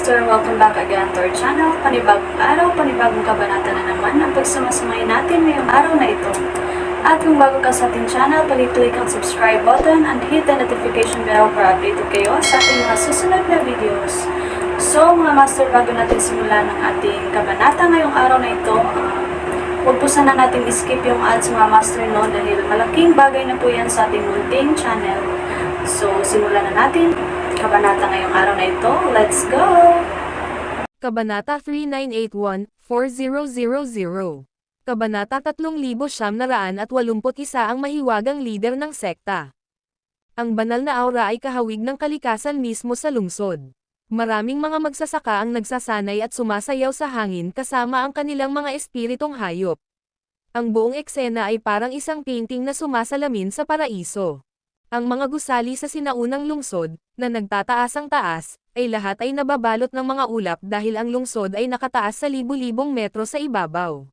Master, welcome back again to our channel. Panibagong araw, panibagong kabanata na naman ang pagsumasumay natin ngayong araw na ito. At kung bago ka sa ating channel, pag-click ang subscribe button and hit the notification bell para update kayo sa ating mga susunod na videos. So mga Master, bago natin simulan ang ating kabanata ngayong araw na ito, huwag po sana natin skip yung ads mga Master, no, dahil malaking bagay na po yan sa ating munting channel. So simulan na natin kabanata ngayong araw na ito. Let's go! Kabanata 3981-4000 Kabanata 3981 ang mahiwagang lider ng sekta. Ang banal na aura ay kahawig ng kalikasan mismo sa lungsod. Maraming mga magsasaka ang nagsasanay at sumasayaw sa hangin kasama ang kanilang mga espiritong hayop. Ang buong eksena ay parang isang painting na sumasalamin sa paraiso. Ang mga gusali sa sinaunang lungsod, na nagtataas ang taas, ay lahat ay nababalot ng mga ulap dahil ang lungsod ay nakataas sa libu-libong metro sa ibabaw.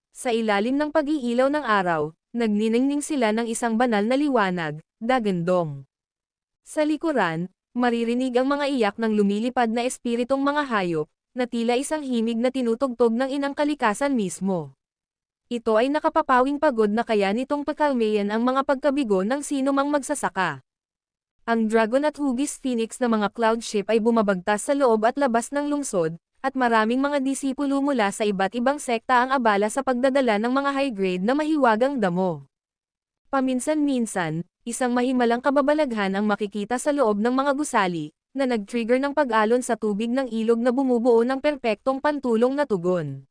Sa ilalim ng pag-iilaw ng araw, nagniningning sila ng isang banal na liwanag, dagandong. Sa likuran, maririnig ang mga iyak ng lumilipad na espiritong mga hayop, na tila isang himig na tinutugtog ng inang kalikasan mismo. Ito ay nakapapawing pagod na kaya nitong pakalmayan ang mga pagkabigo ng sino mang magsasaka. Ang dragon at hugis phoenix na mga cloud ship ay bumabagtas sa loob at labas ng lungsod, at maraming mga disipulo mula sa iba't ibang sekta ang abala sa pagdadala ng mga high-grade na mahiwagang damo. Paminsan-minsan, isang mahimalang kababalaghan ang makikita sa loob ng mga gusali, na nag-trigger ng pag-alon sa tubig ng ilog na bumubuo ng perpektong pantulong na tugon.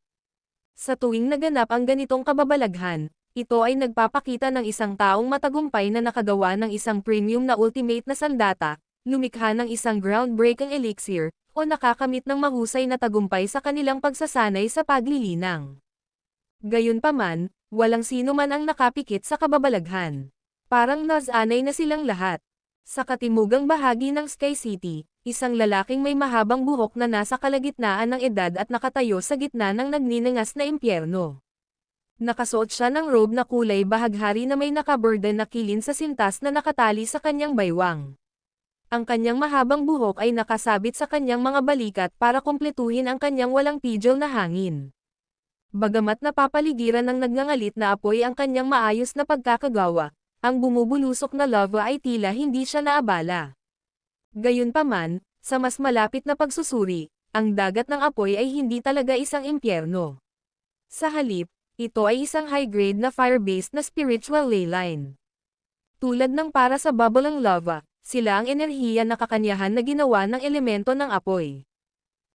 Sa tuwing naganap ang ganitong kababalaghan, ito ay nagpapakita ng isang taong matagumpay na nakagawa ng isang premium na ultimate na sandata, lumikha ng isang groundbreaking elixir, o nakakamit ng mahusay na tagumpay sa kanilang pagsasanay sa paglilinang. Gayunpaman, walang sino man ang nakapikit sa kababalaghan. Parang nasanay na silang lahat. Sa katimugang bahagi ng Sky City, isang lalaking may mahabang buhok na nasa kalagitnaan ng edad at nakatayo sa gitna ng nagninangas na impyerno. Nakasuot siya ng robe na kulay bahaghari na may nakaburden na kilin sa sintas na nakatali sa kanyang baywang. Ang kanyang mahabang buhok ay nakasabit sa kanyang mga balikat para kumpletuhin ang kanyang walang pidgel na hangin. Bagamat napapaligiran ng nagngangalit na apoy ang kanyang maayos na pagkakagawa, ang bumubulusok na lava ay tila hindi siya naabala. Gayunpaman, sa mas malapit na pagsusuri, ang dagat ng apoy ay hindi talaga isang impyerno. Sa halip, ito ay isang high-grade na fire-based na spiritual leyline. Tulad ng para sa bubble ng lava, sila ang enerhiya na kakanyahan na ginawa ng elemento ng apoy.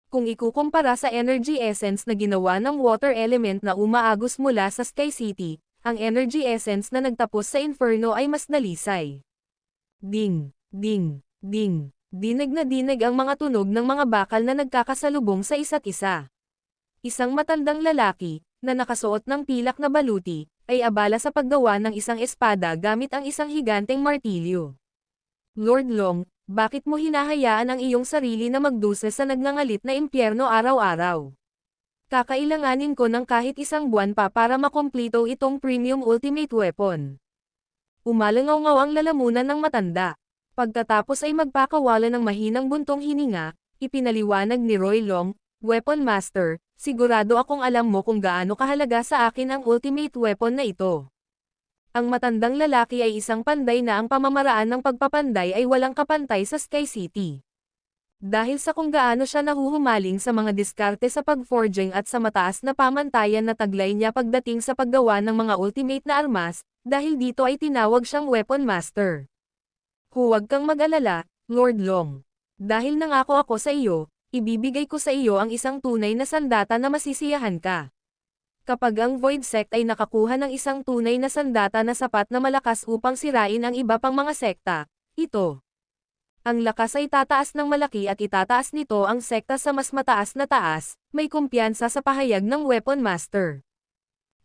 Kung ikukumpara sa energy essence na ginawa ng water element na umaagos mula sa Sky City, ang energy essence na nagtapos sa inferno ay mas dalisay. Ding, ding, ding, dinig na dinig ang mga tunog ng mga bakal na nagkakasalubong sa isa't isa. Isang matandang lalaki, na nakasuot ng pilak na baluti, ay abala sa paggawa ng isang espada gamit ang isang higanteng martilyo. Lord Long, bakit mo hinahayaan ang iyong sarili na magdusa sa nagngangalit na impyerno araw-araw? Kakailanganin ko ng kahit isang buwan pa para makomplito itong premium ultimate weapon. Umalangaw-ngaw ang lalamunan ng matanda. Pagkatapos ay magpakawala ng mahinang buntong hininga, ipinaliwanag ni Roy Long, Weapon Master, sigurado akong alam mo kung gaano kahalaga sa akin ang ultimate weapon na ito. Ang matandang lalaki ay isang panday na ang pamamaraan ng pagpapanday ay walang kapantay sa Sky City. Dahil sa kung gaano siya nahuhumaling sa mga diskarte sa pag-forging at sa mataas na pamantayan na taglay niya pagdating sa paggawa ng mga ultimate na armas, dahil dito ay tinawag siyang Weapon Master. Huwag kang mag-alala, Lord Long. Dahil nangako ako sa iyo, ibibigay ko sa iyo ang isang tunay na sandata na masisiyahan ka. Kapag ang Void Sect ay nakakuha ng isang tunay na sandata na sapat na malakas upang sirain ang iba pang mga sekta, ito. Ang lakas ay tataas ng malaki at itataas nito ang sekta sa mas mataas na taas, may kumpiyansa sa pahayag ng Weapon Master.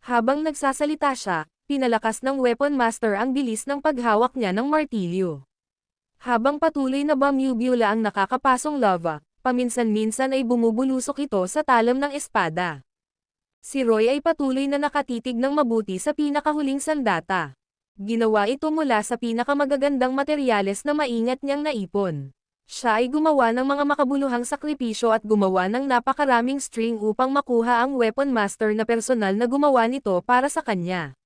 Habang nagsasalita siya, pinalakas ng Weapon Master ang bilis ng paghawak niya ng martilyo. Habang patuloy na bumubula ang nakakapasong lava, paminsan-minsan ay bumubulusok ito sa talam ng espada. Si Roy ay patuloy na nakatitig ng mabuti sa pinakahuling sandata. Ginawa ito mula sa pinakamagagandang materyales na maingat niyang naipon. Siya ay gumawa ng mga makabuluhang sakripisyo at gumawa ng napakaraming string upang makuha ang Weapon Master na personal na gumawa nito para sa kanya.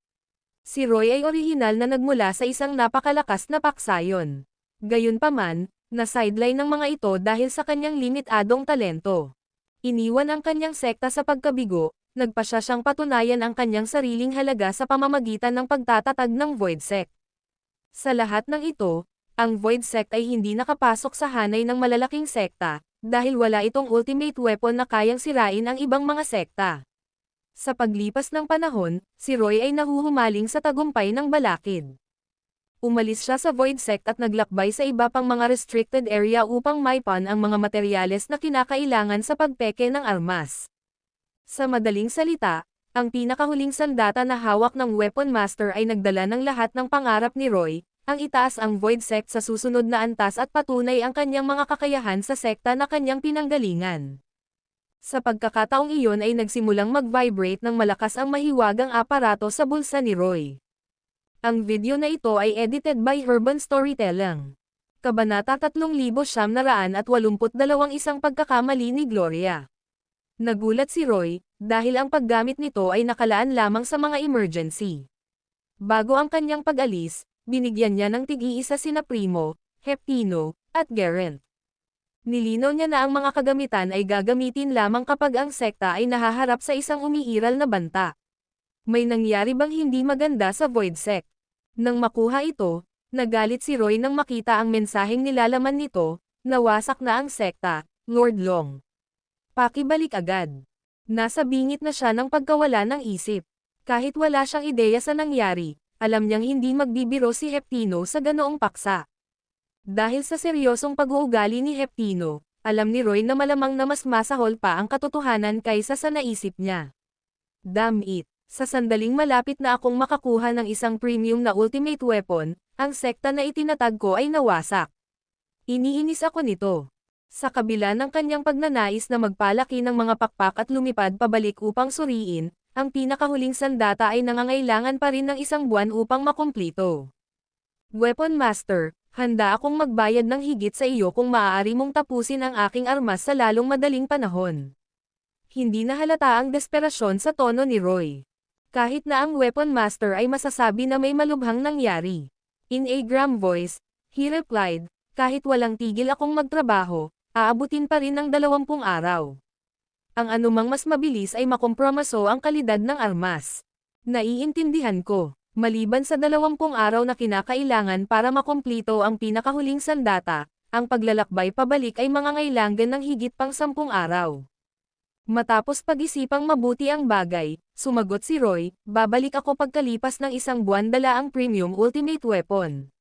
Si Roy ay orihinal na nagmula sa isang napakalakas na paksayon. Gayunpaman, na-sideline ng mga ito dahil sa kanyang limitadong talento. Iniwan ang kanyang sekta sa pagkabigo, nagpasya siyang patunayan ang kanyang sariling halaga sa pamamagitan ng pagtatatag ng Void Sect. Sa lahat ng ito, ang Void Sect ay hindi nakapasok sa hanay ng malalaking sekta, dahil wala itong ultimate weapon na kayang sirain ang ibang mga sekta. Sa paglipas ng panahon, si Roy ay nahuhumaling sa tagumpay ng balakid. Umalis siya sa Void Sect at naglakbay sa iba pang mga restricted area upang maipan ang mga materyales na kinakailangan sa pagpeke ng armas. Sa madaling salita, ang pinakahuling sandata na hawak ng Weapon Master ay nagdala ng lahat ng pangarap ni Roy, ang itaas ang Void Sect sa susunod na antas at patunay ang kanyang mga kakayahan sa sekta na kanyang pinanggalingan. Sa pagkakataong iyon ay nagsimulang mag-vibrate ng malakas ang mahiwagang aparato sa bulsa ni Roy. Ang video na ito ay edited by Urban Storytelling. Kabanata 3982 Isang pagkakamali ni Gloria. Nagulat si Roy, dahil ang paggamit nito ay nakalaan lamang sa mga emergency. Bago ang kanyang pag-alis, binigyan niya ng tig-iisa sina Primo, Heptino, at Geraint. Nilinaw niya na ang mga kagamitan ay gagamitin lamang kapag ang sekta ay nahaharap sa isang umiiral na banta. May nangyari bang hindi maganda sa Void Sect? Nang makuha ito, nagalit si Roy nang makita ang mensaheng nilalaman nito, nawasak na ang sekta, Lord Long. Pakibalik agad. Nasa bingit na siya ng pagkawala ng isip. Kahit wala siyang ideya sa nangyari, alam niyang hindi magbibiro si Heptino sa ganoong paksa. Dahil sa seryosong pag-uugali ni Heptino, alam ni Roy na malamang na mas masahol pa ang katotohanan kaysa sa naisip niya. Damn it! Sa sandaling malapit na akong makakuha ng isang premium na ultimate weapon, ang sekta na itinatag ko ay nawasak. Iniinis ako nito. Sa kabila ng kanyang pagnanais na magpalaki ng mga pakpak at lumipad pabalik upang suriin, ang pinakahuling sandata ay nangangailangan pa rin ng isang buwan upang makumplito. Weapon Master, handa akong magbayad ng higit sa iyo kung maaari mong tapusin ang aking armas sa lalong madaling panahon. Hindi na halata ang desperasyon sa tono ni Roy. Kahit na ang Weapon Master ay masasabi na may malubhang nangyari. In a grim voice, he replied, kahit walang tigil akong magtrabaho, aabutin pa rin ng 20 araw. Ang anumang mas mabilis ay makompromiso ang kalidad ng armas. Naiintindihan ko, maliban sa 20 araw na kinakailangan para makumplito ang pinakahuling sandata, ang paglalakbay pabalik ay mangangailangan ng higit pang 10 araw. Matapos pag-isipang mabuti ang bagay, sumagot si Roy, babalik ako pagkalipas ng isang buwan dala ang premium ultimate weapon.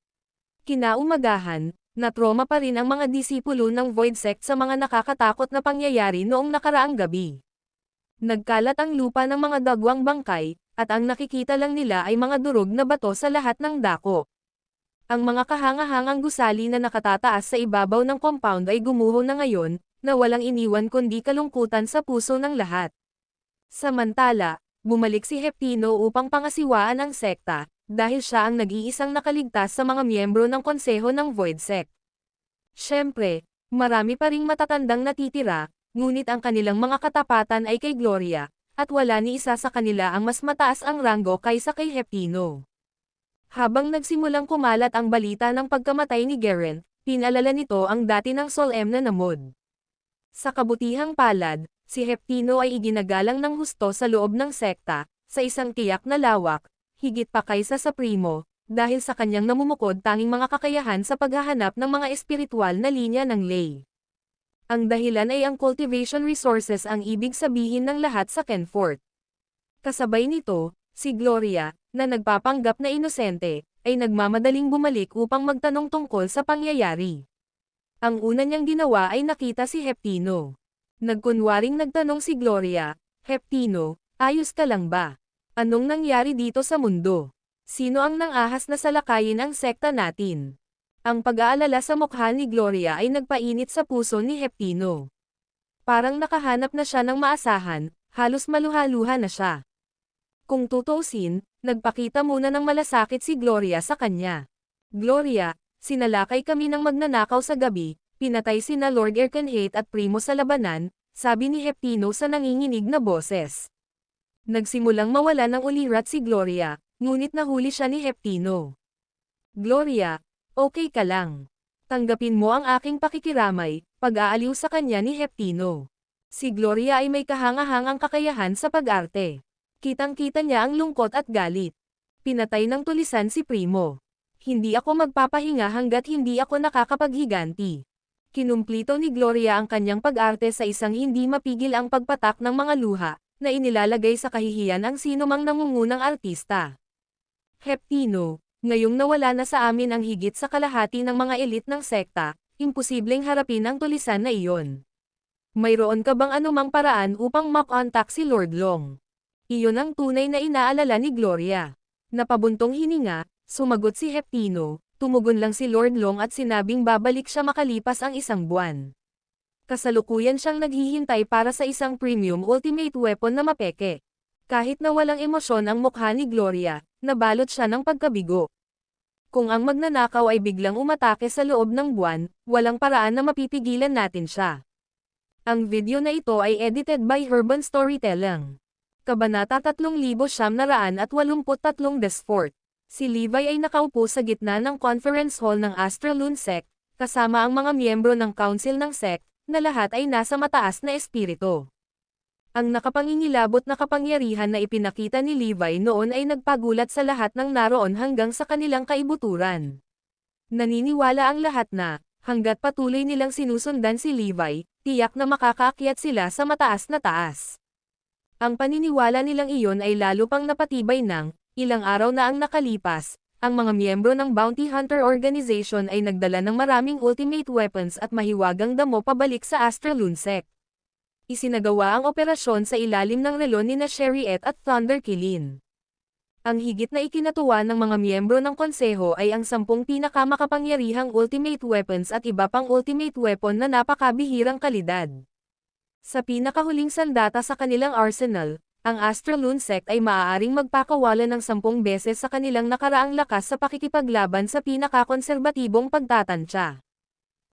Kinaumagahan, natroma pa rin ang mga disipulo ng Void Sect sa mga nakakatakot na pangyayari noong nakaraang gabi. Nagkalat ang lupa ng mga dagwang bangkay, at ang nakikita lang nila ay mga durog na bato sa lahat ng dako. Ang mga kahanga-hangang gusali na nakatataas sa ibabaw ng compound ay gumuho na ngayon, na walang iniwan kundi kalungkutan sa puso ng lahat. Samantala, bumalik si Heptino upang pangasiwaan ang sekta, dahil siya ang nag-iisang nakaligtas sa mga miyembro ng konseho ng Void Sect. Siyempre, marami pa ring matatandang natitira, ngunit ang kanilang mga katapatan ay kay Gloria, at wala ni isa sa kanila ang mas mataas ang ranggo kaysa kay Heptino. Habang nagsimulang kumalat ang balita ng pagkamatay ni Geraint, pinalala nito ang dati ng solemn na mod. Sa kabutihang palad, si Heptino ay iginagalang ng husto sa loob ng sekta, sa isang tiyak na lawak, higit pa kaysa sa Primo, dahil sa kanyang namumukod tanging mga kakayahan sa paghahanap ng mga espiritual na linya ng ley. Ang dahilan ay ang cultivation resources ang ibig sabihin ng lahat sa Kenfort. Kasabay nito, si Gloria, na nagpapanggap na inosente, ay nagmamadaling bumalik upang magtanong tungkol sa pangyayari. Ang una niyang ginawa ay nakita si Heptino. Nagkunwaring nagtanong si Gloria, Heptino, ayos ka lang ba? Anong nangyari dito sa mundo? Sino ang nangahas na salakayin ang sekta natin? Ang pag-aalala sa mukha ni Gloria ay nagpainit sa puso ni Heptino. Parang nakahanap na siya ng maasahan, halos maluha-luha na siya. Kung tutuusin, nagpakita muna ng malasakit si Gloria sa kanya. Gloria, sinalakay kami ng magnanakaw sa gabi, Pinatay sina Lord Erkenhate at Primo sa labanan, sabi ni Heptino sa nanginginig na boses. Nagsimulang mawala ng ulirat si Gloria, ngunit nahuli siya ni Heptino. Gloria, okay ka lang. Tanggapin mo ang aking pakikiramay, pag-aaliw sa kanya ni Heptino. Si Gloria ay may kahangahangang kakayahan sa pag-arte. Kitang-kita niya ang lungkot at galit. Pinatay ng tulisan si Primo. Hindi ako magpapahinga hanggat hindi ako nakakapaghiganti. Kinumplito ni Gloria ang kanyang pag-arte sa isang hindi mapigil ang pagpatak ng mga luha, na inilalagay sa kahihiyan ang sinumang nangungunang artista. Heptino, ngayong nawala na sa amin ang higit sa kalahati ng mga elit ng sekta, imposibleng harapin ang tulisan na iyon. Mayroon ka bang anumang paraan upang makontak si Lord Long? Iyon ang tunay na inaalala ni Gloria. Napabuntong hininga, sumagot si Heptino, tumugon lang si Lord Long at sinabing babalik siya makalipas ang 1 buwan. Kasalukuyan siyang naghihintay para sa isang premium ultimate weapon na mapeke. Kahit na walang emosyon ang mukha ni Gloria, nabalot siya ng pagkabigo. Kung ang magnanakaw ay biglang umatake sa loob ng buwan, walang paraan na mapipigilan natin siya. Ang video na ito ay edited by Urban Storytelling. Kabanata 3983 Desfort. Si Levi ay nakaupo sa gitna ng conference hall ng Astralune Sect, kasama ang mga miyembro ng council ng sect, na lahat ay nasa mataas na espiritu. Ang nakapangingilabot na kapangyarihan na ipinakita ni Levi noon ay nagpagulat sa lahat ng naroon hanggang sa kanilang kaibuturan. Naniniwala ang lahat na, hanggat patuloy nilang sinusundan si Levi, tiyak na makakaakyat sila sa mataas na taas. Ang paniniwala nilang iyon ay lalo pang napatibay ng, ilang araw na ang nakalipas, ang mga miyembro ng Bounty Hunter Organization ay nagdala ng maraming ultimate weapons at mahiwagang damo pabalik sa Astralune Sect. Isinagawa ang operasyon sa ilalim ng relo ni Chariot at Thunder Killin. Ang higit na ikinatuwa ng mga miyembro ng konseho ay ang 10 pinakamakapangyarihang ultimate weapons at iba pang ultimate weapon na napakabihirang kalidad. Sa pinakahuling sandata sa kanilang arsenal, ang Astralune Sect ay maaaring magpakawala ng 10 beses sa kanilang nakaraang lakas sa pakikipaglaban sa pinakakonserbatibong pagtatansya.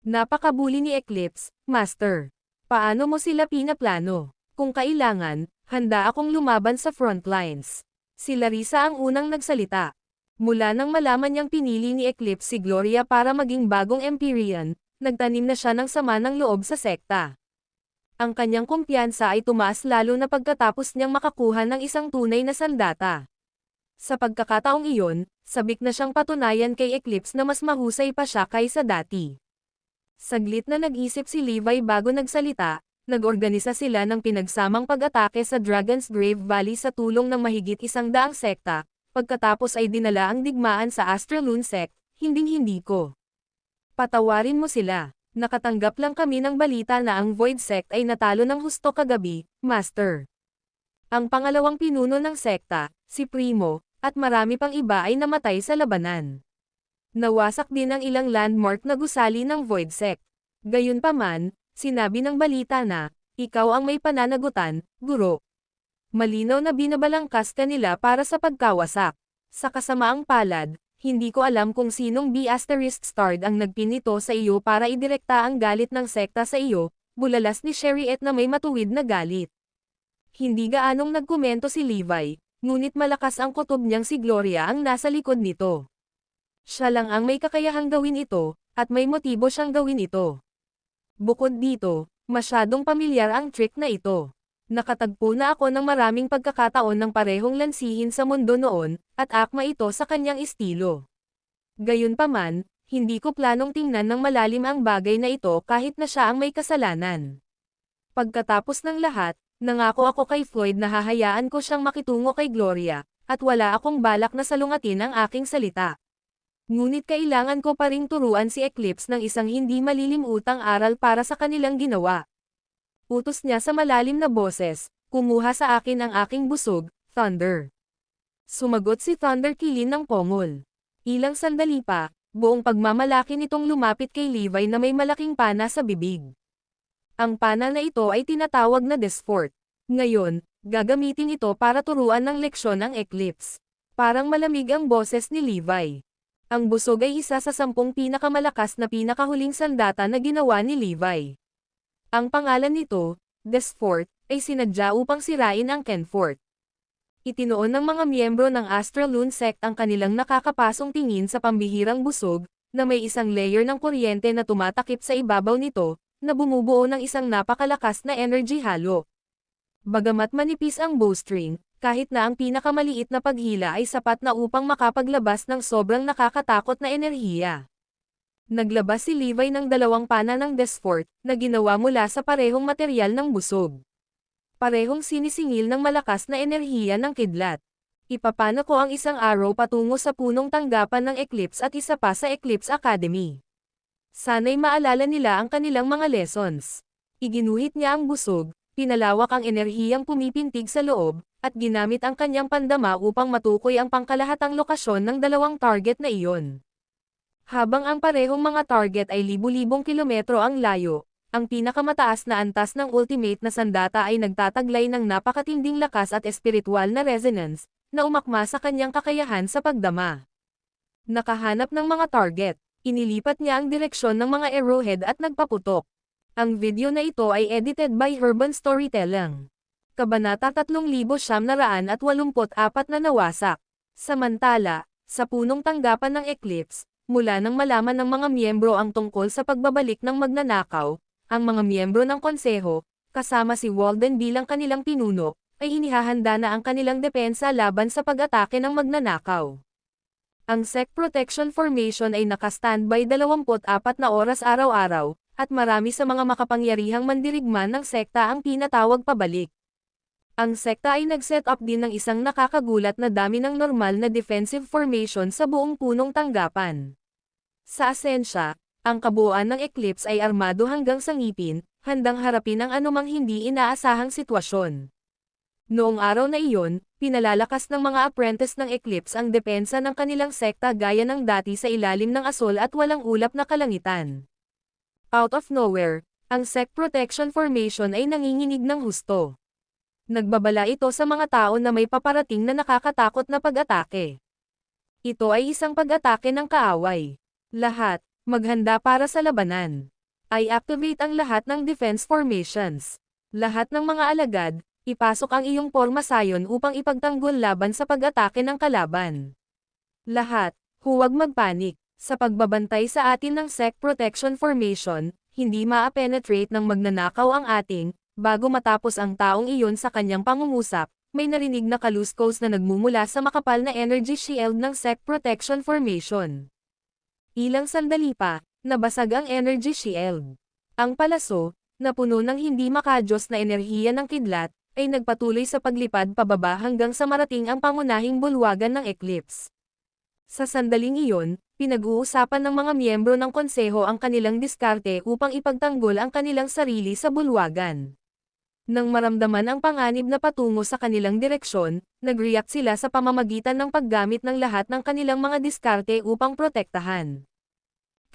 Napakabuli ni Eclipse, Master. Paano mo sila pinaplano? Kung kailangan, handa akong lumaban sa frontlines. Si Larissa ang unang nagsalita. Mula nang malaman niyang pinili ni Eclipse si Gloria para maging bagong Empyrean, nagtanim na siya ng sama ng loob sa sekta. Ang kanyang kumpiyansa ay tumaas lalo na pagkatapos niyang makakuha ng isang tunay na sandata. Sa pagkakataong iyon, sabik na siyang patunayan kay Eclipse na mas mahusay pa siya kaysa dati. Saglit na nag-isip si Levi bago nagsalita, nag-organisa sila ng pinagsamang pag-atake sa Dragon's Grave Valley sa tulong ng mahigit 100 sekta, pagkatapos ay dinala ang digmaan sa Astralune Sect, hinding-hindi ko. Patawarin mo sila. Nakatanggap lang kami ng balita na ang Void Sect ay natalo ng husto kagabi, Master. Ang pangalawang pinuno ng sekta, si Primo, at marami pang iba ay namatay sa labanan. Nawasak din ang ilang landmark na gusali ng Void Sect. Gayunpaman, sinabi ng balita na, ikaw ang may pananagutan, guro. Malinaw na binabalangkas ka nila para sa pagkawasak. Sa kasamaang palad, hindi ko alam kung sinong B***starred ang nagpinito sa iyo para idirekta ang galit ng sekta sa iyo, bulalas ni Chariot na may matuwid na galit. Hindi gaanong nagkomento si Levi, ngunit malakas ang kutob niyang si Gloria ang nasa likod nito. Siya lang ang may kakayahang gawin ito, at may motibo siyang gawin ito. Bukod dito, masyadong pamilyar ang trick na ito. Nakatagpo na ako ng maraming pagkakataon ng parehong lansihin sa mundo noon, at akma ito sa kanyang estilo. Gayunpaman, hindi ko planong tingnan ng malalim ang bagay na ito kahit na siya ang may kasalanan. Pagkatapos ng lahat, nangako ako kay Floyd na hahayaan ko siyang makitungo kay Gloria, at wala akong balak na salungatin ang aking salita. Ngunit kailangan ko pa ring turuan si Eclipse ng isang hindi malilimutang aral para sa kanilang ginawa. Utos niya sa malalim na boses, kumuha sa akin ang aking busog, Thunder. Sumagot si Thunder Killin ng pongol. Ilang sandali pa, buong pagmamalaki nitong lumapit kay Levi na may malaking pana sa bibig. Ang pana na ito ay tinatawag na Desfort. Ngayon, gagamitin ito para turuan ng leksyon ang Eclipse. Parang malamig ang boses ni Levi. Ang busog ay isa sa 10 pinakamalakas na pinakahuling sandata na ginawa ni Levi. Ang pangalan nito, Desfort, ay sinadya upang sirain ang Kenfort. Itinoon ng mga miyembro ng Astraloon Sect ang kanilang nakakapasong tingin sa pambihirang busog, na may isang layer ng kuryente na tumatakip sa ibabaw nito, na bumubuo ng isang napakalakas na energy halo. Bagamat manipis ang bowstring, kahit na ang pinakamaliit na paghila ay sapat na upang makapaglabas ng sobrang nakakatakot na enerhiya. Naglabas si Levi ng 2 pana ng Desfort, na ginawa mula sa parehong materyal ng busog. Parehong sinisingil ng malakas na enerhiya ng kidlat. Ipapana ko ang isang arrow patungo sa punong tanggapan ng Eclipse at isa pa sa Eclipse Academy. Sana'y maalala nila ang kanilang mga lessons. Iginuhit niya ang busog, pinalawak ang enerhiyang pumipintig sa loob, at ginamit ang kanyang pandama upang matukoy ang pangkalahatang lokasyon ng 2 target na iyon. Habang ang parehong mga target ay libu-libong kilometro ang layo, ang pinakamataas na antas ng ultimate na sandata ay nagtataglay ng napakatinding lakas at espiritual na resonance, na umakma sa kanyang kakayahan sa pagdama. Nakahanap ng mga target, inilipat niya ang direksyon ng mga arrowhead at nagpaputok. Ang video na ito ay edited by Urban Storytelling. Kabanata 3984 na nawasak. Samantala, sa punong tanggapan ng Eclipse, mula nang malaman ng mga miyembro ang tungkol sa pagbabalik ng magnanakaw, ang mga miyembro ng konseho, kasama si Walden bilang kanilang pinuno, ay hinihahanda na ang kanilang depensa laban sa pag-atake ng magnanakaw. Ang Sect Protection Formation ay naka-standby 24 na oras araw-araw, at marami sa mga makapangyarihang mandirigman ng sekta ang pinatawag pabalik. Ang sekta ay nag-set up din ng isang nakakagulat na dami ng normal na defensive formation sa buong punong tanggapan. Sa asensya, ang kabuuan ng Eclipse ay armado hanggang sa ngipin, handang harapin ang anumang hindi inaasahang sitwasyon. Noong araw na iyon, pinalalakas ng mga apprentice ng Eclipse ang depensa ng kanilang sekta gaya ng dati sa ilalim ng asol at walang ulap na kalangitan. Out of nowhere, ang Sect Protection Formation ay nanginginig ng husto. Nagbabala ito sa mga tao na may paparating na nakakatakot na pag-atake. Ito ay isang pag-atake ng kaaway. Lahat, maghanda para sa labanan. I activate ang lahat ng defense formations. Lahat ng mga alagad, ipasok ang iyong porma sayon upang ipagtanggol laban sa pag-atake ng kalaban. Lahat, huwag magpanik. Sa pagbabantay sa atin ng Sect Protection Formation, hindi ma-penetrate ng magnanakaw ang ating. Bago matapos ang taong iyon sa kanyang pangungusap, may narinig na kaluskos na nagmumula sa makapal na energy shield ng Sect Protection Formation. Ilang sandali pa, nabasag ang energy shield. Ang palaso, na puno ng hindi makadiyos na enerhiya ng kidlat, ay nagpatuloy sa paglipad pababa hanggang sa marating ang pangunahing bulwagan ng Eclipse. Sa sandaling iyon, pinag-uusapan ng mga miyembro ng konseho ang kanilang diskarte upang ipagtanggol ang kanilang sarili sa bulwagan. Nang maramdaman ang panganib na patungo sa kanilang direksyon, nag-react sila sa pamamagitan ng paggamit ng lahat ng kanilang mga diskarte upang protektahan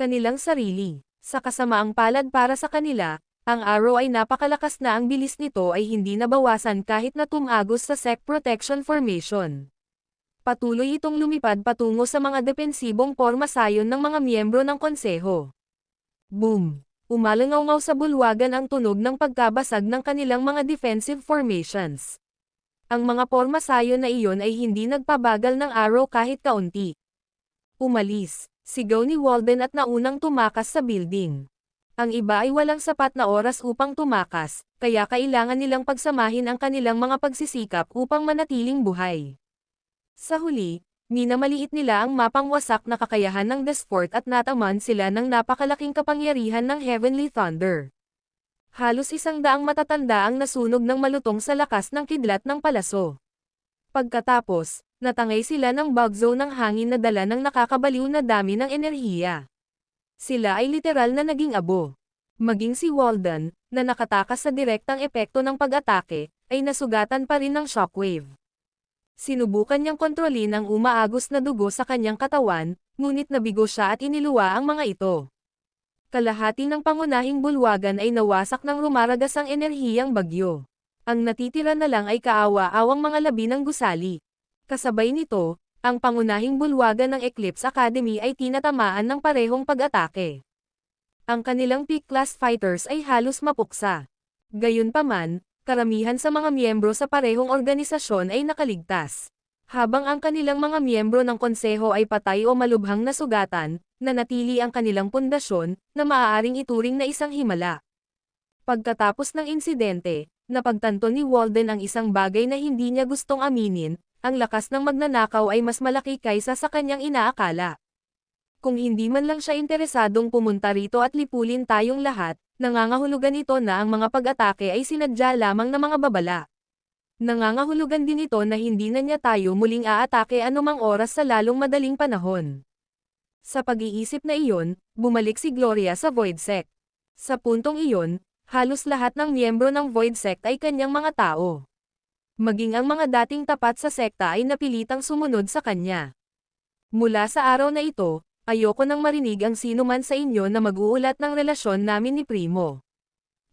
kanilang sarili. Sa kasamaang palad para sa kanila, ang arrow ay napakalakas na ang bilis nito ay hindi nabawasan kahit na tumagos sa Sect Protection Formation. Patuloy itong lumipad patungo sa mga depensibong porma sayon ng mga miyembro ng konseho. Boom! Umalangaw sa bulwagan ang tunog ng pagkabasag ng kanilang mga defensive formations. Ang mga porma sayon na iyon ay hindi nagpabagal ng arrow kahit kaunti. Umalis, sigaw ni Walden at naunang tumakas sa building. Ang iba ay walang sapat na oras upang tumakas, kaya kailangan nilang pagsamahin ang kanilang mga pagsisikap upang manatiling buhay. Sa huli, minamaliit nila ang mapangwasak na kakayahan ng Desfort at nataman sila ng napakalaking kapangyarihan ng Heavenly Thunder. Halos 100 matatanda ang nasunog ng malutong sa lakas ng kidlat ng palaso. Pagkatapos, natangay sila ng bug zone ng hangin na dala ng nakakabaliw na dami ng enerhiya. Sila ay literal na naging abo. Maging si Walden, na nakatakas sa direktang epekto ng pag-atake, ay nasugatan pa rin ng shockwave. Sinubukan niyang kontrolin ang umaagos na dugo sa kanyang katawan, ngunit nabigo siya at iniluwa ang mga ito. Kalahati ng pangunahing bulwagan ay nawasak ng rumaragasang enerhiyang bagyo. Ang natitira na lang ay kaawa-awang mga labi ng gusali. Kasabay nito, Ang pangunahing bulwagan ng Eclipse Academy ay tinatamaan ng parehong pag-atake. Ang kanilang peak class fighters ay halos mapuksa. Gayunpaman, karamihan sa mga miyembro sa parehong organisasyon ay nakaligtas. Habang ang kanilang mga miyembro ng konseho ay patay o malubhang nasugatan, nanatili ang kanilang pundasyon, na maaaring ituring na isang himala. Pagkatapos ng insidente, napagtanto ni Walden ang isang bagay na hindi niya gustong aminin, ang lakas ng magnanakaw ay mas malaki kaysa sa kanyang inaakala. Kung hindi man lang siya interesadong pumunta rito at lipulin tayong lahat, nangangahulugan ito na ang mga pag-atake ay sinadya lamang ng mga babala. Nangangahulugan din ito na hindi na niya tayo muling aatake anumang oras sa lalong madaling panahon. Sa pag-iisip na iyon, bumalik si Gloria sa Void Sect. Sa puntong iyon, halos lahat ng miyembro ng Void Sect ay kanyang mga tao. Maging ang mga dating tapat sa sekta ay napilitang sumunod sa kanya. Mula sa araw na ito, ayoko nang marinig ang sino man sa inyo na mag-uulat ng relasyon namin ni Primo.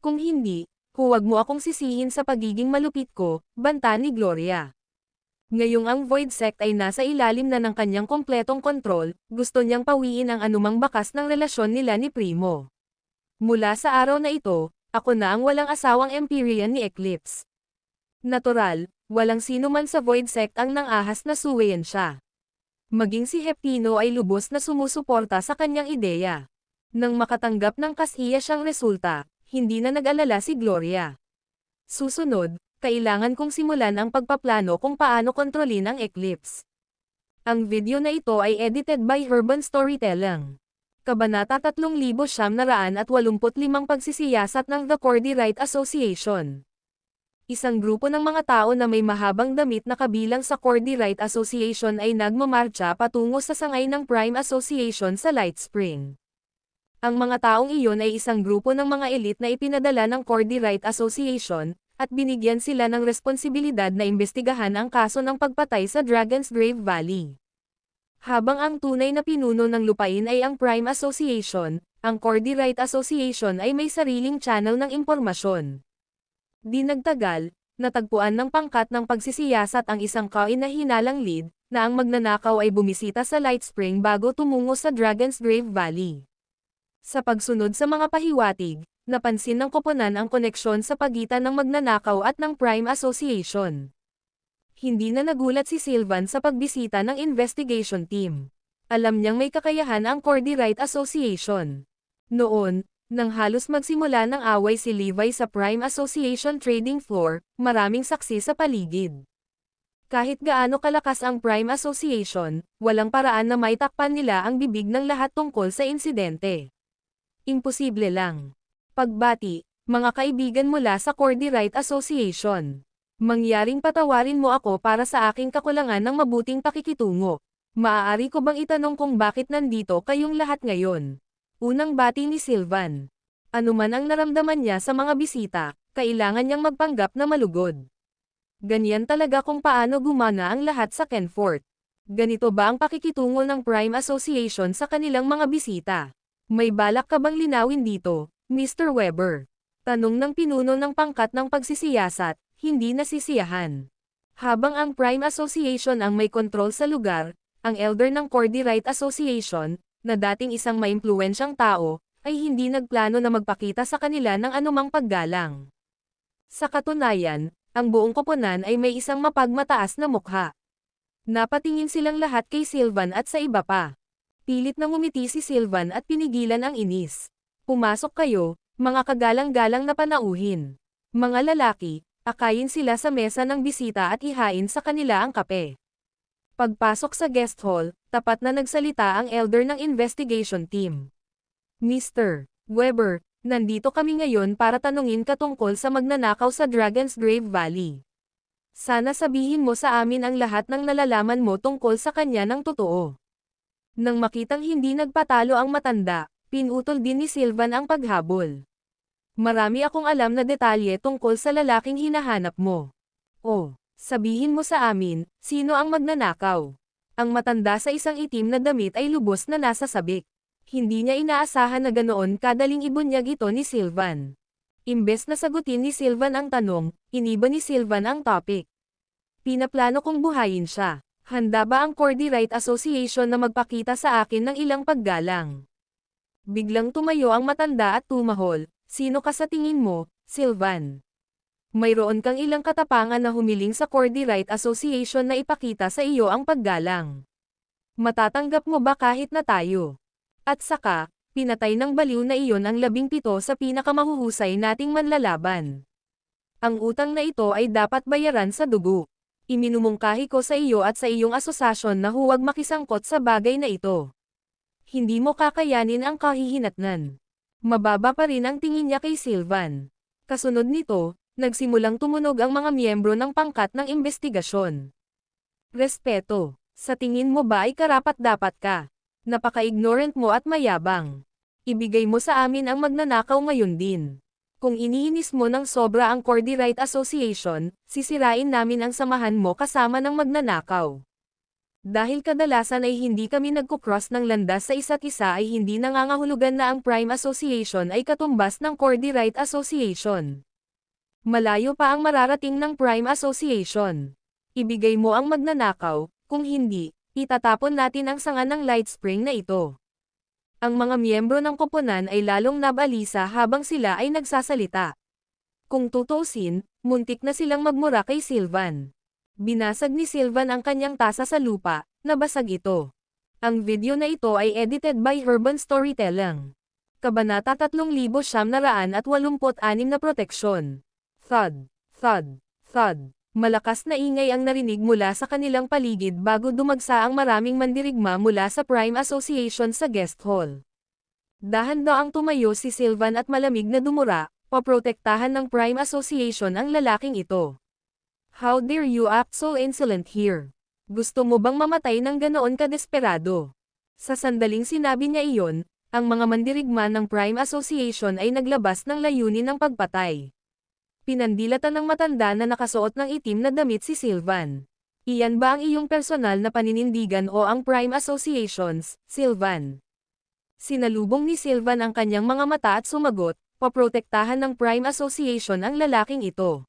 Kung hindi, huwag mo akong sisihin sa pagiging malupit ko, banta ni Gloria. Ngayong ang Void Sect ay nasa ilalim na ng kanyang kompletong kontrol, gusto niyang pawiin ang anumang bakas ng relasyon nila ni Primo. Mula sa araw na ito, ako na ang walang asawang Empyrean ni Eclipse. Natural, walang sino man sa Void Sect ang nang-ahas na suwayan siya. Maging si Heptino ay lubos na sumusuporta sa kanyang ideya. Nang makatanggap ng kasiya siyang resulta, hindi na nag-alala si Gloria. Susunod, kailangan kong simulan ang pagpaplano kung paano kontrolin ang Eclipse. Ang video na ito ay edited by Urban Storytelling. Kabanata 3985 Pagsisiyasat ng The Cordy Right Association. Isang grupo ng mga tao na may mahabang damit na kabilang sa Cordy Right Association ay nagmamarcha patungo sa sangay ng Prime Association sa Light Spring. Ang mga taong iyon ay isang grupo ng mga elite na ipinadala ng Cordy Right Association, at binigyan sila ng responsibilidad na imbestigahan ang kaso ng pagpatay sa Dragon's Grave Valley. Habang ang tunay na pinuno ng lupain ay ang Prime Association, ang Cordy Right Association ay may sariling channel ng impormasyon. Di nagtagal, natagpuan ng pangkat ng pagsisiyasat ang isang kahinahinalang lead, na ang magnanakaw ay bumisita sa Light Spring bago tumungo sa Dragon's Grave Valley. Sa pagsunod sa mga pahiwatig, napansin ng koponan ang koneksyon sa pagitan ng magnanakaw at ng Prime Association. Hindi na nagulat si Sylvan sa pagbisita ng investigation team. Alam niyang may kakayahan ang Cordy Right Association. Noon, nang halos magsimula ng away si Levi sa Prime Association trading floor, maraming saksi sa paligid. Kahit gaano kalakas ang Prime Association, walang paraan na maitakpan nila ang bibig ng lahat tungkol sa insidente. Imposible lang. Pagbati, mga kaibigan mula sa Cordy Right Association. Mangyaring patawarin mo ako para sa aking kakulangan ng mabuting pakikitungo. Maaari ko bang itanong kung bakit nandito kayong lahat ngayon? Unang bati ni Sylvan. Anuman ang naramdaman niya sa mga bisita, kailangan niyang magpanggap na malugod. Ganyan talaga kung paano gumana ang lahat sa Kenfort. Ganito ba ang pakikitungo ng Prime Association sa kanilang mga bisita? May balak ka bang linawin dito, Mr. Weber? Tanong ng pinuno ng pangkat ng pagsisiyasat, hindi nasisiyahan. Habang ang Prime Association ang may kontrol sa lugar, ang elder ng Cordy Right Association, na dating isang maimpluwensyang tao, ay hindi nagplano na magpakita sa kanila ng anumang paggalang. Sa katunayan, ang buong koponan ay may isang mapagmataas na mukha. Napatingin silang lahat kay Sylvan at sa iba pa. Pilit na ngumiti si Sylvan at pinigilan ang inis. Pumasok kayo, mga kagalang-galang na panauhin. Mga lalaki, akayin sila sa mesa ng bisita at ihain sa kanila ang kape. Pagpasok sa guest hall, tapat na nagsalita ang elder ng investigation team. Mr. Weber, nandito kami ngayon para tanungin ka tungkol sa magnanakaw sa Dragon's Grave Valley. Sana sabihin mo sa amin ang lahat ng nalalaman mo tungkol sa kanya ng totoo. Nang makitang hindi nagpatalo ang matanda, pinutol din ni Sylvan ang paghabol. Marami akong alam na detalye tungkol sa lalaking hinahanap mo. Oh, sabihin mo sa amin, sino ang magnanakaw? Ang matanda sa isang itim na damit ay lubos na nasa sabik. Hindi niya inaasahan na ganoon kadaling ibunyag ito ni Sylvan. Imbes na sagutin ni Sylvan ang tanong, iniba ni Sylvan ang topic. Pinaplano kong buhayin siya. Handa ba ang Cordyrite Association na magpakita sa akin ng ilang paggalang? Biglang tumayo ang matanda at tumahol. Sino ka sa tingin mo, Sylvan? Mayroon kang ilang katapangan na humiling sa Cordyrite Association na ipakita sa iyo ang paggalang. Matatanggap mo ba kahit na tayo? At saka, pinatay ng baliw na iyon ang 17 sa pinakamahuhusay nating manlalaban. Ang utang na ito ay dapat bayaran sa dugo. Iminumungkahi ko sa iyo at sa iyong asosasyon na huwag makisangkot sa bagay na ito. Hindi mo kakayanin ang kahihinatnan. Mababa pa rin ang tingin niya kay Sylvan. Kasunod nito, nagsimulang tumunog ang mga miyembro ng pangkat ng investigasyon. Respeto. Sa tingin mo ba ay karapat-dapat ka? Napaka-ignorant mo at mayabang. Ibigay mo sa amin ang magnanakaw ngayon din. Kung iniinis mo ng sobra ang Cordyrite Association, sisirain namin ang samahan mo kasama ng magnanakaw. Dahil kadalasan ay hindi kami nagkukross ng landas sa isa't isa ay hindi nangangahulugan na ang Prime Association ay katumbas ng Cordyrite Association. Malayo pa ang mararating ng Prime Association. Ibigay mo ang magnanakaw. Kung hindi, itatapon natin ang sanga ng light spring na ito. Ang mga miyembro ng koponan ay lalong nabalisa habang sila ay nagsasalita. Kung tutuusin, muntik na silang magmura kay Sylvan. Binasag ni Sylvan ang kanyang tasa sa lupa, nabasag ito. Ang video na ito ay edited by Urban Storytelling. Kabanata 3986 na proteksyon. Thud, thud, thud. Malakas na ingay ang narinig mula sa kanilang paligid bago dumagsa ang maraming mandirigma mula sa Prime Association sa guest hall. Dahan-daang tumayo si Sylvan at malamig na dumura, paprotektahan ng Prime Association ang lalaking ito. How dare you act so insolent here? Gusto mo bang mamatay ng ganoon kadesperado? Sa sandaling sinabi niya iyon, ang mga mandirigma ng Prime Association ay naglabas ng layunin ng pagpatay. Pinandilatan ng matanda na nakasuot ng itim na damit si Sylvan. Iyan ba ang iyong personal na paninindigan o ang Prime Associations, Sylvan? Sinalubong ni Sylvan ang kanyang mga mata at sumagot, paprotektahan ng Prime Association ang lalaking ito.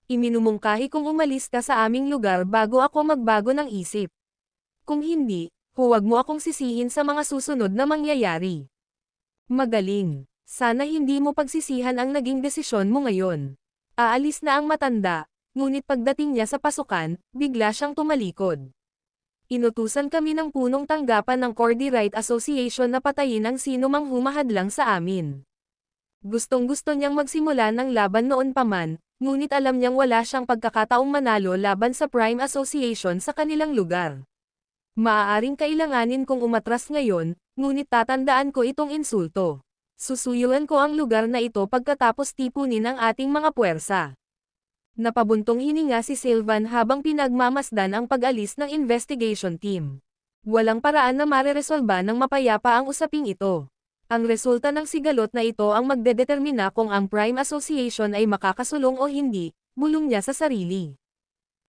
Iminumungkahi kong umalis ka sa aming lugar bago ako magbago ng isip. Kung hindi, huwag mo akong sisihin sa mga susunod na mangyayari. Magaling. Sana hindi mo pagsisihan ang naging desisyon mo ngayon. Aalis na ang matanda, ngunit pagdating niya sa pasukan, bigla siyang tumalikod. Inutusan kami ng punong tanggapan ng Cordyrite Association na patayin ang sino mang humahadlang sa amin. Gustong-gusto niyang magsimula ng laban noon pa man, ngunit alam niyang wala siyang pagkakataong manalo laban sa Prime Association sa kanilang lugar. Maaaring kailanganin kong umatras ngayon, ngunit tatandaan ko itong insulto. Susuyuan ko ang lugar na ito pagkatapos tipunin ang ating mga puwersa. Napabuntong hininga si Sylvan habang pinagmamasdan ang pag-alis ng investigation team. Walang paraan na mareresolba ng mapayapa ang usaping ito. Ang resulta ng sigalot na ito ang magdedetermina kung ang Prime Association ay makakasulong o hindi, bulong niya sa sarili.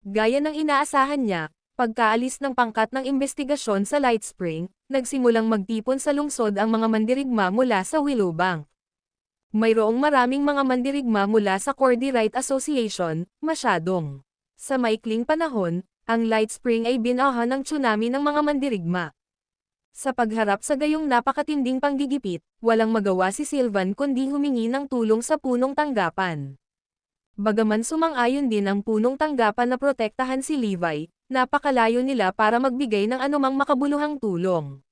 Gaya ng inaasahan niya, pagkaalis ng pangkat ng investigasyon sa Light Spring, nagsimulang magtipon sa lungsod ang mga mandirigma mula sa Willowbank. Mayroong maraming mga mandirigma mula sa Cordyrite Association, masyadong. Sa maikling panahon, ang Light Spring ay binaha ng tsunami ng mga mandirigma. Sa pagharap sa gayong napakatinding panggigipit, walang magawa si Sylvan kundi humingi ng tulong sa punong tanggapan. Bagaman sumang-ayon din ang punong tanggapan na protektahan si Levi, napakalayo nila para magbigay ng anumang makabuluhang tulong.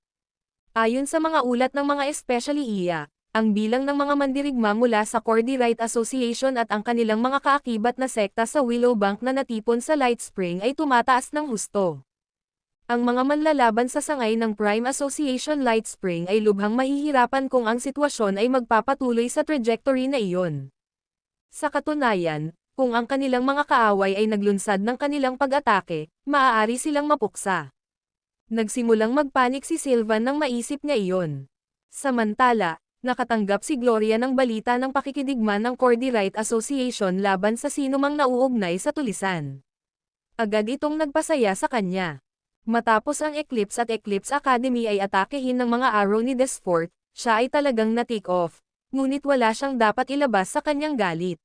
Ayon sa mga ulat ng mga especially iya, ang bilang ng mga mandirigma mula sa Cordyrite Association at ang kanilang mga kaakibat na sekta sa Willowbank na natipon sa Light Spring ay tumataas ng husto. Ang mga manlalaban sa sangay ng Prime Association Light Spring ay lubhang mahihirapan kung ang sitwasyon ay magpapatuloy sa trajectory na iyon. Sa katunayan, kung ang kanilang mga kaaway ay naglunsad ng kanilang pag-atake, maaari silang mapuksa. Nagsimulang magpanik si Sylvan nang maisip niya iyon. Samantala, nakatanggap si Gloria ng balita ng pakikidigma ng Cordyrite Association laban sa sinumang nauugnay sa tulisan. Agad itong nagpasaya sa kanya. Matapos ang Eclipse at Eclipse Academy ay atakehin ng mga arrow ni Desfort, siya ay talagang na-take off, ngunit wala siyang dapat ilabas sa kanyang galit.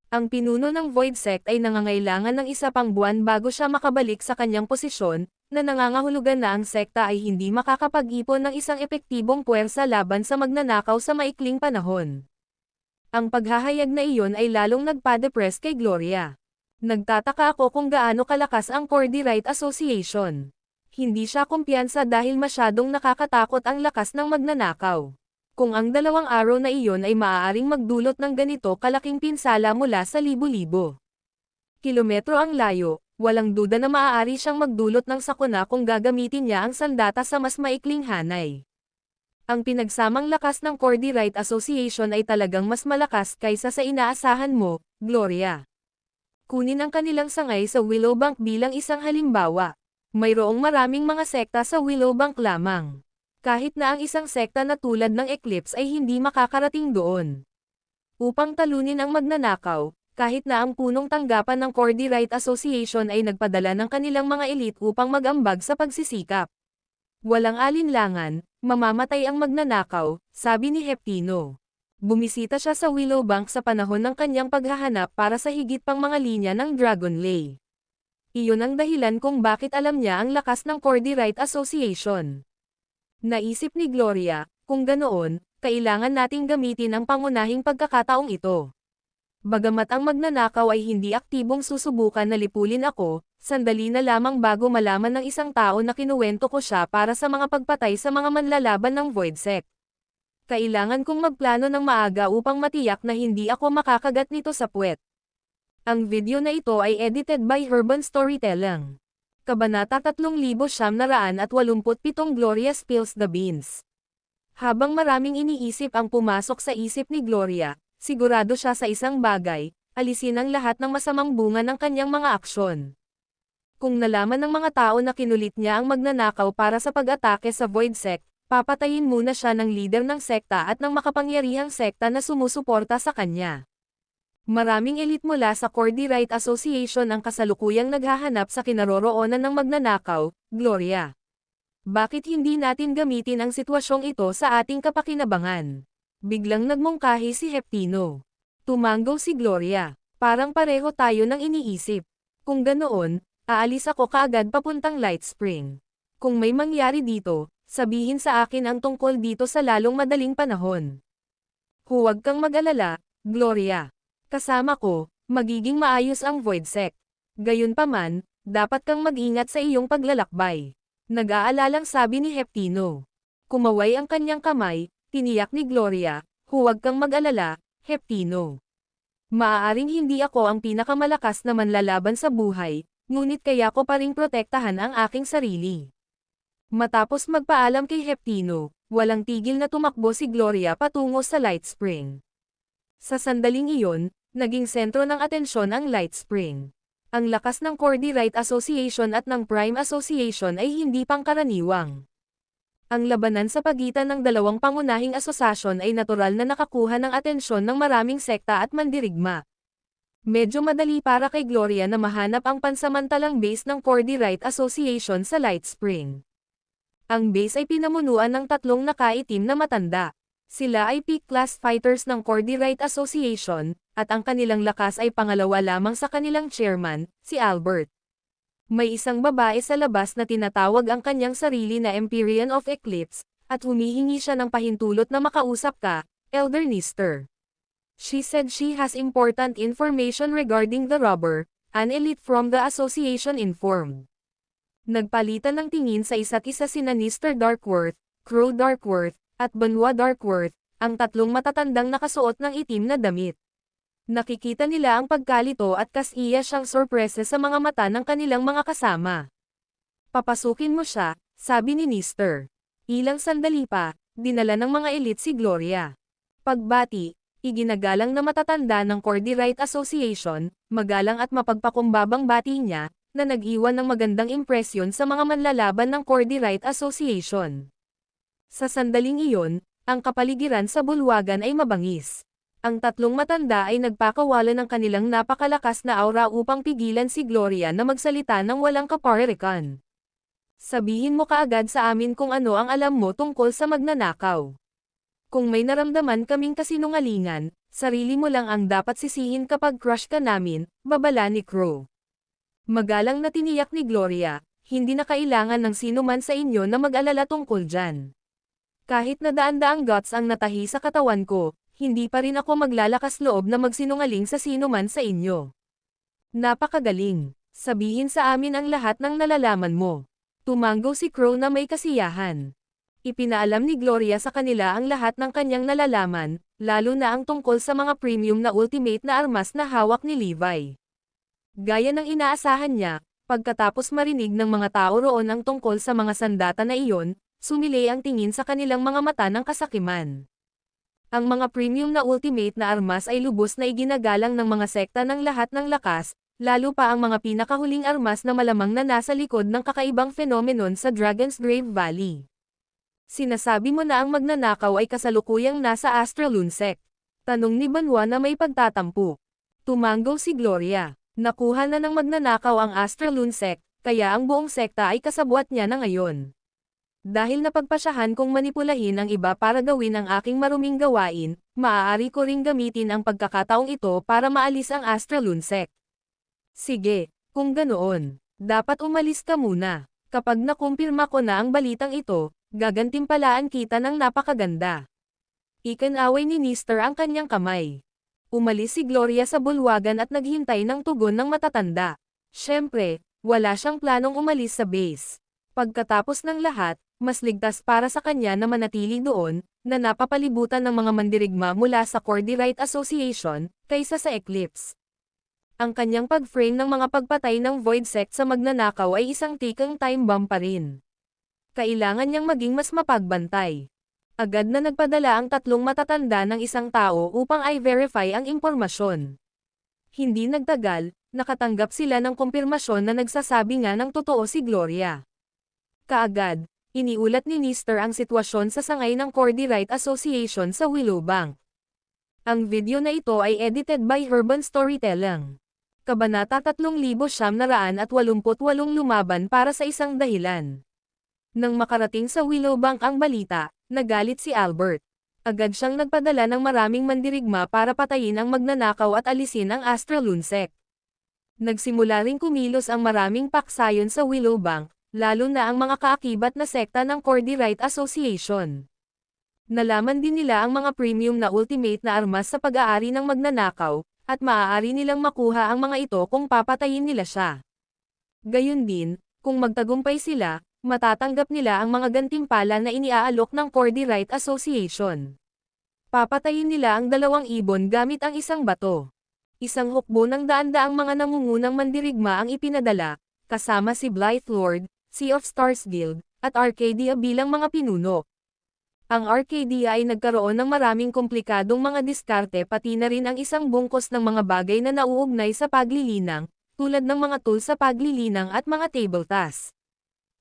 Ang pinuno ng Void Sect ay nangangailangan ng isa pang buwan bago siya makabalik sa kanyang posisyon, na nangangahulugan na ang sekta ay hindi makakapag-ipon ng isang epektibong puwersa laban sa magnanakaw sa maikling panahon. Ang paghahayag na iyon ay lalong nagpa-depress kay Gloria. Nagtataka ako kung gaano kalakas ang Cordyrite Association. Hindi siya kumpiyansa dahil masyadong nakakatakot ang lakas ng magnanakaw. Kung ang 2 araw na iyon ay maaaring magdulot ng ganito kalaking pinsala mula sa libo-libo kilometro ang layo, walang duda na maaari siyang magdulot ng sakuna kung gagamitin niya ang sandata sa mas maikling hanay. Ang pinagsamang lakas ng Cordyrite Association ay talagang mas malakas kaysa sa inaasahan mo, Gloria. Kunin ang kanilang sangay sa Willowbank bilang isang halimbawa. Mayroong maraming mga sekta sa Willowbank lamang. Kahit na ang isang sekta na tulad ng Eclipse ay hindi makakarating doon. Upang talunin ang magnanakaw, kahit na ang punong tanggapan ng Cordyrite Association ay nagpadala ng kanilang mga elite upang mag-ambag sa pagsisikap. Walang alinlangan, mamamatay ang magnanakaw, sabi ni Heptino. Bumisita siya sa Willowbank sa panahon ng kanyang paghahanap para sa higit pang mga linya ng Dragon Lay. Iyon ang dahilan kung bakit alam niya ang lakas ng Cordyrite Association. Naisip ni Gloria, kung ganoon, kailangan nating gamitin ang pangunahing pagkakataong ito. Bagamat ang magnanakaw ay hindi aktibong susubukan na lipulin ako, sandali na lamang bago malaman ng isang tao na kinuwento ko siya para sa mga pagpatay sa mga manlalaban ng Void Sect. Kailangan kong magplano ng maaga upang matiyak na hindi ako makakagat nito sa puwet. Ang video na ito ay edited by Urban Storytelling. Kabanata 3987 Gloria spills the beans. Habang maraming iniisip ang pumasok sa isip ni Gloria, sigurado siya sa isang bagay, alisin ang lahat ng masamang bunga ng kanyang mga aksyon. Kung nalaman ng mga tao na kinulit niya ang magnanakaw para sa pag-atake sa Void Sect, papatayin muna siya ng leader ng sekta at ng makapangyarihang sekta na sumusuporta sa kanya. Maraming elite mula sa Cordyrite Association ang kasalukuyang naghahanap sa kinaroroonan ng magnanakaw, Gloria. Bakit hindi natin gamitin ang sitwasyong ito sa ating kapakinabangan? Biglang nagmungkahi si Heptino. Tumanggaw si Gloria. Parang pareho tayo ng iniisip. Kung ganoon, aalis ako kaagad papuntang Light Spring. Kung may mangyari dito, sabihin sa akin ang tungkol dito sa lalong madaling panahon. Huwag kang mag-alala, Gloria. Kasama ko, magiging maayos ang Void Sect. Gayunpaman, dapat kang mag-ingat sa iyong paglalakbay. Nag-aalalang sabi ni Heptino. Kumaway ang kanyang kamay, tiniyak ni Gloria, huwag kang mag-alala, Heptino. Maaaring hindi ako ang pinakamalakas na manlalaban sa buhay, ngunit kaya ko pa ring protektahan ang aking sarili. Matapos magpaalam kay Heptino, walang tigil na tumakbo si Gloria patungo sa Light Spring. Sa sandaling iyon, naging sentro ng atensyon ang Light Spring. Ang lakas ng Cordyrite Association at ng Prime Association ay hindi pangkaraniwang. Ang labanan sa pagitan ng dalawang pangunahing asosasyon ay natural na nakakuha ng atensyon ng maraming sekta at mandirigma. Medyo madali para kay Gloria na mahanap ang pansamantalang base ng Cordyrite Association sa Light Spring. Ang base ay pinamunuan ng 3 nakaitim na matanda. Sila ay peak class fighters ng Cordyrite Association, at ang kanilang lakas ay pangalawa lamang sa kanilang chairman, si Albert. May isang babae sa labas na tinatawag ang kanyang sarili na Empyrean of Eclipse, at humihingi siya ng pahintulot na makausap ka, Elder Nister. She said she has important information regarding the robber, an elite from the association informed. Nagpalitan ng tingin sa isa't isa sina Nister Darkworth, Crow Darkworth, at Benoit Darkworth, ang 3 matatandang nakasuot ng itim na damit. Nakikita nila ang pagkalito at kasiya siyang sorpresa sa mga mata ng kanilang mga kasama. Papasukin mo siya, sabi ni Nister. Ilang sandali pa, dinala ng mga elite si Gloria. Pagbati, iginagalang na matatanda ng Cordyrite Association, magalang at mapagpakumbabang bati niya, na nag-iwan ng magandang impresyon sa mga manlalaban ng Cordyrite Association. Sa sandaling iyon, ang kapaligiran sa bulwagan ay mabangis. Ang 3 matanda ay nagpakawala ng kanilang napakalakas na aura upang pigilan si Gloria na magsalita ng walang kaparerikan. Sabihin mo kaagad sa amin kung ano ang alam mo tungkol sa magnanakaw. Kung may naramdaman kaming kasinungalingan, Sarili mo lang ang dapat sisihin kapag crush ka namin, babala ni Crow. Magalang na tiniyak ni Gloria, hindi na kailangan ng sino man sa inyo na mag-alala tungkol dyan. Kahit na daan-daang guts ang natahi sa katawan ko, hindi pa rin ako maglalakas loob na magsinungaling sa sino man sa inyo. Napakagaling. Sabihin sa amin ang lahat ng nalalaman mo. Tumanggo si Crow na may kasiyahan. Ipinaalam ni Gloria sa kanila ang lahat ng kanyang nalalaman, lalo na ang tungkol sa mga premium na ultimate na armas na hawak ni Levi. Gaya ng inaasahan niya, pagkatapos marinig ng mga tao roon ang tungkol sa mga sandata na iyon, sumilay ang tingin sa kanilang mga mata ng kasakiman. Ang mga premium na ultimate na armas ay lubos na iginagalang ng mga sekta ng lahat ng lakas, lalo pa ang mga pinakahuling armas na malamang na nasa likod ng kakaibang phenomenon sa Dragon's Grave Valley. Sinasabi mo na ang magnanakaw ay kasalukuyang nasa Astralune. Tanong ni Banwa na may pagtatampo. Tumanggo si Gloria. Nakuha na ng magnanakaw ang Astralune, kaya ang buong sekta ay kasabwat niya na ngayon. Dahil napagpasyahan kong manipulahin ang iba para gawin ang aking maruming gawain, maaari ko ring gamitin ang pagkakataong ito para maalis ang Astralune. Sige, kung ganoon, dapat umalis ka muna. Kapag nakumpirma ko na ang balitang ito, gagantimpalaan kita ng napakaganda. Ikinaway ni Nister ang kanyang kamay. Umalis si Gloria sa bulwagan at naghintay ng tugon ng matatanda. Siyempre, wala siyang planong umalis sa base. Pagkatapos ng lahat, mas ligtas para sa kanya na manatili doon, na napapalibutan ng mga mandirigma mula sa Cordyrite Association, kaysa sa Eclipse. Ang kanyang pag-frame ng mga pagpatay ng Void Sect sa magnanakaw ay isang tikang time bomb pa rin. Kailangan niyang maging mas mapagbantay. Agad na nagpadala ang tatlong matatanda ng isang tao upang i-verify ang impormasyon. Hindi nagtagal, nakatanggap sila ng kumpirmasyon na nagsasabi nga ng totoo si Gloria. Kaagad, iniulat ni Nister ang sitwasyon sa sangay ng Cordyrite Association sa Willowbank. Ang video na ito ay edited by Urban Storytelling. Kabanata 3988 lumaban para sa isang dahilan. Nang makarating sa Willowbank ang balita, nagalit si Albert. Agad siyang nagpadala ng maraming mandirigma para patayin ang magnanakaw at alisin ang Astralune. Nagsimula ring kumilos ang maraming paksayon sa Willowbank, lalo na ang mga kaakibat na sekta ng Cordyrite Association. Nalaman din nila ang mga premium na ultimate na armas sa pag-aari ng magnanakaw, at maaari nilang makuha ang mga ito kung papatayin nila siya. Gayun din, kung magtagumpay sila, matatanggap nila ang mga gantimpala na iniaalok ng Cordyrite Association. Papatayin nila ang 2 ibon gamit ang isang bato. Isang hukbo ng daan-daang mga nangungunang mandirigma ang ipinadala, kasama si Blythe Lord, Sea of Stars Guild, at Arcadia bilang mga pinuno. Ang Arcadia ay nagkaroon ng maraming komplikadong mga diskarte pati na rin ang isang bungkos ng mga bagay na nauugnay sa paglilinang, tulad ng mga tools sa paglilinang at mga table tasks.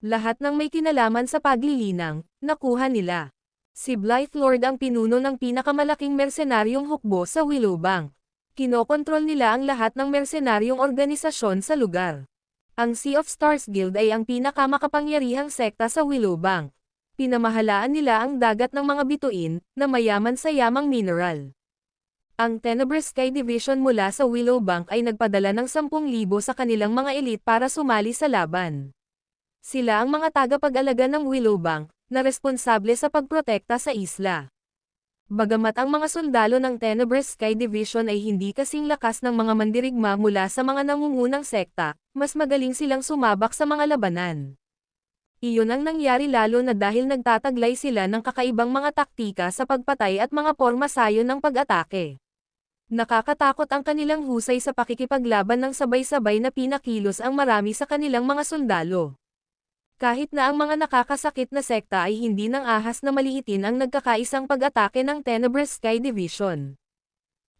Lahat ng may kinalaman sa paglilinang, nakuha nila. Si Blythe Lord ang pinuno ng pinakamalaking mersenaryong hukbo sa Willowbank. Kinokontrol nila ang lahat ng mersenaryong organisasyon sa lugar. Ang Sea of Stars Guild ay ang pinakamakapangyarihang sekta sa Willowbank. Pinamahalaan nila ang dagat ng mga bituin, na mayaman sa yamang mineral. Ang Tenebrous Sky Division mula sa Willowbank ay nagpadala ng 10,000 sa kanilang mga elite para sumali sa laban. Sila ang mga tagapag-alaga ng Willowbank, na responsable sa pagprotekta sa isla. Bagamat ang mga sundalo ng Tenebrous Sky Division ay hindi kasing lakas ng mga mandirigma mula sa mga nangungunang sekta, mas magaling silang sumabak sa mga labanan. Iyon ang nangyari lalo na dahil nagtataglay sila ng kakaibang mga taktika sa pagpatay at mga pormasayon ng pag-atake. Nakakatakot ang kanilang husay sa pakikipaglaban ng sabay-sabay na pinakilos ang marami sa kanilang mga sundalo. Kahit na ang mga nakakasakit na sekta ay hindi nang ahas na maliitin ang nagkakaisang pag-atake ng Tenebrous Sky Division.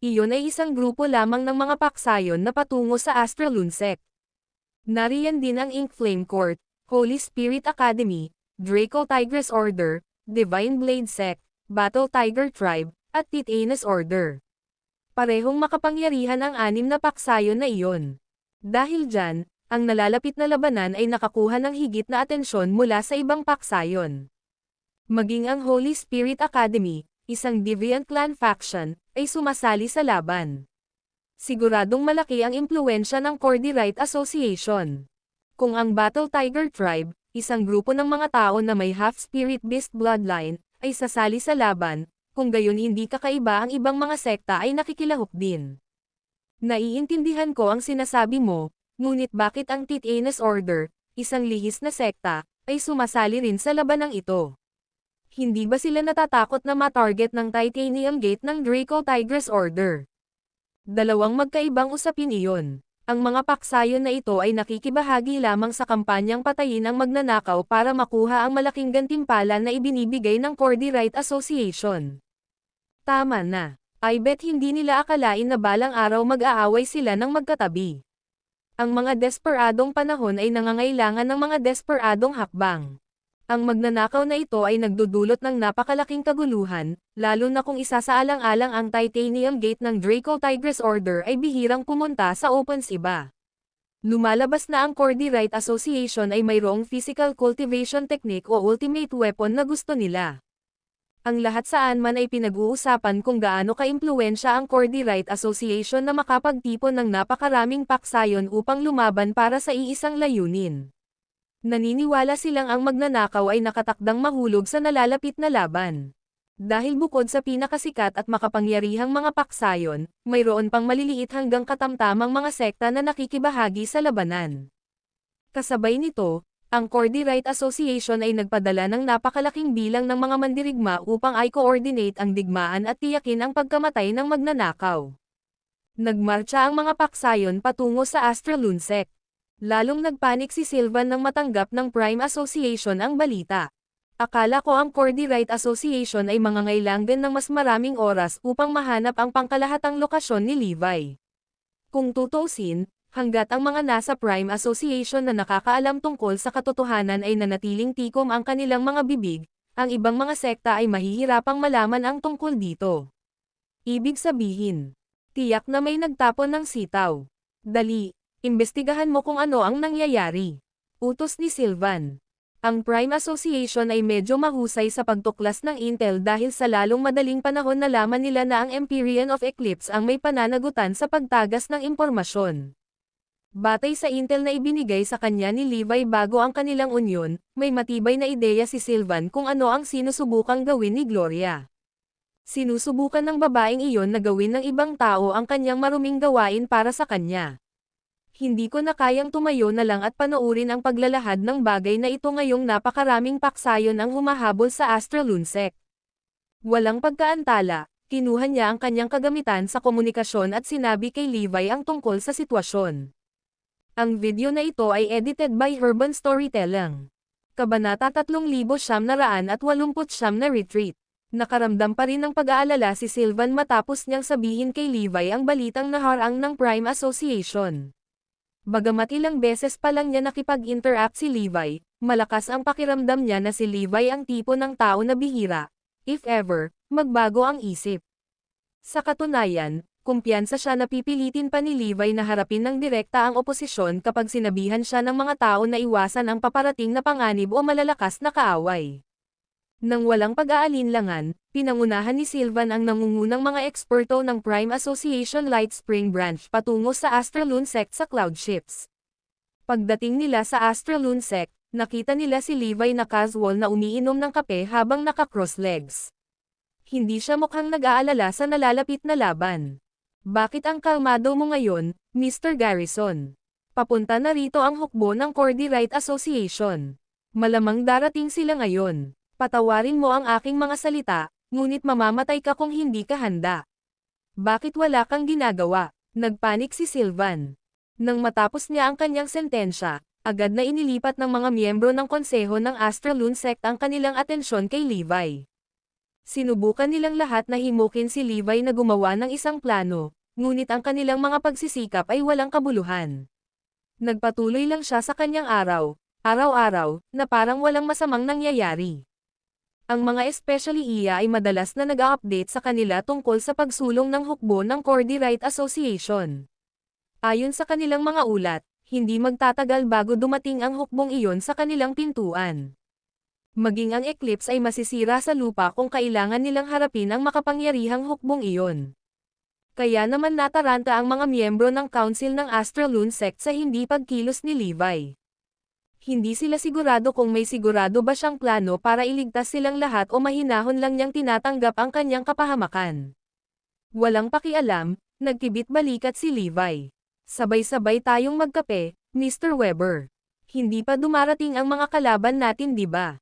Iyon ay isang grupo lamang ng mga paksayon na patungo sa Astralune. Nariyan din ang Ink Flame Court, Holy Spirit Academy, Draco Tigress Order, Divine Blade Sect, Battle Tiger Tribe, at Titanus Order. Parehong makapangyarihan ang 6 na paksayon na iyon. Dahil dyan, ang nalalapit na labanan ay nakakuha ng higit na atensyon mula sa ibang paksayon. Maging ang Holy Spirit Academy, isang Deviant Clan faction, ay sumasali sa laban. Siguradong malaki ang impluwensya ng Cordyrite Association. Kung ang Battle Tiger Tribe, isang grupo ng mga tao na may half-spirit beast bloodline, ay sasali sa laban, kung gayon hindi kakaiba ang ibang mga sekta ay nakikilahok din. Naiintindihan ko ang sinasabi mo, ngunit bakit ang Titanes Order, isang lihis na sekta, ay sumasali rin sa labanang ito? Hindi ba sila natatakot na matarget ng Titanium Gate ng Draco Tigris Order? Dalawang magkaibang usapin iyon. Ang mga paksayon na ito ay nakikibahagi lamang sa kampanyang patayin ang magnanakaw para makuha ang malaking gantimpala na ibinibigay ng Cordyrite Association. Tama na. I bet hindi nila akalain na balang araw mag-aaway sila ng magkatabi. Ang mga desperadong panahon ay nangangailangan ng mga desperadong hakbang. Ang magnanakaw na ito ay nagdudulot ng napakalaking kaguluhan, lalo na kung isasaalang-alang ang Titanium Gate ng Draco Tigris Order ay bihirang pumunta sa Open Siba. Lumalabas na ang Cordyrite Association ay mayroong physical cultivation technique o ultimate weapon na gusto nila. Ang lahat saan man ay pinag-uusapan kung gaano ka-impluwensya ang Cordyrite Association na makapagtipon ng napakaraming paksayon upang lumaban para sa iisang layunin. Naniniwala silang ang magnanakaw ay nakatakdang mahulog sa nalalapit na laban. Dahil bukod sa pinakasikat at makapangyarihang mga paksayon, mayroon pang maliliit hanggang katamtamang mga sekta na nakikibahagi sa labanan. Kasabay nito, ang Cordyrite Association ay nagpadala ng napakalaking bilang ng mga mandirigma upang i-coordinate ang digmaan at tiyakin ang pagkamatay ng magnanakaw. Nagmarcha ang mga paksayon patungo sa Astralun-sect. Lalong nagpanik si Sylvan nang matanggap ng Prime Association ang balita. Akala ko ang Cordyrite Association ay mangangailangan ng mas maraming oras upang mahanap ang pangkalahatang lokasyon ni Levi. Kung tutuusin, hanggat ang mga nasa Prime Association na nakakaalam tungkol sa katotohanan ay nanatiling tikom ang kanilang mga bibig, ang ibang mga sekta ay mahihirapang malaman ang tungkol dito. Ibig sabihin, tiyak na may nagtapon ng sitaw. Dali, imbestigahan mo kung ano ang nangyayari. Utos ni Sylvan. Ang Prime Association ay medyo mahusay sa pagtuklas ng intel dahil sa lalong madaling panahon nalaman nila na ang Empyrean of Eclipse ang may pananagutan sa pagtagas ng impormasyon. Batay sa intel na ibinigay sa kanya ni Levi bago ang kanilang unyon, may matibay na ideya si Sylvan kung ano ang sinusubukang gawin ni Gloria. Sinusubukan ng babaeng iyon na gawin ng ibang tao ang kanyang maruming gawain para sa kanya. Hindi ko na kayang tumayo na lang at panoorin ang paglalahad ng bagay na ito ngayong napakaraming paksayon ang humahabol sa Astralun-sect. Walang pagkaantala, kinuha niya ang kanyang kagamitan sa komunikasyon at sinabi kay Levi ang tungkol sa sitwasyon. Ang video na ito ay edited by Urban Storytelling. Kabanata 3,989 na retreat. Nakaramdam pa rin ng pag-aalala si Sylvan matapos niyang sabihin kay Levi ang balitang naharang ng Prime Association. Bagamat ilang beses pa lang niya nakipag-interact si Levi, malakas ang pakiramdam niya na si Levi ang tipo ng tao na bihira, if ever, magbago ang isip. Sa katunayan, kumpiyansa siya na pipilitin pa ni Levi na harapin ng direkta ang oposisyon kapag sinabihan siya ng mga tao na iwasan ang paparating na panganib o malalakas na kaaway. Nang walang pag-aalinlangan, pinangunahan ni Sylvan ang nangungunang mga eksperto ng Prime Association Light Spring Branch patungo sa Astralun-sect sa cloud ships. Pagdating nila sa Astralun-sect, nakita nila si Levi na casual na umiinom ng kape habang naka-cross legs. Hindi siya mukhang nag-aalala sa nalalapit na laban. Bakit ang kalmado mo ngayon, Mr. Garrison? Papunta na rito ang hukbo ng Cordyrite Association. Malamang darating sila ngayon. Patawarin mo ang aking mga salita, ngunit mamamatay ka kung hindi ka handa. Bakit wala kang ginagawa? Nagpanik si Sylvan. Nang matapos niya ang kanyang sentensya, agad na inilipat ng mga miyembro ng konseho ng Astralun-sect ang kanilang atensyon kay Levi. Sinubukan nilang lahat na himukin si Levi na gumawa ng isang plano, ngunit ang kanilang mga pagsisikap ay walang kabuluhan. Nagpatuloy lang siya sa kanyang araw-araw, na parang walang masamang nangyayari. Ang mga especially iya ay madalas na nag-update sa kanila tungkol sa pagsulong ng hukbo ng Cordyrite Association. Ayon sa kanilang mga ulat, hindi magtatagal bago dumating ang hukbong iyon sa kanilang pintuan. Maging ang eclipse ay masisira sa lupa kung kailangan nilang harapin ang makapangyarihang hukbong iyon. Kaya naman nataranta ang mga miyembro ng Council ng Astralune Sect sa hindi pagkilos ni Levi. Hindi sila sigurado kung may sigurado ba siyang plano para iligtas silang lahat o mahinahon lang niyang tinatanggap ang kanyang kapahamakan. Walang pakialam, nagkibit-balikat si Levi. Sabay-sabay tayong magkape, Mr. Weber. Hindi pa dumarating ang mga kalaban natin, di ba?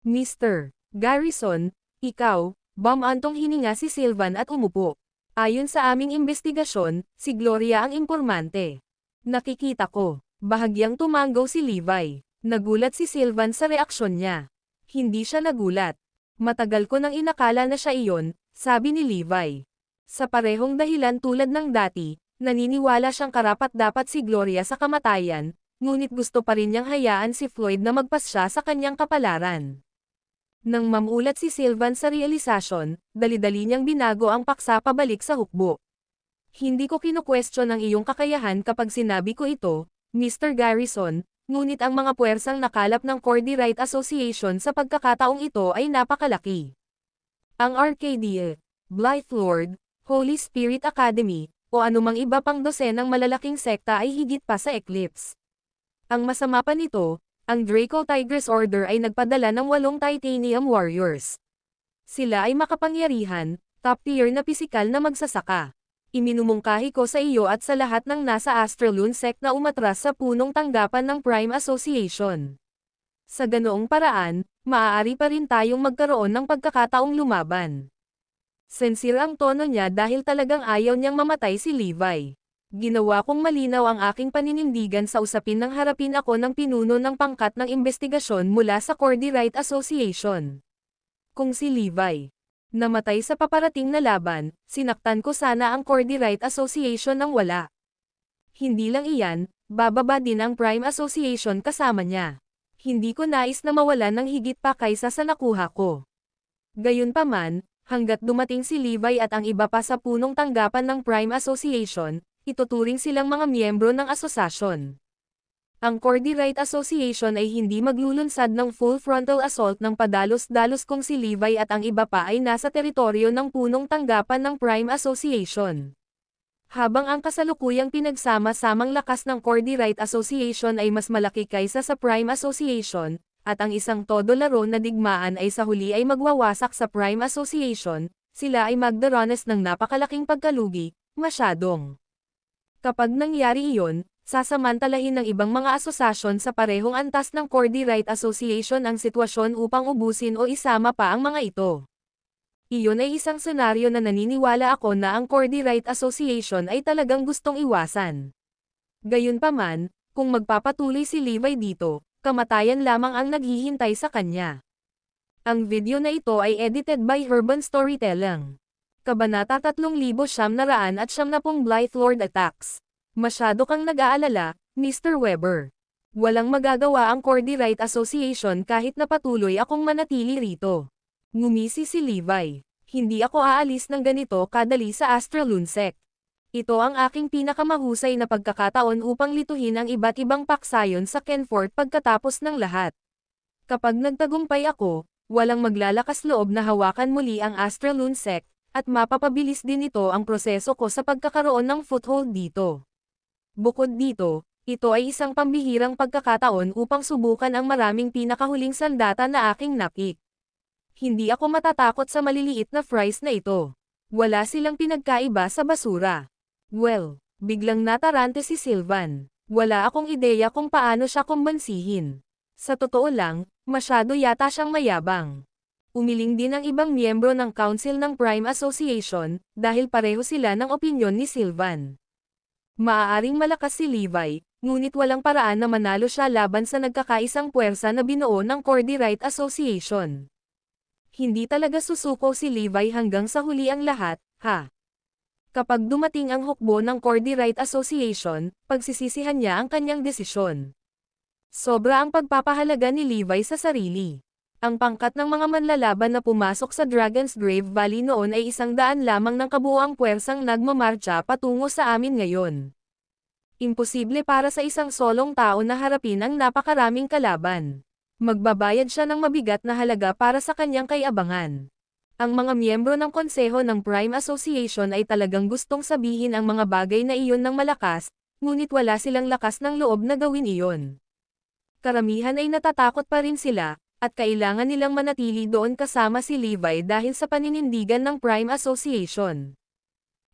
Mr. Garrison, ikaw, bumantong hininga si Sylvan at umupo. Ayon sa aming investigasyon, si Gloria ang impormante. Nakikita ko, bahagyang tumanggaw si Levi. Nagulat si Sylvan sa reaksyon niya. Hindi siya nagulat. Matagal ko nang inakala na siya iyon, sabi ni Levi. Sa parehong dahilan tulad ng dati, naniniwala siyang karapat-dapat si Gloria sa kamatayan, ngunit gusto pa rin niyang hayaan si Floyd na magpasya sa kanyang kapalaran. Nang mamulat si Sylvan sa realisasyon, dali-dali niyang binago ang paksa pabalik sa hukbo. Hindi ko kinu-question ang iyong kakayahan kapag sinabi ko ito, Mr. Garrison, ngunit ang mga puwersang nakalap ng Cordyrite Association sa pagkakataong ito ay napakalaki. Ang Arcadia, Blythe Lord, Holy Spirit Academy, o anumang iba pang dosenang malalaking sekta ay higit pa sa Eclipse. Ang masama pa nito, ang Draco Tigris Order ay nagpadala ng 8 Titanium Warriors. Sila ay makapangyarihan, top tier na pisikal na magsasaka. Iminumungkahi ko sa iyo at sa lahat ng nasa Astralune Sect na umatras sa punong tanggapan ng Prime Association. Sa ganoong paraan, maaari pa rin tayong magkaroon ng pagkakataong lumaban. Sincere ang tono niya dahil talagang ayaw niyang mamatay si Levi. Ginawa kong malinaw ang aking paninindigan sa usapin nang harapin ako ng pinuno ng pangkat ng investigasyon mula sa Cordyrite Association. Kung si Levi namatay sa paparating na laban, sinaktan ko sana ang Cordyrite Association ng wala. Hindi lang iyan, bababa din ang Prime Association kasama niya. Hindi ko nais na mawalan ng higit pa kaysa sa nakuha ko. Gayunpaman, hanggat dumating si Levi at ang iba pa sa punong tanggapan ng Prime Association, ituturing silang mga miyembro ng asosasyon. Ang Cordyrite Association ay hindi maglulunsad ng full frontal assault ng padalos-dalos kung si Levi at ang iba pa ay nasa teritoryo ng punong tanggapan ng Prime Association. Habang ang kasalukuyang pinagsama-samang lakas ng Cordyrite Association ay mas malaki kaysa sa Prime Association, at ang isang todo-laro na digmaan ay sa huli ay magwawasak sa Prime Association, sila ay magdaranas ng napakalaking pagkalugi, masyadong. Kapag nangyari iyon, sasamantalahin ng ibang mga asosasyon sa parehong antas ng Cordyrite Association ang sitwasyon upang ubusin o isama pa ang mga ito. Iyon ay isang senaryo na naniniwala ako na ang Cordyrite Association ay talagang gustong iwasan. Gayunpaman, kung magpapatuloy si Levi dito, kamatayan lamang ang naghihintay sa kanya. Ang video na ito ay edited by Urban Storytelling. Kabanata 3,970 Blythe Lord Attacks. Masyado kang nag-aalala, Mr. Weber. Walang magagawa ang Cordyrite Association kahit na patuloy akong manatili rito. Ngumisi si Levi. Hindi ako aalis ng ganito kadali sa Astralune Sect. Ito ang aking pinakamahusay na pagkakataon upang lituhin ang iba't ibang paksayon sa Kenfort pagkatapos ng lahat. Kapag nagtagumpay ako, walang maglalakas loob na hawakan muli ang Astralune Sect, at mapapabilis din ito ang proseso ko sa pagkakaroon ng foothold dito. Bukod dito, ito ay isang pambihirang pagkakataon upang subukan ang maraming pinakahuling sandata na aking napik. Hindi ako matatakot sa maliliit na fries na ito. Wala silang pinagkaiba sa basura. Well, biglang natarante si Sylvan. Wala akong ideya kung paano siya kumbansihin. Sa totoo lang, masyado yata siyang mayabang. Umiling din ang ibang miyembro ng Council ng Prime Association, dahil pareho sila ng opinyon ni Sylvan. Maaaring malakas si Levi, ngunit walang paraan na manalo siya laban sa nagkakaisang puwersa na binuo ng Cordyrite Association. Hindi talaga susuko si Levi hanggang sa huli ang lahat, ha? Kapag dumating ang hukbo ng Cordyrite Association, pagsisisihan niya ang kanyang desisyon. Sobra ang pagpapahalaga ni Levi sa sarili. Ang pangkat ng mga manlalaban na pumasok sa Dragon's Grave Valley noon ay 100 lamang ng kabuuang puwersang nagmamarcha patungo sa amin ngayon. Imposible para sa isang solong tao na harapin ang napakaraming kalaban. Magbabayad siya ng mabigat na halaga para sa kanyang kaiabangan. Ang mga miyembro ng konseho ng Prime Association ay talagang gustong sabihin ang mga bagay na iyon ng malakas, ngunit wala silang lakas ng loob na gawin iyon. Karamihan ay natatakot pa rin sila, at kailangan nilang manatili doon kasama si Levi dahil sa paninindigan ng Prime Association.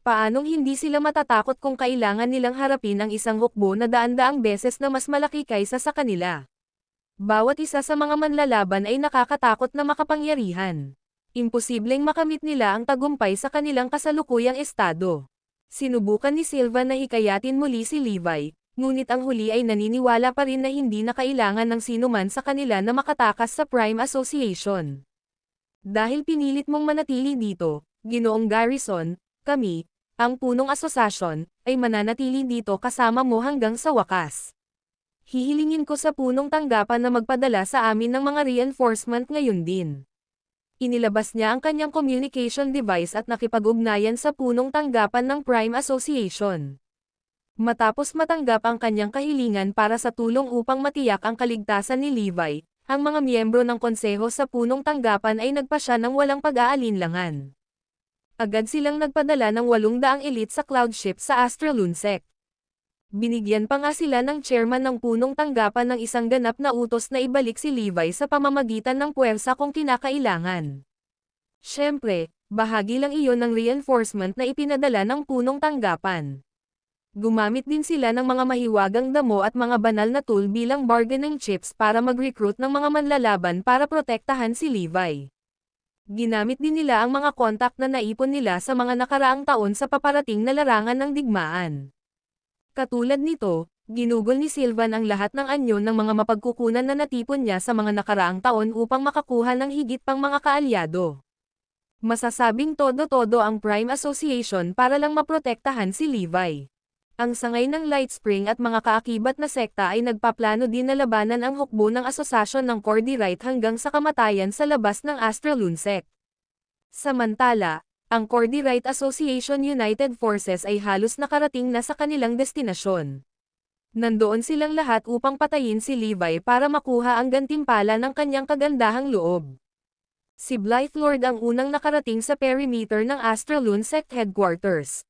Paanong hindi sila matatakot kung kailangan nilang harapin ang isang hukbo na daan-daang beses na mas malaki kaysa sa kanila? Bawat isa sa mga manlalaban ay nakakatakot na makapangyarihan. Imposibleng makamit nila ang tagumpay sa kanilang kasalukuyang estado. Sinubukan ni Silva na hikayatin muli si Levi, ngunit ang huli ay naniniwala pa rin na hindi na kailangan ng sinuman sa kanila na makatakas sa Prime Association. Dahil pinilit mong manatili dito, Ginoong Garrison, kami, ang punong asosasyon, ay mananatili dito kasama mo hanggang sa wakas. Hihilingin ko sa punong tanggapan na magpadala sa amin ng mga reinforcement ngayon din. Inilabas niya ang kanyang communication device at nakipag-ugnayan sa punong tanggapan ng Prime Association. Matapos matanggap ang kanyang kahilingan para sa tulong upang matiyak ang kaligtasan ni Levi, ang mga miyembro ng konseho sa punong tanggapan ay nagpasya ng walang pag-aalinlangan. Agad silang nagpadala ng 800 elite sa cloud ship sa Astralunsec. Binigyan pa nga sila ng chairman ng punong tanggapan ng isang ganap na utos na ibalik si Levi sa pamamagitan ng puwersa kung kinakailangan. Siyempre, bahagi lang iyon ng reinforcement na ipinadala ng punong tanggapan. Gumamit din sila ng mga mahiwagang damo at mga banal na tool bilang bargaining chips para mag-recruit ng mga manlalaban para protektahan si Levi. Ginamit din nila ang mga kontak na naipon nila sa mga nakaraang taon sa paparating na larangan ng digmaan. Katulad nito, ginugol ni Sylvan ang lahat ng anyo ng mga mapagkukunan na natipon niya sa mga nakaraang taon upang makakuha ng higit pang mga kaalyado. Masasabing todo-todo ang Prime Association para lang maprotektahan si Levi. Ang sangay ng Lightspring at mga kaakibat na sekta ay nagpaplano din na labanan ang hukbo ng asosasyon ng Cordyrite hanggang sa kamatayan sa labas ng Astralunsec. Samantala, ang Cordyrite Association United Forces ay halos nakarating na sa kanilang destinasyon. Nandoon silang lahat upang patayin si Levi para makuha ang gantimpala ng kanyang kagandahang loob. Si Blythelord ang unang nakarating sa perimeter ng Astralunsec headquarters.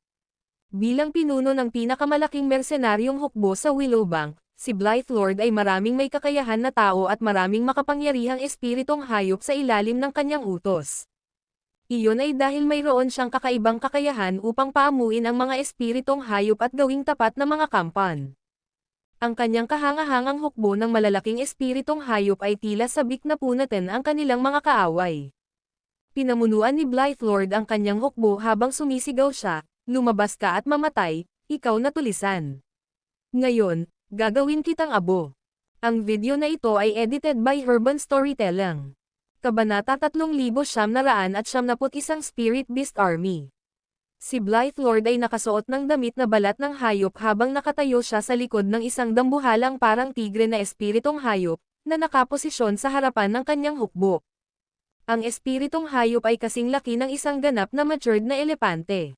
Bilang pinuno ng pinakamalaking mersenaryong hukbo sa Willowbank, si Blythelord ay maraming may kakayahan na tao at maraming makapangyarihang espiritong hayop sa ilalim ng kanyang utos. Iyon ay dahil mayroon siyang kakaibang kakayahan upang paamuin ang mga espiritong hayop at gawing tapat na mga kampan. Ang kanyang kahangahangang hukbo ng malalaking espiritong hayop ay tila sabik na punatin ang kanilang mga kaaway. Pinamunuan ni Blythelord ang kanyang hukbo habang sumisigaw siya, "Lumabas ka at mamatay, ikaw na tulisan. Ngayon, gagawin kitang abo." Ang video na ito ay edited by Urban Storytelling. Kabanata 3971 Spirit Beast Army. Si Blythelord ay nakasuot ng damit na balat ng hayop habang nakatayo siya sa likod ng isang dambuhalang parang tigre na espiritong hayop, na nakaposisyon sa harapan ng kanyang hukbo. Ang espiritong hayop ay kasing laki ng isang ganap na matured na elepante.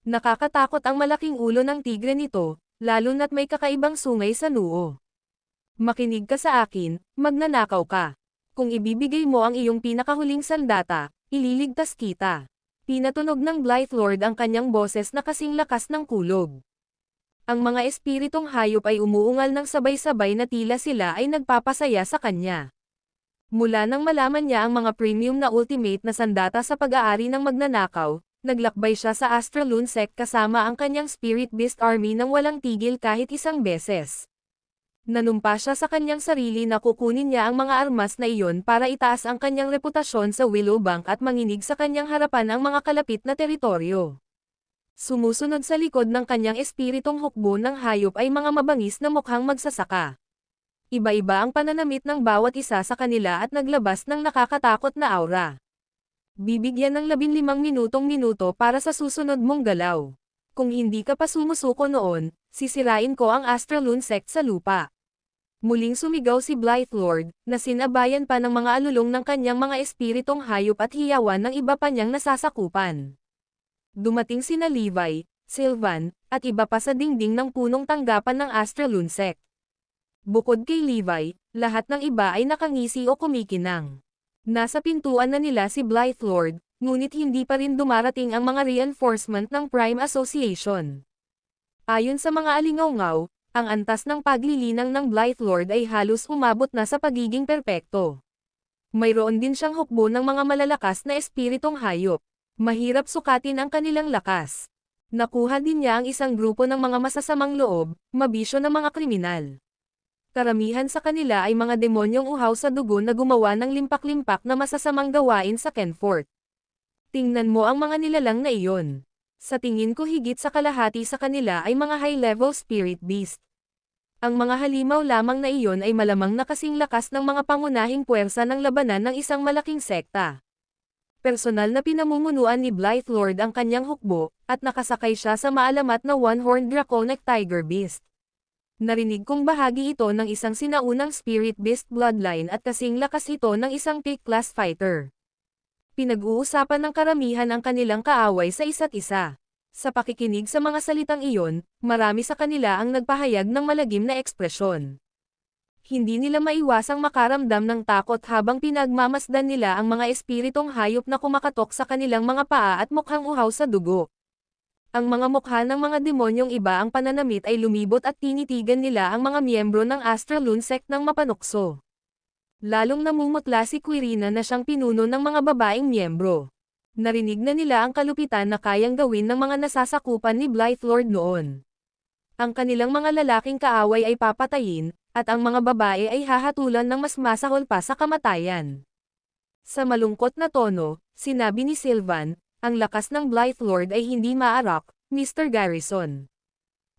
Nakakatakot ang malaking ulo ng tigre nito, lalo na't may kakaibang sungay sa noo. "Makinig ka sa akin, magnanakaw ka. Kung ibibigay mo ang iyong pinakahuling sandata, ililigtas kita." Pinatunog ng Blythelord ang kanyang boses na kasing lakas ng kulog. Ang mga espiritong hayop ay umuungal ng sabay-sabay na tila sila ay nagpapasaya sa kanya. Mula nang malaman niya ang mga premium na ultimate na sandata sa pag-aari ng magnanakaw, naglakbay siya sa Astralunsec kasama ang kanyang Spirit Beast Army nang walang tigil kahit isang beses. Nanumpa siya sa kanyang sarili na kukunin niya ang mga armas na iyon para itaas ang kanyang reputasyon sa Willowbank at manginig sa kanyang harapan ang mga kalapit na teritoryo. Sumusunod sa likod ng kanyang espiritong hukbo ng hayop ay mga mabangis na mukhang magsasaka. Iba-iba ang pananamit ng bawat isa sa kanila at naglabas ng nakakatakot na aura. Bibigyan ng 15 minuto para sa susunod mong galaw. Kung hindi ka pa sumusuko noon, sisirain ko ang Astralunsec sa lupa. Muling sumigaw si Blythelord, na sinabayan pa ng mga alulong ng kanyang mga espiritong hayop at hiyawan ng iba pa niyang nasasakupan. Dumating sina Levi, Sylvan, at iba pa sa dingding ng punong tanggapan ng Astralunsec. Bukod kay Levi, lahat ng iba ay nakangisi o kumikinang. Nasa pintuan na nila si Blythe-Lord, ngunit hindi pa rin dumarating ang mga reinforcement ng Prime Association. Ayon sa mga alingaw-ngaw, ang antas ng paglilinang ng Blythe-Lord ay halos umabot na sa pagiging perpekto. Mayroon din siyang hukbo ng mga malalakas na espiritong hayop. Mahirap sukatin ang kanilang lakas. Nakuha din niya ang isang grupo ng mga masasamang loob, mabisyo na mga kriminal. Karamihan sa kanila ay mga demonyong uhaw sa dugo na gumawa ng limpak-limpak na masasamang gawain sa Kenfort. Tingnan mo ang mga nilalang na iyon. Sa tingin ko higit sa kalahati sa kanila ay mga high-level spirit beast. Ang mga halimaw lamang na iyon ay malamang na kasing lakas ng mga pangunahing puwersa ng labanan ng isang malaking sekta. Personal na pinamumunuan ni Blythe-Lord ang kanyang hukbo, at nakasakay siya sa maalamat na one-horned draconic tiger beast. Narinig kong bahagi ito ng isang sinaunang spirit beast bloodline at kasing lakas ito ng isang peak-class fighter. Pinag-uusapan ng karamihan ang kanilang kaaway sa isa't isa. Sa pakikinig sa mga salitang iyon, marami sa kanila ang nagpahayag ng malagim na ekspresyon. Hindi nila maiwasang makaramdam ng takot habang pinagmamasdan nila ang mga espiritong hayop na kumakatok sa kanilang mga paa at mukhang uhaw sa dugo. Ang mga mukha ng mga demonyong iba ang pananamit ay lumibot at tinitigan nila ang mga miyembro ng Astralune sect ng mapanukso. Lalong namumutla si Quirina na siyang pinuno ng mga babaeng miyembro. Narinig na nila ang kalupitan na kayang gawin ng mga nasasakupan ni Blythe-Lord noon. Ang kanilang mga lalaking kaaway ay papatayin, at ang mga babae ay hahatulan ng mas masahol pa sa kamatayan. Sa malungkot na tono, sinabi ni Sylvan, ang lakas ng Blythe-Lord ay hindi maarak, Mr. Garrison.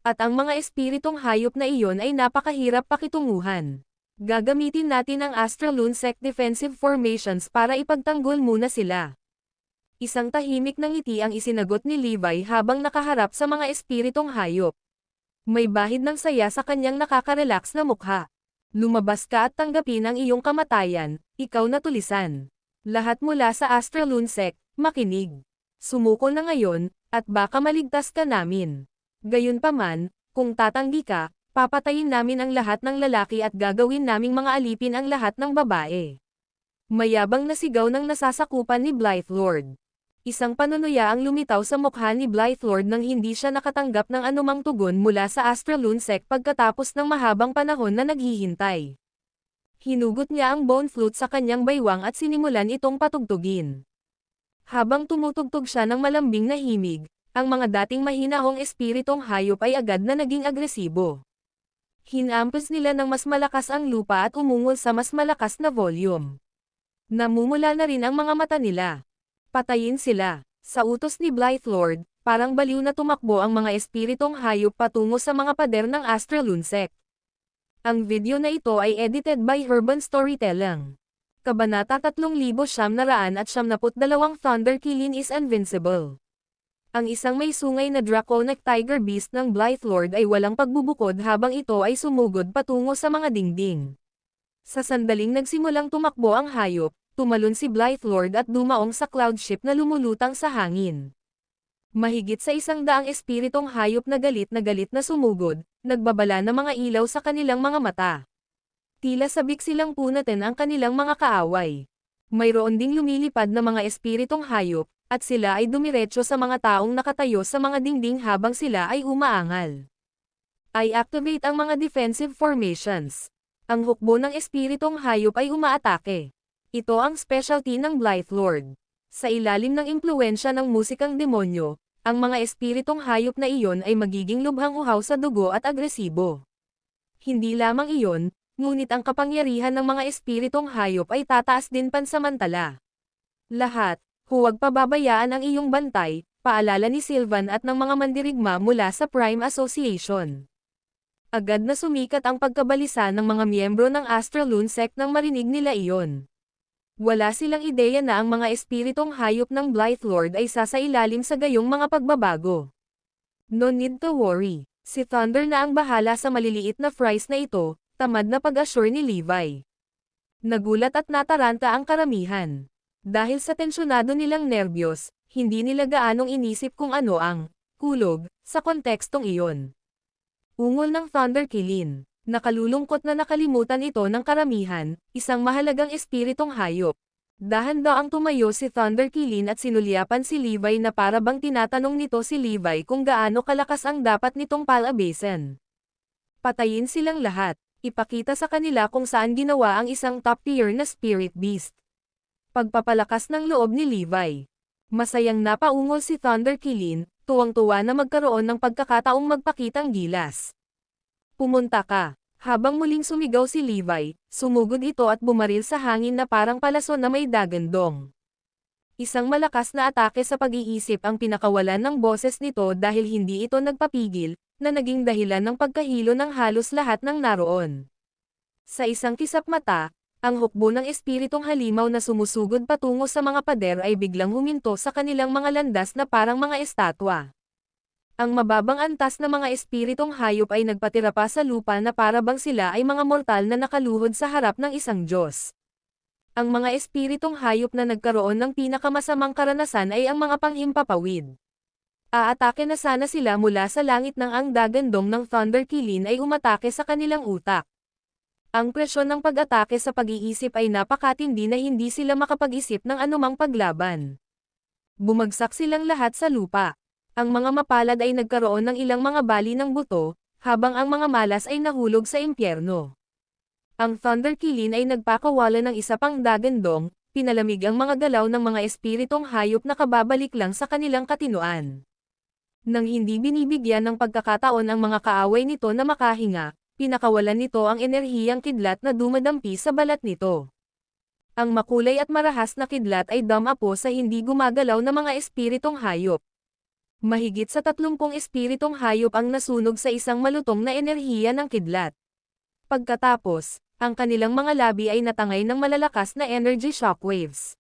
At ang mga espiritong hayop na iyon ay napakahirap pakitunguhan. Gagamitin natin ang Astralune sect defensive formations para ipagtanggol muna sila. Isang tahimik na ngiti ang isinagot ni Levi habang nakaharap sa mga espiritong hayop. May bahid ng saya sa kanyang nakaka-relax na mukha. Lumabas ka at tanggapin ang iyong kamatayan, ikaw na tulisan. Lahat mula sa Astralune sect, makinig. Sumuko na ngayon, at baka maligtas ka namin. Gayunpaman, kung tatanggi ka, papatayin namin ang lahat ng lalaki at gagawin naming mga alipin ang lahat ng babae. Mayabang na sigaw ng nasasakupan ni Blythe-Lord. Isang panunuya ang lumitaw sa mukha ni Blythe-Lord nang hindi siya nakatanggap ng anumang tugon mula sa Astralune sect pagkatapos ng mahabang panahon na naghihintay. Hinugot niya ang bone flute sa kanyang baywang at sinimulan itong patugtugin. Habang tumutugtog siya ng malambing na himig, ang mga dating mahinahong espiritong hayop ay agad na naging agresibo. Hinampos nila ng mas malakas ang lupa at umungol sa mas malakas na volume. Namumula na rin ang mga mata nila. Patayin sila. Sa utos ni Blythe-Lord, parang baliw na tumakbo ang mga espiritong hayop patungo sa mga pader ng Astralune sect. Ang video na ito ay edited by Urban Storytelling. Kabanata 3972 Thunder Killin is Invincible. Ang isang may sungay na draconic tiger beast ng Blythe-Lord ay walang pagbubukod habang ito ay sumugod patungo sa mga dingding. Sa sandaling nagsimulang tumakbo ang hayop, tumalon si Blythe-Lord at dumaong sa cloud ship na lumulutang sa hangin. Mahigit sa 100 espiritong hayop na galit na sumugod, nagbabala ng mga ilaw sa kanilang mga mata. Tila sabik silang punatin ang kanilang mga kaaway. Mayroon ding lumilipad na mga espiritong hayop, at sila ay dumiretso sa mga taong nakatayo sa mga dingding habang sila ay umaangal. Ay activate ang mga defensive formations. Ang hukbo ng espiritong hayop ay umaatake. Ito ang specialty ng Blythe-Lord. Sa ilalim ng impluwensya ng musikang demonyo, ang mga espiritong hayop na iyon ay magiging lubhang uhaw sa dugo at agresibo. Hindi lamang iyon, ngunit ang kapangyarihan ng mga espiritong hayop ay tataas din pansamantala. Lahat, huwag pababayaan ang iyong bantay, paalala ni Sylvan at ng mga mandirigma mula sa Prime Association. Agad na sumikat ang pagkabalisa ng mga miyembro ng Astralune sect nang marinig nila iyon. Wala silang ideya na ang mga espiritong hayop ng Blythe-Lord ay sasailalim sa gayong mga pagbabago. No need to worry. Si Thunder na ang bahala sa maliliit na fries na ito, tamad na pag-assure ni Levi. Nagulat at nataranta ang karamihan. Dahil sa tensyonado nilang nerbiyos, hindi nila gaanong inisip kung ano ang kulog sa kontekstong iyon. Ungol ng Thunder Killin. Nakalulungkot na nakalimutan ito ng karamihan, isang mahalagang espiritong hayop. Dahan-daang tumayo si Thunder Kilin at sinulyapan si Levi na para bang tinatanong nito si Levi kung gaano kalakas ang dapat nitong palabasin. Patayin silang lahat, ipakita sa kanila kung saan ginawa ang isang top-tier na spirit beast. Pagpapalakas ng loob ni Levi. Masayang napaungol si Thunder Kilin, tuwang-tuwa na magkaroon ng pagkakataong magpakitang gilas. Pumunta ka. Habang muling sumigaw si Levi, sumugod ito at bumaril sa hangin na parang palason na may dagandong. Isang malakas na atake sa pag-iisip ang pinakawalan ng boses nito dahil hindi ito nagpapigil, na naging dahilan ng pagkahilo ng halos lahat ng naroon. Sa isang kisap mata, ang hukbo ng espiritong halimaw na sumusugod patungo sa mga pader ay biglang huminto sa kanilang mga landas na parang mga estatwa. Ang mababang antas na mga espiritong hayop ay nagpatira pa sa lupa na para bang sila ay mga mortal na nakaluhod sa harap ng isang Diyos. Ang mga espiritong hayop na nagkaroon ng pinakamasamang karanasan ay ang mga panghimpapawid. Aatake na sana sila mula sa langit nang ang dagandong ng Thunder Kilin ay umatake sa kanilang utak. Ang presyon ng pag-atake sa pag-iisip ay napakatindi na hindi sila makapag-isip ng anumang paglaban. Bumagsak silang lahat sa lupa. Ang mga mapalad ay nagkaroon ng ilang mga bali ng buto, habang ang mga malas ay nahulog sa impyerno. Ang Thunder Kilin ay nagpakawala ng isa pang dagandong, pinalamig ang mga galaw ng mga espiritong hayop na kababalik lang sa kanilang katinuan. Nang hindi binibigyan ng pagkakataon ang mga kaaway nito na makahinga, pinakawalan nito ang enerhiyang kidlat na dumadampi sa balat nito. Ang makulay at marahas na kidlat ay damapo sa hindi gumagalaw na mga espiritong hayop. Mahigit sa 30 espiritong hayop ang nasunog sa isang malutong na enerhiya ng kidlat. Pagkatapos, ang kanilang mga labi ay natangay ng malalakas na energy shockwaves.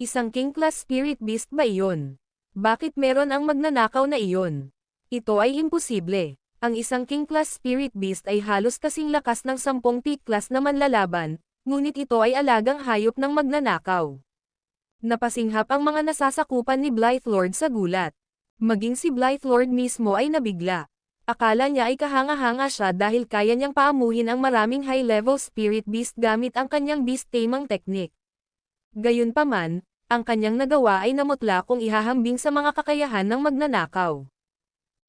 Isang king-class spirit beast ba iyon? Bakit meron ang magnanakaw na iyon? Ito ay imposible. Ang isang king-class spirit beast ay halos kasing lakas ng 10 peak-class na manlalaban, ngunit ito ay alagang hayop ng magnanakaw. Napasinghap ang mga nasasakupan ni Blythe-Lord sa gulat. Maging si Blythe-Lord mismo ay nabigla. Akala niya ay kahanga-hanga siya dahil kaya niyang paamuhin ang maraming high-level spirit beast gamit ang kanyang beast-taming technique. Gayunpaman, ang kanyang nagawa ay namutla kung ihahambing sa mga kakayahan ng magnanakaw.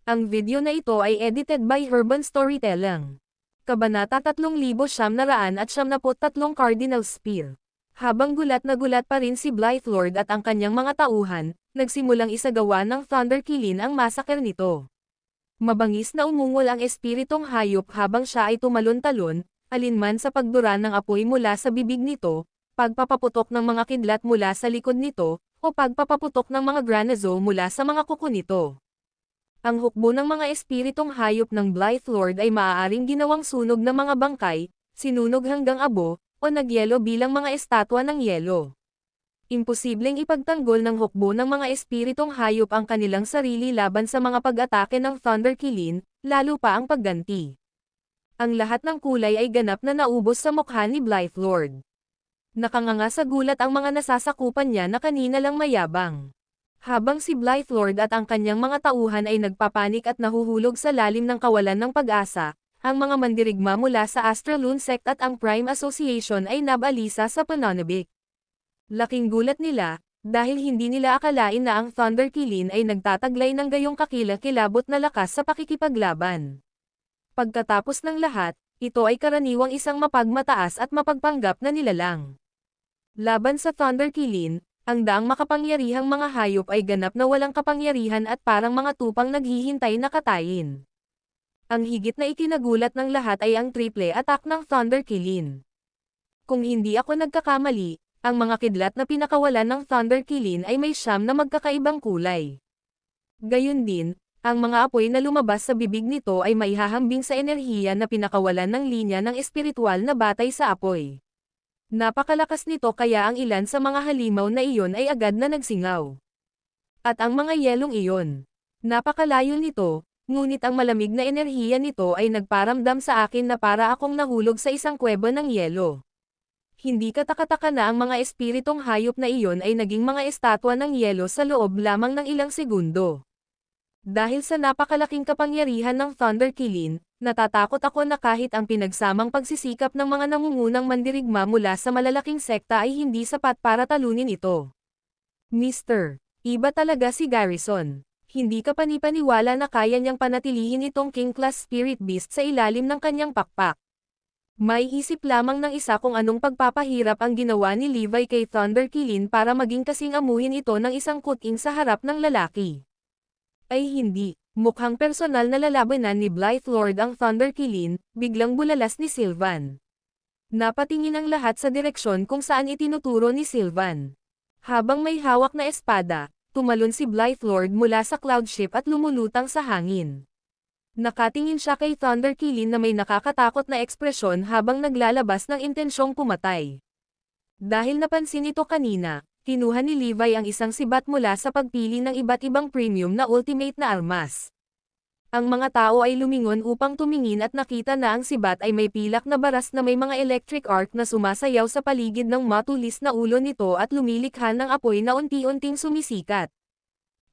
Ang video na ito ay edited by Urban Storytelling. Kabanata 3973 Cardinal Spear. Habang gulat na gulat pa rin si Blythe-Lord at ang kanyang mga tauhan, nagsimulang isagawa ng Thunder Kilin ang massacre nito. Mabangis na umungol ang espiritong hayop habang siya ay tumalon-talon, alinman sa pagdura ng apoy mula sa bibig nito, pagpapaputok ng mga kidlat mula sa likod nito, o pagpapaputok ng mga granazo mula sa mga kuko nito. Ang hukbo ng mga espiritong hayop ng Blythe-Lord ay maaaring ginawang sunog ng mga bangkay, sinunog hanggang abo, o nagyelo bilang mga estatwa ng yelo. Imposibleng ipagtanggol ng hukbo ng mga espiritong hayop ang kanilang sarili laban sa mga pag-atake ng Thunder Kilin, lalo pa ang pagganti. Ang lahat ng kulay ay ganap na naubos sa mukha ni Blythe-Lord. Nakanganga sa gulat ang mga nasasakupan niya na kanina lang mayabang. Habang si Blythe-Lord at ang kanyang mga tauhan ay nagpapanik at nahuhulog sa lalim ng kawalan ng pag-asa, ang mga mandirigma mula sa Astraloon Sect at ang Prime Association ay nabalisa sa pananabik. Laking gulat nila, dahil hindi nila akalain na ang Thunder Kilin ay nagtataglay ng gayong kakilakilabot na lakas sa pakikipaglaban. Pagkatapos ng lahat, ito ay karaniwang isang mapagmataas at mapagpanggap na nilalang. Laban sa Thunder Kilin, ang daang makapangyarihang mga hayop ay ganap na walang kapangyarihan at parang mga tupang naghihintay na katayin. Ang higit na ikinagulat ng lahat ay ang triple attack ng Thunder Kilin. Kung hindi ako nagkakamali, ang mga kidlat na pinakawalan ng Thunder Kilin ay may 9 na magkakaibang kulay. Gayun din, ang mga apoy na lumabas sa bibig nito ay maihahambing sa enerhiya na pinakawalan ng linya ng espiritual na batay sa apoy. Napakalakas nito kaya ang ilan sa mga halimaw na iyon ay agad na nagsingaw. At ang mga yelong iyon, napakalayo nito, ngunit ang malamig na enerhiya nito ay nagparamdam sa akin na para akong nahulog sa isang kuweba ng yelo. Hindi katakataka na ang mga espiritong hayop na iyon ay naging mga estatwa ng yelo sa loob lamang ng ilang segundo. Dahil sa napakalaking kapangyarihan ng Thunder Kilin, Natatakot ako na kahit ang pinagsamang pagsisikap ng mga nangungunang mandirigma mula sa malalaking sekta ay hindi sapat para talunin ito. Mr. Iba talaga si Garrison. Hindi ka panipaniwala na kaya niyang panatilihin itong King-class spirit beast sa ilalim ng kanyang pakpak. May isip lamang ng isa kung anong pagpapahirap ang ginawa ni Levi kay Thunder Killin para maging kasing amuhin ito ng isang kuting sa harap ng lalaki. Ay hindi. Mukhang personal na lalabanan ni Blythe Lord ang Thunder Killin, biglang bulalas ni Sylvan. Napatingin ang lahat sa direksyon kung saan itinuturo ni Sylvan. Habang may hawak na espada, tumalon si Blythe Lord mula sa cloud ship at lumulutang sa hangin. Nakatingin siya kay Thunder Killin na may nakakatakot na ekspresyon habang naglalabas ng intensyong pumatay. Dahil napansin ito kanina, kinuha ni Levi ang isang sibat mula sa pagpili ng iba't ibang premium na ultimate na armas. Ang mga tao ay lumingon upang tumingin at nakita na ang sibat ay may pilak na baras na may mga electric arc na sumasayaw sa paligid ng matulis na ulo nito at lumilikha ng apoy na unti-unting sumisikat.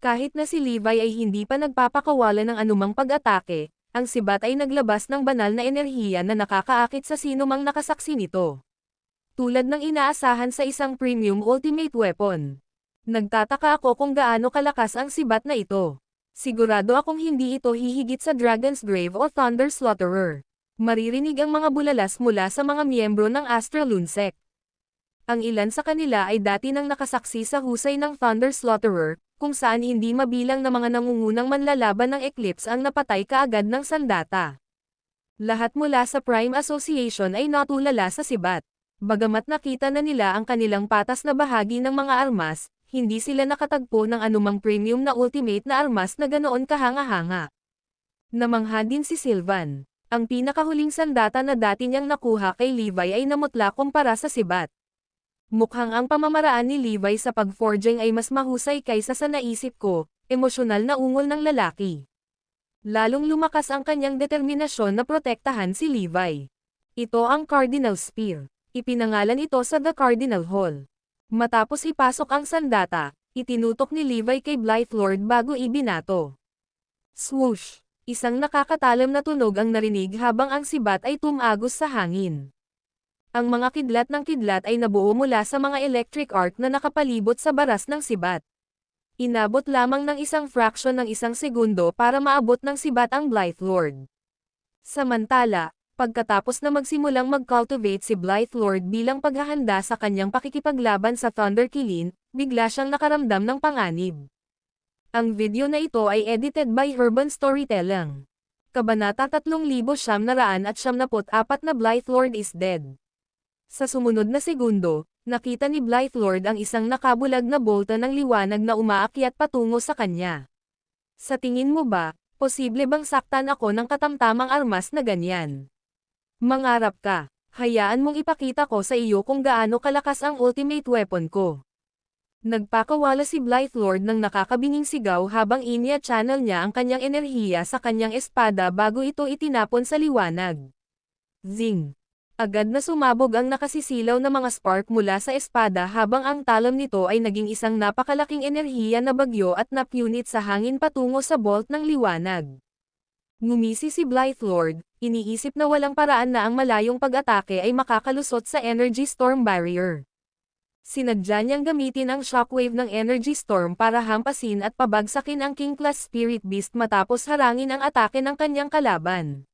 Kahit na si Levi ay hindi pa nagpapakawala ng anumang pag-atake, ang sibat ay naglabas ng banal na enerhiya na nakakaakit sa sinumang nakasaksi nito. Tulad ng inaasahan sa isang premium ultimate weapon. Nagtataka ako kung gaano kalakas ang sibat na ito. Sigurado akong hindi ito hihigit sa Dragon's Grave o Thunder Slaughterer. Maririnig ang mga bulalas mula sa mga miyembro ng Astral Lunsec. Ang ilan sa kanila ay dati nang nakasaksi sa husay ng Thunder Slaughterer, kung saan hindi mabilang na mga nangungunang manlalaban ng Eclipse ang napatay kaagad ng sandata. Lahat mula sa Prime Association ay natulala sa sibat. Bagamat nakita na nila ang kanilang patas na bahagi ng mga armas, hindi sila nakatagpo ng anumang premium na ultimate na armas na ganoon kahanga-hanga. Namangha din si Sylvan. Ang pinakahuling sandata na dati niyang nakuha kay Levi ay namutla kumpara sa sibat. Mukhang ang pamamaraan ni Levi sa pag-forging ay mas mahusay kaysa sa naisip ko, emosyonal na ungol ng lalaki. Lalong lumakas ang kanyang determinasyon na protektahan si Levi. Ito ang Cardinal Spear. Ipinangalan ito sa The Cardinal Hall. Matapos ipasok ang sandata, itinutok ni Levi kay Blythe Lord bago ibinato. Swoosh! Isang nakakatalam na tunog ang narinig habang ang sibat ay tumagos sa hangin. Ang mga kidlat ng kidlat ay nabuo mula sa mga electric arc na nakapalibot sa baras ng sibat. Inabot lamang ng isang fraction ng isang segundo para maabot ng sibat ang Blythe Lord. Samantala, pagkatapos na magsimulang mag-cultivate si Blythe Lord bilang paghahanda sa kanyang pakikipaglaban sa Thunder Killin, bigla siyang nakaramdam ng panganib. Ang video na ito ay edited by Urban Storytelling. Kabanata 3974 na Blythe Lord is dead. Sa sumunod na segundo, nakita ni Blythe Lord ang isang nakabulag na bolta ng liwanag na umaakyat patungo sa kanya. Sa tingin mo ba, posible bang saktan ako ng katamtamang armas na ganyan? Mangarap ka. Hayaan mong ipakita ko sa iyo kung gaano kalakas ang ultimate weapon ko. Nagpakawala si Blythe Lord ng nakakabinging sigaw habang inia-channel niya ang kanyang enerhiya sa kanyang espada bago ito itinapon sa liwanag. Zing! Agad na sumabog ang nakasisilaw na mga spark mula sa espada habang ang talam nito ay naging isang napakalaking enerhiya na bagyo at napunit sa hangin patungo sa bolt ng liwanag. Ngumisi si Blythe Lord, iniisip na walang paraan na ang malayong pag-atake ay makakalusot sa Energy Storm Barrier. Sinadya niyang gamitin ang shockwave ng Energy Storm para hampasin at pabagsakin ang King-class Spirit Beast matapos harangin ang atake ng kanyang kalaban.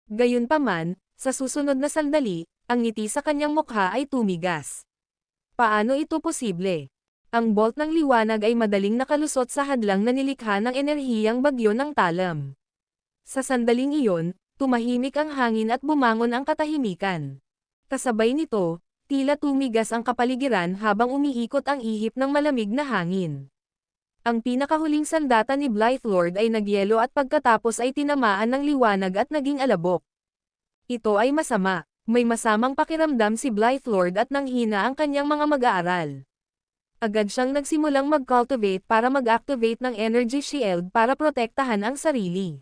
Gayunpaman, sa susunod na sandali, ang ngiti sa kanyang mukha ay tumigas. Paano ito posible? Ang bolt ng liwanag ay madaling nakalusot sa hadlang na nilikha ng enerhiyang bagyo ng talam. Sa sandaling iyon, tumahimik ang hangin at bumangon ang katahimikan. Kasabay nito, tila tumigas ang kapaligiran habang umiikot ang ihip ng malamig na hangin. Ang pinakahuling sandata ni Blythe Lord ay nagyelo at pagkatapos ay tinamaan ng liwanag at naging alabok. Ito ay masama. May masamang pakiramdam si Blythe Lord at nanghina ang kanyang mga mag-aaral. Agad siyang nagsimulang mag-cultivate para mag-activate ng energy shield para protektahan ang sarili.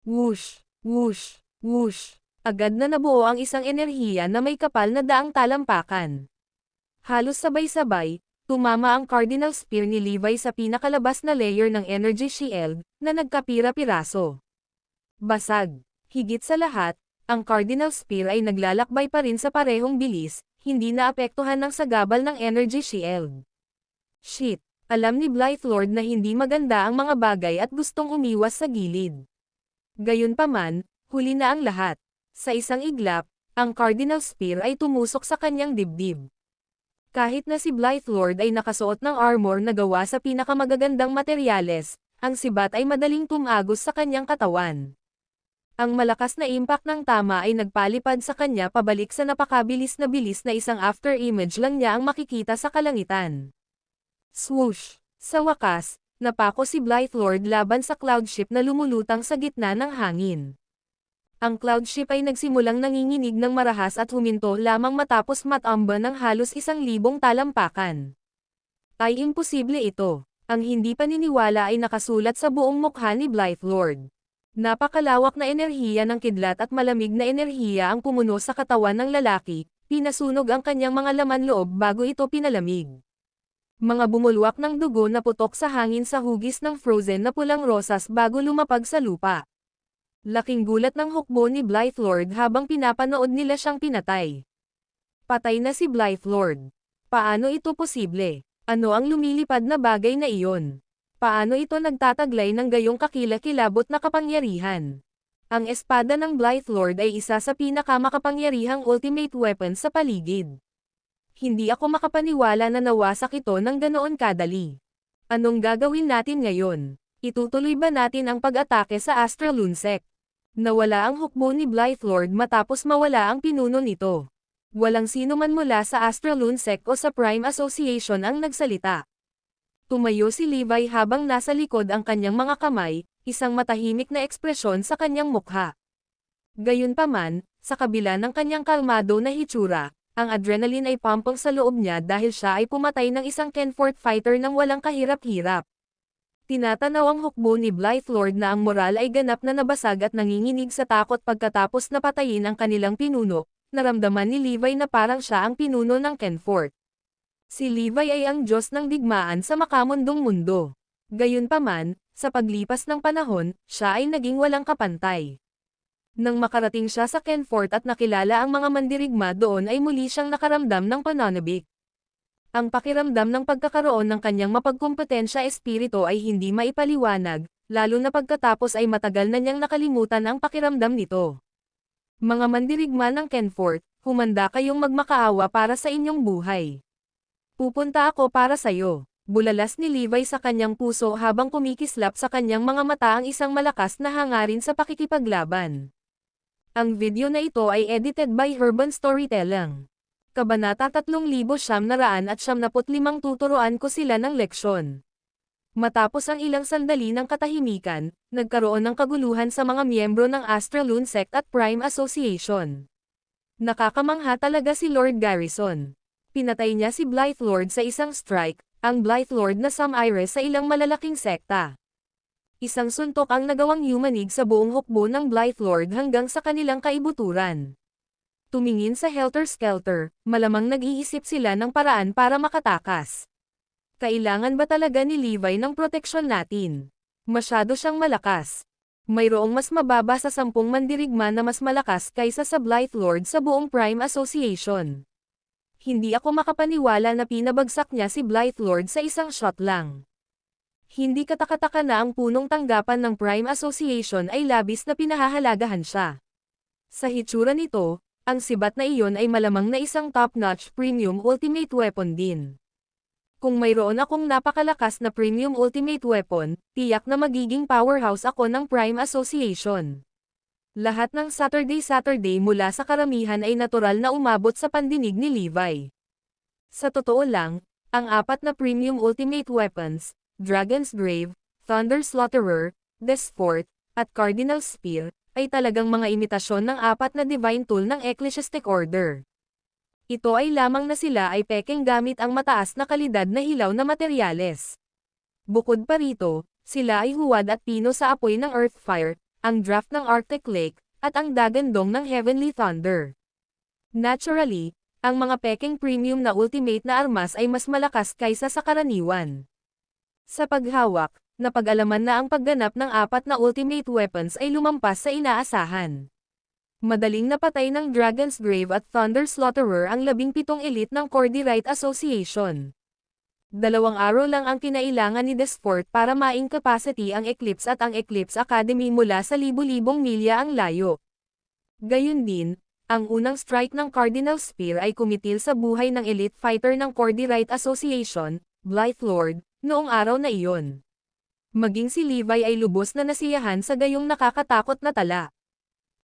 Whoosh! Whoosh! Whoosh! Agad na nabuo ang isang enerhiya na may kapal na daang talampakan. Halos sabay-sabay, tumama ang Cardinal Spear ni Levi sa pinakalabas na layer ng energy shield, na nagkapira-piraso. Basag! Higit sa lahat, ang Cardinal Spear ay naglalakbay pa rin sa parehong bilis, hindi naapektuhan ng sagabal ng energy shield. Shit, alam ni Blythelord na hindi maganda ang mga bagay at gustong umiwas sa gilid. Gayunpaman, huli na ang lahat. Sa isang iglap, ang Cardinal Spear ay tumusok sa kanyang dibdib. Kahit na si Blythelord ay nakasuot ng armor na gawa sa pinakamagagandang materyales, ang sibat ay madaling tumagos sa kanyang katawan. Ang malakas na impact ng tama ay nagpalipad sa kanya pabalik sa napakabilis na bilis na isang after image lang niya ang makikita sa kalangitan. Swoosh! Sa wakas, napako si Blythelord laban sa cloud ship na lumulutang sa gitna ng hangin. Ang cloud ship ay nagsimulang nanginginig ng marahas at huminto lamang matapos matamba ng halos 1,000 talampakan. Ay imposible ito. Ang hindi paniniwala ay nakasulat sa buong mukha ni Blythelord. Napakalawak na enerhiya ng kidlat at malamig na enerhiya ang pumuno sa katawan ng lalaki, pinasunog ang kanyang mga laman loob bago ito pinalamig. Mga bumulwak ng dugo na putok sa hangin sa hugis ng frozen na pulang rosas bago lumapag sa lupa. Laking gulat ng hukbo ni Blythelord habang pinapanood nila siyang pinatay. Patay na si Blythelord. Paano ito posible? Ano ang lumilipad na bagay na iyon? Paano ito nagtataglay ng gayong kakilakilabot na kapangyarihan? Ang espada ng Blythelord ay isa sa pinakamakapangyarihang ultimate weapon sa paligid. Hindi ako makapaniwala na nawasak ito ng ganoon kadali. Anong gagawin natin ngayon? Itutuloy ba natin ang pag-atake sa Astralunsec? Nawala ang hukbo ni Blythelord matapos mawala ang pinuno nito. Walang sino man mula sa Astralunsec o sa Prime Association ang nagsalita. Tumayo si Levi habang nasa likod ang kanyang mga kamay, isang matahimik na ekspresyon sa kanyang mukha. Gayunpaman, sa kabila ng kanyang kalmado na hitsura, ang adrenaline ay pumping sa loob niya dahil siya ay pumatay ng isang Kenforth fighter nang walang kahirap-hirap. Tinatanaw ang hukbo ni Blythelord na ang moral ay ganap na nabasag at nanginginig sa takot pagkatapos napatayin ang kanilang pinuno, naramdaman ni Levi na parang siya ang pinuno ng Kenforth. Si Levi ay ang Diyos ng digmaan sa makamundong mundo. Gayunpaman, sa paglipas ng panahon, siya ay naging walang kapantay. Nang makarating siya sa Kenforth at nakilala ang mga mandirigma doon ay muli siyang nakaramdam ng pananabik. Ang pakiramdam ng pagkakaroon ng kanyang mapagkumpetensya espiritu ay hindi maipaliwanag, lalo na pagkatapos ay matagal na niyang nakalimutan ang pakiramdam nito. Mga mandirigma ng Kenforth, humanda kayong magmakaawa para sa inyong buhay. Pupunta ako para sayo. Bulalas ni Levi sa kanyang puso habang kumikislap sa kanyang mga mata ang isang malakas na hangarin sa pakikipaglaban. Ang video na ito ay edited by Herban Storytelling. Kabanata 3,975 tuturuan ko sila ng leksyon. Matapos ang ilang sandali ng katahimikan, nagkaroon ng kaguluhan sa mga miyembro ng Astralunsec at Prime Association. Nakakamangha talaga si Lord Garrison. Pinatay niya si Blythelord sa isang strike, ang Blythelord na Samires sa ilang malalaking sekta. Isang suntok ang nagawang yumanig sa buong hukbo ng Blythelord hanggang sa kanilang kaibuturan. Tumingin sa helter-skelter, malamang nag-iisip sila ng paraan para makatakas. Kailangan ba talaga ni Levi ng proteksyon natin? Masyado siyang malakas. Mayroong mas mababa sa 10 mandirigma na mas malakas kaysa sa Blythelord sa buong Prime Association. Hindi ako makapaniwala na pinabagsak niya si Blythelord sa isang shot lang. Hindi katakataka na ang punong tanggapan ng Prime Association ay labis na pinahahalagahan siya. Sa hitsura nito, ang sibat na iyon ay malamang na isang top-notch premium ultimate weapon din. Kung mayroon akong napakalakas na premium ultimate weapon, tiyak na magiging powerhouse ako ng Prime Association. Lahat ng Saturday mula sa karamihan ay natural na umabot sa pandinig ni Levi. Sa totoo lang, ang 4 na premium ultimate weapons, Dragon's Grave, Thunder Slaughterer, Desport, at Cardinal Spear, ay talagang mga imitasyon ng 4 na divine tool ng Ecclesiastic Order. Ito ay lamang na sila ay pekeng gamit ang mataas na kalidad na hilaw na materyales. Bukod pa rito, sila ay huwad at pino sa apoy ng Earthfire, ang draft ng Arctic Lake, at ang dagandong ng Heavenly Thunder. Naturally, ang mga pekeng premium na ultimate na armas ay mas malakas kaysa sa karaniwan. Sa paghawak, napag-alaman na ang pagganap ng 4 na ultimate weapons ay lumampas sa inaasahan. Madaling napatay ng Dragon's Grave at Thunder Slaughterer ang 17 elite ng Cordyrite Association. 2 araw lang ang kinailangan ni Desfort para ma-incapacity ang Eclipse at ang Eclipse Academy mula sa libu-libong milya ang layo. Gayun din, ang unang strike ng Cardinal Spear ay kumitil sa buhay ng elite fighter ng Cordyrite Association, Blythelord, noong araw na iyon. Maging si Levi ay lubos na nasiyahan sa gayong nakakatakot na tala.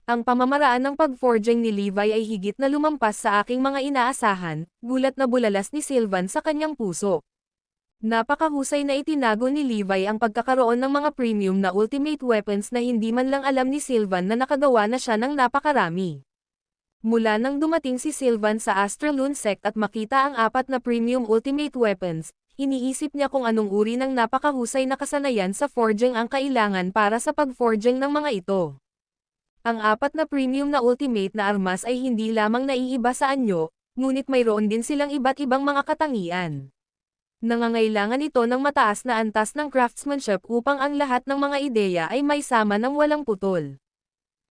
Ang pamamaraan ng pag-forging ni Levi ay higit na lumampas sa aking mga inaasahan, gulat na bulalas ni Sylvan sa kanyang puso. Napakahusay na itinago ni Levi ang pagkakaroon ng mga premium na ultimate weapons na hindi man lang alam ni Sylvan na nakagawa na siya ng napakarami. Mula nang dumating si Sylvan sa Astralune Sect at makita ang 4 na premium ultimate weapons, iniisip niya kung anong uri ng napakahusay na kasanayan sa forging ang kailangan para sa pag-forging ng mga ito. Ang 4 na premium na ultimate na armas ay hindi lamang naiiba sa anyo, ngunit mayroon din silang iba't ibang mga katangian. Nangangailangan ito ng mataas na antas ng craftsmanship upang ang lahat ng mga ideya ay may sama ng walang putol.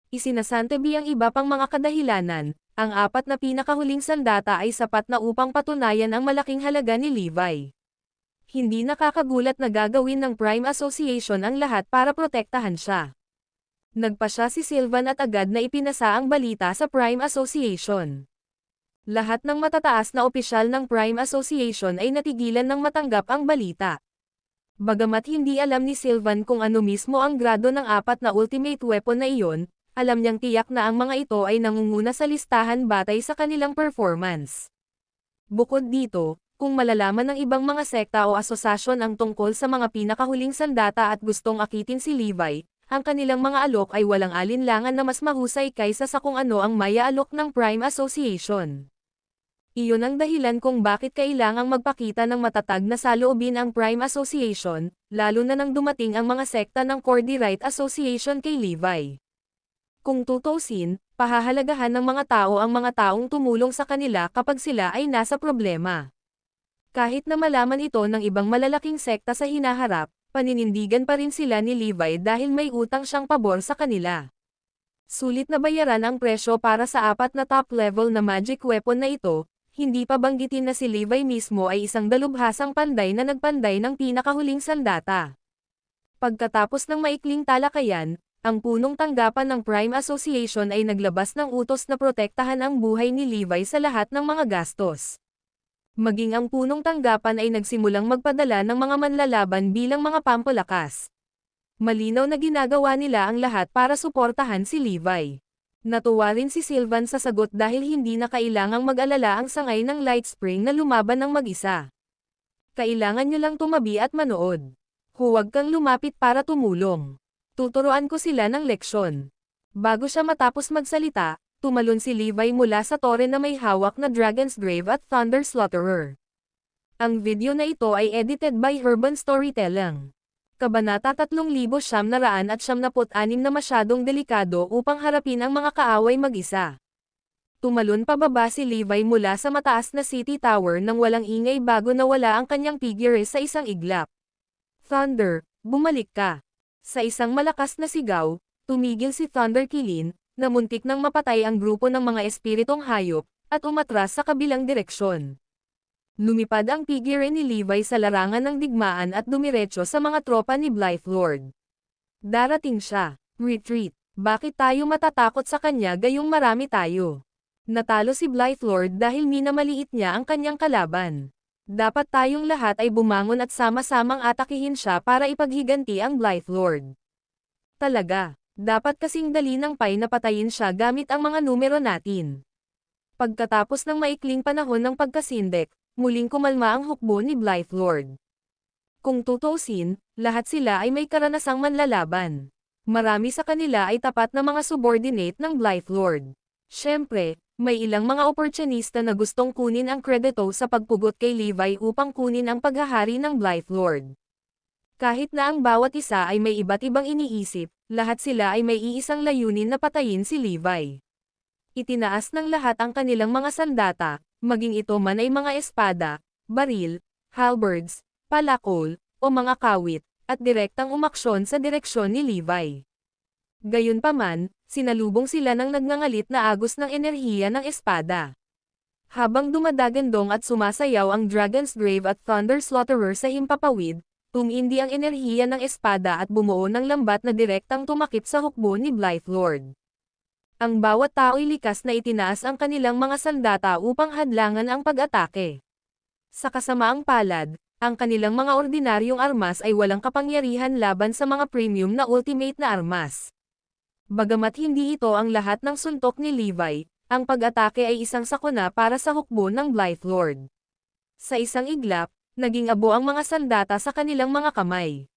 Isinasantabi ang iba pang mga kadahilanan, ang 4 na pinakahuling sandata ay sapat na upang patunayan ang malaking halaga ni Levi. Hindi nakakagulat na gagawin ng Prime Association ang lahat para protektahan siya. Nagpasya si Sylvan at agad na ipinasa ang balita sa Prime Association. Lahat ng matataas na opisyal ng Prime Association ay natigilan ng matanggap ang balita. Bagamat hindi alam ni Sylvan kung ano mismo ang grado ng 4 na ultimate weapon na iyon, alam niyang tiyak na ang mga ito ay nangunguna sa listahan batay sa kanilang performance. Bukod dito, kung malalaman ng ibang mga sekta o asosasyon ang tungkol sa mga pinakahuling sandata at gustong akitin si Levi, ang kanilang mga alok ay walang alinlangan na mas mahusay kaysa sa kung ano ang maya-alok ng Prime Association. Iyon ang dahilan kung bakit kailangang magpakita ng matatag na saloobin ang Prime Association, lalo na nang dumating ang mga sekta ng Cordyrite Association kay Levi. Kung tutusin, pahahalagahan ng mga tao ang mga taong tumulong sa kanila kapag sila ay nasa problema. Kahit na malaman ito ng ibang malalaking sekta sa hinaharap, paninindigan pa rin sila ni Levi dahil may utang siyang pabor sa kanila. Sulit na bayaran ang presyo para sa 4 na top-level na magic weapon na ito, hindi pa banggitin na si Levi mismo ay isang dalubhasang panday na nagpanday ng pinakahuling sandata. Pagkatapos ng maikling talakayan, ang punong tanggapan ng Prime Association ay naglabas ng utos na protektahan ang buhay ni Levi sa lahat ng mga gastos. Maging ang punong tanggapan ay nagsimulang magpadala ng mga manlalaban bilang mga pampalakas. Malinaw na ginagawa nila ang lahat para suportahan si Levi. Natuwa rin si Sylvan sa sagot dahil hindi na kailangang mag-alala ang sangay ng Lightspring na lumaban ng mag-isa. Kailangan nyo lang tumabi at manood. Huwag kang lumapit para tumulong. Tuturuan ko sila ng leksyon. Bago siya matapos magsalita, tumalon si Levi mula sa tore na may hawak na Dragon's Grave at Thunder Slaughterer. Ang video na ito ay edited by Urban Storytelling. Kabanata 3976 na masyadong delikado upang harapin ang mga kaaway mag-isa. Tumalon pababa si Levi mula sa mataas na city tower nang walang ingay bago nawala ang kanyang figure sa isang iglap. Thunder, bumalik ka. Sa isang malakas na sigaw, tumigil si Thunder Kilin, na muntik nang mapatay ang grupo ng mga espiritong hayop, at umatras sa kabilang direksyon. Lumipad ang figure ni Levi sa larangan ng digmaan at dumiretso sa mga tropa ni Blythelord. Darating siya. Retreat. Bakit tayo matatakot sa kanya gayong marami tayo? Natalo si Blythelord dahil minamaliit niya ang kanyang kalaban. Dapat tayong lahat ay bumangon at sama-samang atakihin siya para ipaghiganti ang Blythelord. Talaga. Dapat kasing dali ng Pai na patayin siya gamit ang mga numero natin. Pagkatapos ng maikling panahon ng pagkasindek, muling kumalma ang hukbo ni Blythelord. Kung tutusin, lahat sila ay may karanasang manlalaban. Marami sa kanila ay tapat na mga subordinate ng Blythelord. Siyempre, may ilang mga oportunista na gustong kunin ang kredito sa pagpugot kay Levi upang kunin ang paghahari ng Blythelord. Kahit na ang bawat isa ay may iba't ibang iniisip, lahat sila ay may iisang layunin na patayin si Levi. Itinaas ng lahat ang kanilang mga sandata, maging ito man ay mga espada, baril, halberds, palakol, o mga kawit, at direktang umaksyon sa direksyon ni Levi. Gayunpaman, sinalubong sila ng nagngangalit na agos ng enerhiya ng espada. Habang dumadagandong at sumasayaw ang Dragon's Grave at Thunder Slaughterer sa himpapawid, tumindi ang enerhiya ng espada at bumuo ng lambat na direktang tumakip sa hukbo ni Blythelord. Ang bawat tao'y likas na itinaas ang kanilang mga sandata upang hadlangan ang pag-atake. Sa kasamaang palad, ang kanilang mga ordinaryong armas ay walang kapangyarihan laban sa mga premium na ultimate na armas. Bagamat hindi ito ang lahat ng suntok ni Levi, ang pag-atake ay isang sakuna para sa hukbo ng Blythelord. Sa isang iglap, naging abo ang mga sandata sa kanilang mga kamay.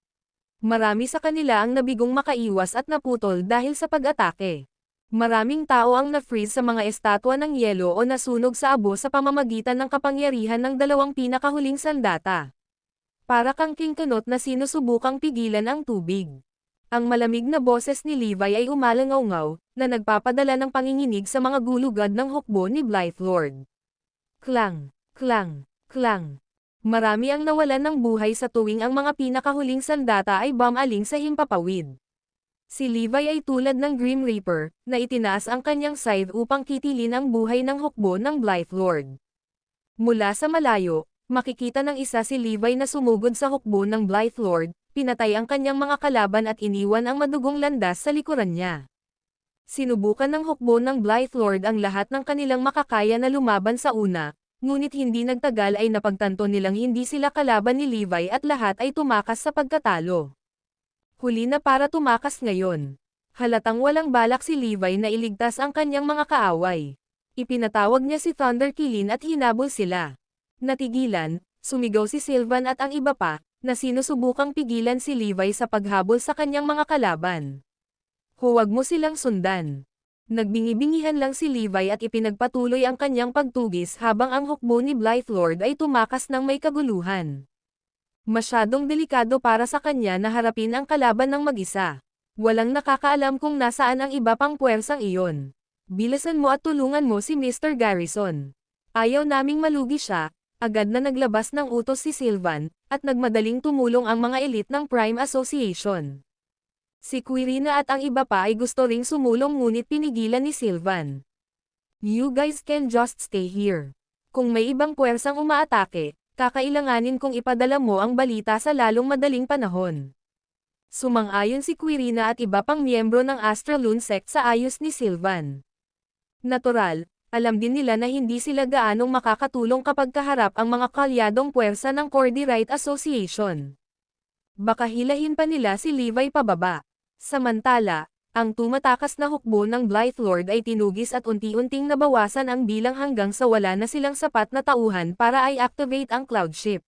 Marami sa kanila ang nabigong makaiwas at naputol dahil sa pag-atake. Maraming tao ang na-freeze sa mga estatwa ng yelo o nasunog sa abo sa pamamagitan ng kapangyarihan ng dalawang pinakahuling sandata. Para kang kingkanot na sinusubukang pigilan ang tubig. Ang malamig na boses ni Levi ay umalangaw-ngaw, na nagpapadala ng panginginig sa mga gulugad ng hukbo ni Blythelord. Klang, klang, klang. Marami ang nawalan ng buhay sa tuwing ang mga pinakahuling sandata ay bumaling sa himpapawid. Si Levi ay tulad ng Grim Reaper, na itinaas ang kanyang scythe upang kitilin ang buhay ng hukbo ng Blythelord. Mula sa malayo, makikita ng isa si Levi na sumugod sa hukbo ng Blythelord, pinatay ang kanyang mga kalaban at iniwan ang madugong landas sa likuran niya. Sinubukan ng hukbo ng Blythelord ang lahat ng kanilang makakaya na lumaban sa una, ngunit hindi nagtagal ay napagtanto nilang hindi sila kalaban ni Levi at lahat ay tumakas sa pagkatalo. Huli na para tumakas ngayon. Halatang walang balak si Levi na iligtas ang kanyang mga kaaway. Ipinatawag niya si Thunder Kilin at hinabol sila. Natigilan, sumigaw si Sylvan at ang iba pa, na sinusubukang pigilan si Levi sa paghabol sa kanyang mga kalaban. Huwag mo silang sundan. Nagbingi-bingihan lang si Levi at ipinagpatuloy ang kanyang pagtugis habang ang hukbo ni Blythelord ay tumakas ng may kaguluhan. Masyadong delikado para sa kanya na harapin ang kalaban ng mag-isa. Walang nakakaalam kung nasaan ang iba pang puwersang iyon. Bilisan mo at tulungan mo si Mr. Garrison. Ayaw naming malugi siya. Agad na naglabas ng utos si Sylvan, at nagmadaling tumulong ang mga elite ng Prime Association. Si Quirina at ang iba pa ay gusto ring sumulong ngunit pinigilan ni Sylvan. You guys can just stay here. Kung may ibang puwersang umaatake, kakailanganin kong ipadala mo ang balita sa lalong madaling panahon. Sumang-ayon si Quirina at iba pang miyembro ng Astralune Sect sa ayos ni Sylvan. Natural, alam din nila na hindi sila gaanong makakatulong kapag kaharap ang mga kalyadong puwersa ng Cordyrite Association. Baka hilahin pa nila si Levi pababa. Samantala, ang tumatakas na hukbo ng Blythelord ay tinugis at unti-unting nabawasan ang bilang hanggang sa wala na silang sapat na tauhan para i-activate ang Cloud Ship.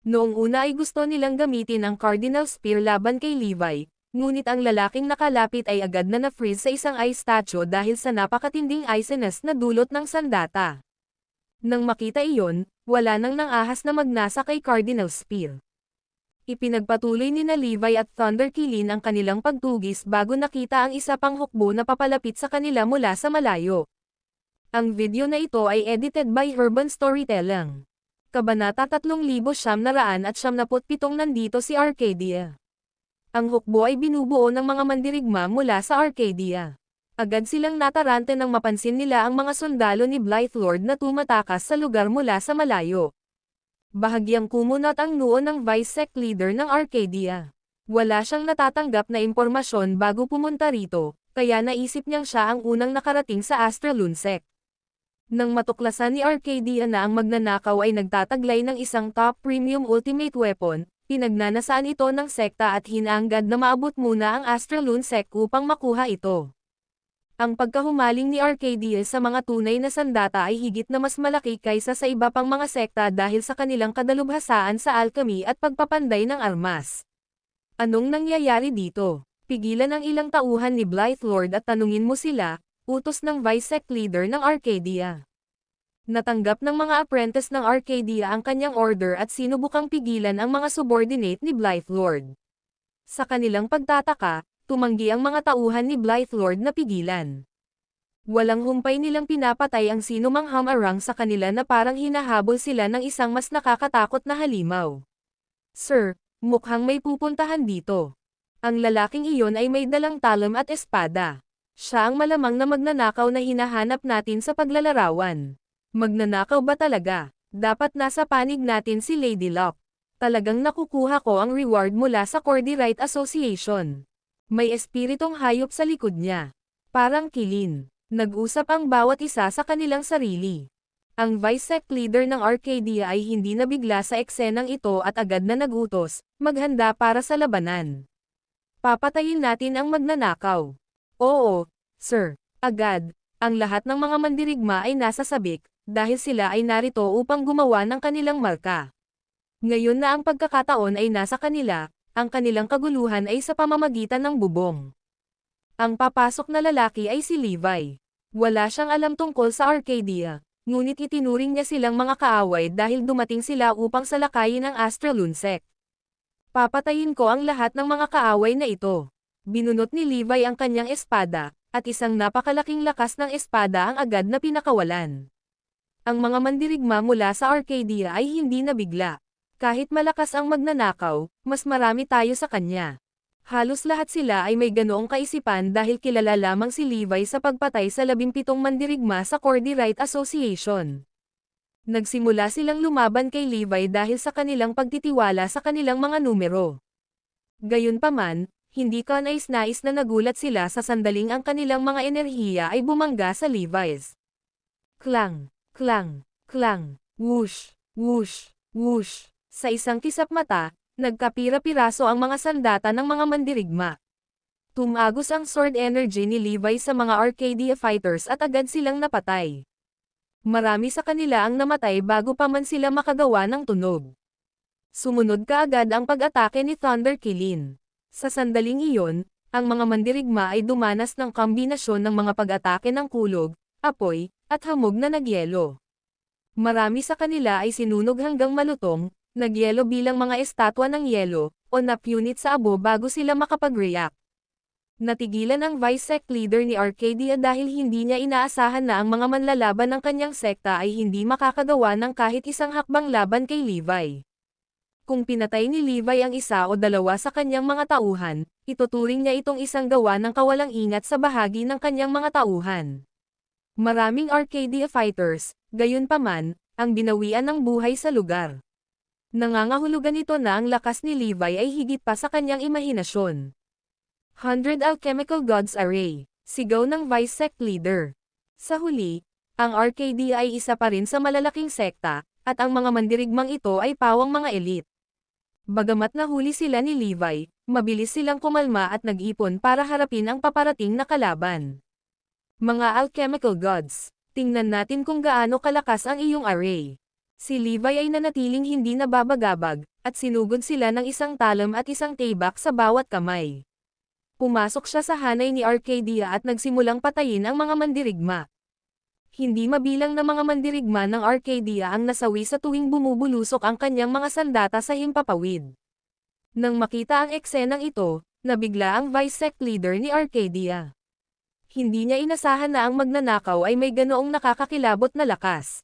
Noong una ay gusto nilang gamitin ang Cardinal Spear laban kay Levi, ngunit ang lalaking nakalapit ay agad na na-freeze sa isang ice statue dahil sa napakatinding iciness na dulot ng sandata. Nang makita iyon, wala nang nangahas na magnasa kay Cardinal Spear. Ipinagpatuloy ni na Levi at Thunder Kilin ang kanilang pagtugis bago nakita ang isa pang hukbo na papalapit sa kanila mula sa malayo. Ang video na ito ay edited by Urban Storytelling. Kabanata 3977 nandito si Arcadia. Ang hukbo ay binubuo ng mga mandirigma mula sa Arcadia. Agad silang natarante nang mapansin nila ang mga sundalo ni Blythelord na tumatakas sa lugar mula sa malayo. Bahagyang kumunat ang noo ng Vice Sect Leader ng Arcadia. Wala siyang natatanggap na impormasyon bago pumunta rito, kaya naisip niyang siya ang unang nakarating sa Astralune Sect. Nang matuklasan ni Arcadia na ang magnanakaw ay nagtataglay ng isang top premium ultimate weapon, pinagnanasaan ito ng sekta at hinaanggad na maabot muna ang Astralune Sect upang makuha ito. Ang pagkahumaling ni Arcadia sa mga tunay na sandata ay higit na mas malaki kaysa sa iba pang mga sekta dahil sa kanilang kadalubhasaan sa alchemy at pagpapanday ng armas. Anong nangyayari dito? Pigilan ang ilang tauhan ni Blythelord at tanungin mo sila, utos ng Vice Sect Leader ng Arcadia. Natanggap ng mga apprentice ng Arcadia ang kanyang order at sinubukang pigilan ang mga subordinate ni Blythelord. Sa kanilang pagtataka, tumanggi ang mga tauhan ni Blythelord na pigilan. Walang humpay nilang pinapatay ang sinumang hamarang sa kanila na parang hinahabol sila ng isang mas nakakatakot na halimaw. Sir, Mukhang may pupuntahan dito. Ang lalaking iyon ay may dalang talam at espada. Siya ang malamang na magnanakaw na hinahanap natin sa paglalarawan. Magnanakaw ba talaga? Dapat nasa panig natin si Lady Luck. Talagang nakukuha ko ang reward mula sa Cordyrite Association. May espiritong hayop sa likod niya. Parang kilin. Nag-usap ang bawat isa sa kanilang sarili. Ang Vice Sect Leader ng Arcadia ay hindi nabigla sa eksenang ito at agad na nagutos, maghanda para sa labanan. Papatayin natin ang magnanakaw. Oo, sir. Agad. Ang lahat ng mga mandirigma ay nasa sabik, dahil sila ay narito upang gumawa ng kanilang marka. Ngayon na ang pagkakataon ay nasa kanila, ang kanilang kaguluhan ay sa pamamagitan ng bubong. Ang papasok na lalaki ay si Levi. Wala siyang alam tungkol sa Arcadia, ngunit itinuring niya silang mga kaaway dahil dumating sila upang salakayin ang Astrolunsec. Papatayin ko ang lahat ng mga kaaway na ito. Binunot ni Levi ang kanyang espada, at isang napakalaking lakas ng espada ang agad na pinakawalan. Ang mga mandirigma mula sa Arcadia ay hindi nabigla. Kahit malakas ang magnanakaw, mas marami tayo sa kanya. Halos lahat sila ay may ganoong kaisipan dahil kilala lamang si Levi sa pagpatay sa 17 mandirigma sa Cordyrite Association. Nagsimula silang lumaban kay Levi dahil sa kanilang pagtitiwala sa kanilang mga numero. Gayunpaman, hindi ka nais-nais na nagulat sila sa sandaling ang kanilang mga enerhiya ay bumangga sa Levi's. Klang, klang, klang, whoosh, whoosh, whoosh. Sa isang kisap mata, nagkapira-piraso ang mga sandata ng mga mandirigma. Tumagos ang sword energy ni Levi sa mga Arcadia fighters at agad silang napatay. Marami sa kanila ang namatay bago pa man sila makagawa ng tunog. Sumunod kaagad ang pag-atake ni Thunder Kilin. Sa sandaling iyon, ang mga mandirigma ay dumanas ng kombinasyon ng mga pag-atake ng kulog, apoy, at hamog na nagyelo. Marami sa kanila ay sinunog hanggang malutong, nagyelo bilang mga estatwa ng yelo, o napunit sa abo bago sila makapag-react. Natigilan ang Vice Sect Leader ni Arcadia dahil hindi niya inaasahan na ang mga manlalaban ng kanyang sekta ay hindi makakagawa ng kahit isang hakbang laban kay Levi. Kung pinatay ni Levi ang isa o dalawa sa kanyang mga tauhan, ituturing niya itong isang gawa ng kawalang ingat sa bahagi ng kanyang mga tauhan. Maraming Arcadia fighters, gayunpaman, ang binawian ng buhay sa lugar. Nangangahulugan ito na ang lakas ni Levi ay higit pa sa kanyang imahinasyon. 100 Alchemical Gods Array, sigaw ng Vice Sect Leader. Sa huli, ang Arcadia ay isa pa rin sa malalaking sekta, at ang mga mandirigmang ito ay pawang mga elite. Bagamat nahuli sila ni Levi, mabilis silang kumalma at nag-ipon para harapin ang paparating na kalaban. Mga Alchemical Gods, tingnan natin kung gaano kalakas ang iyong array. Si Levi ay nanatiling hindi nababagabag, at sinugod sila ng isang talam at isang tibak sa bawat kamay. Pumasok siya sa hanay ni Arcadia at nagsimulang patayin ang mga mandirigma. Hindi mabilang na mga mandirigma ng Arcadia ang nasawi sa tuwing bumubulusok ang kanyang mga sandata sa himpapawid. Nang makita ang eksenang ito, nabigla ang Vice Sect Leader ni Arcadia. Hindi niya inasahan na ang magnanakaw ay may ganoong nakakakilabot na lakas.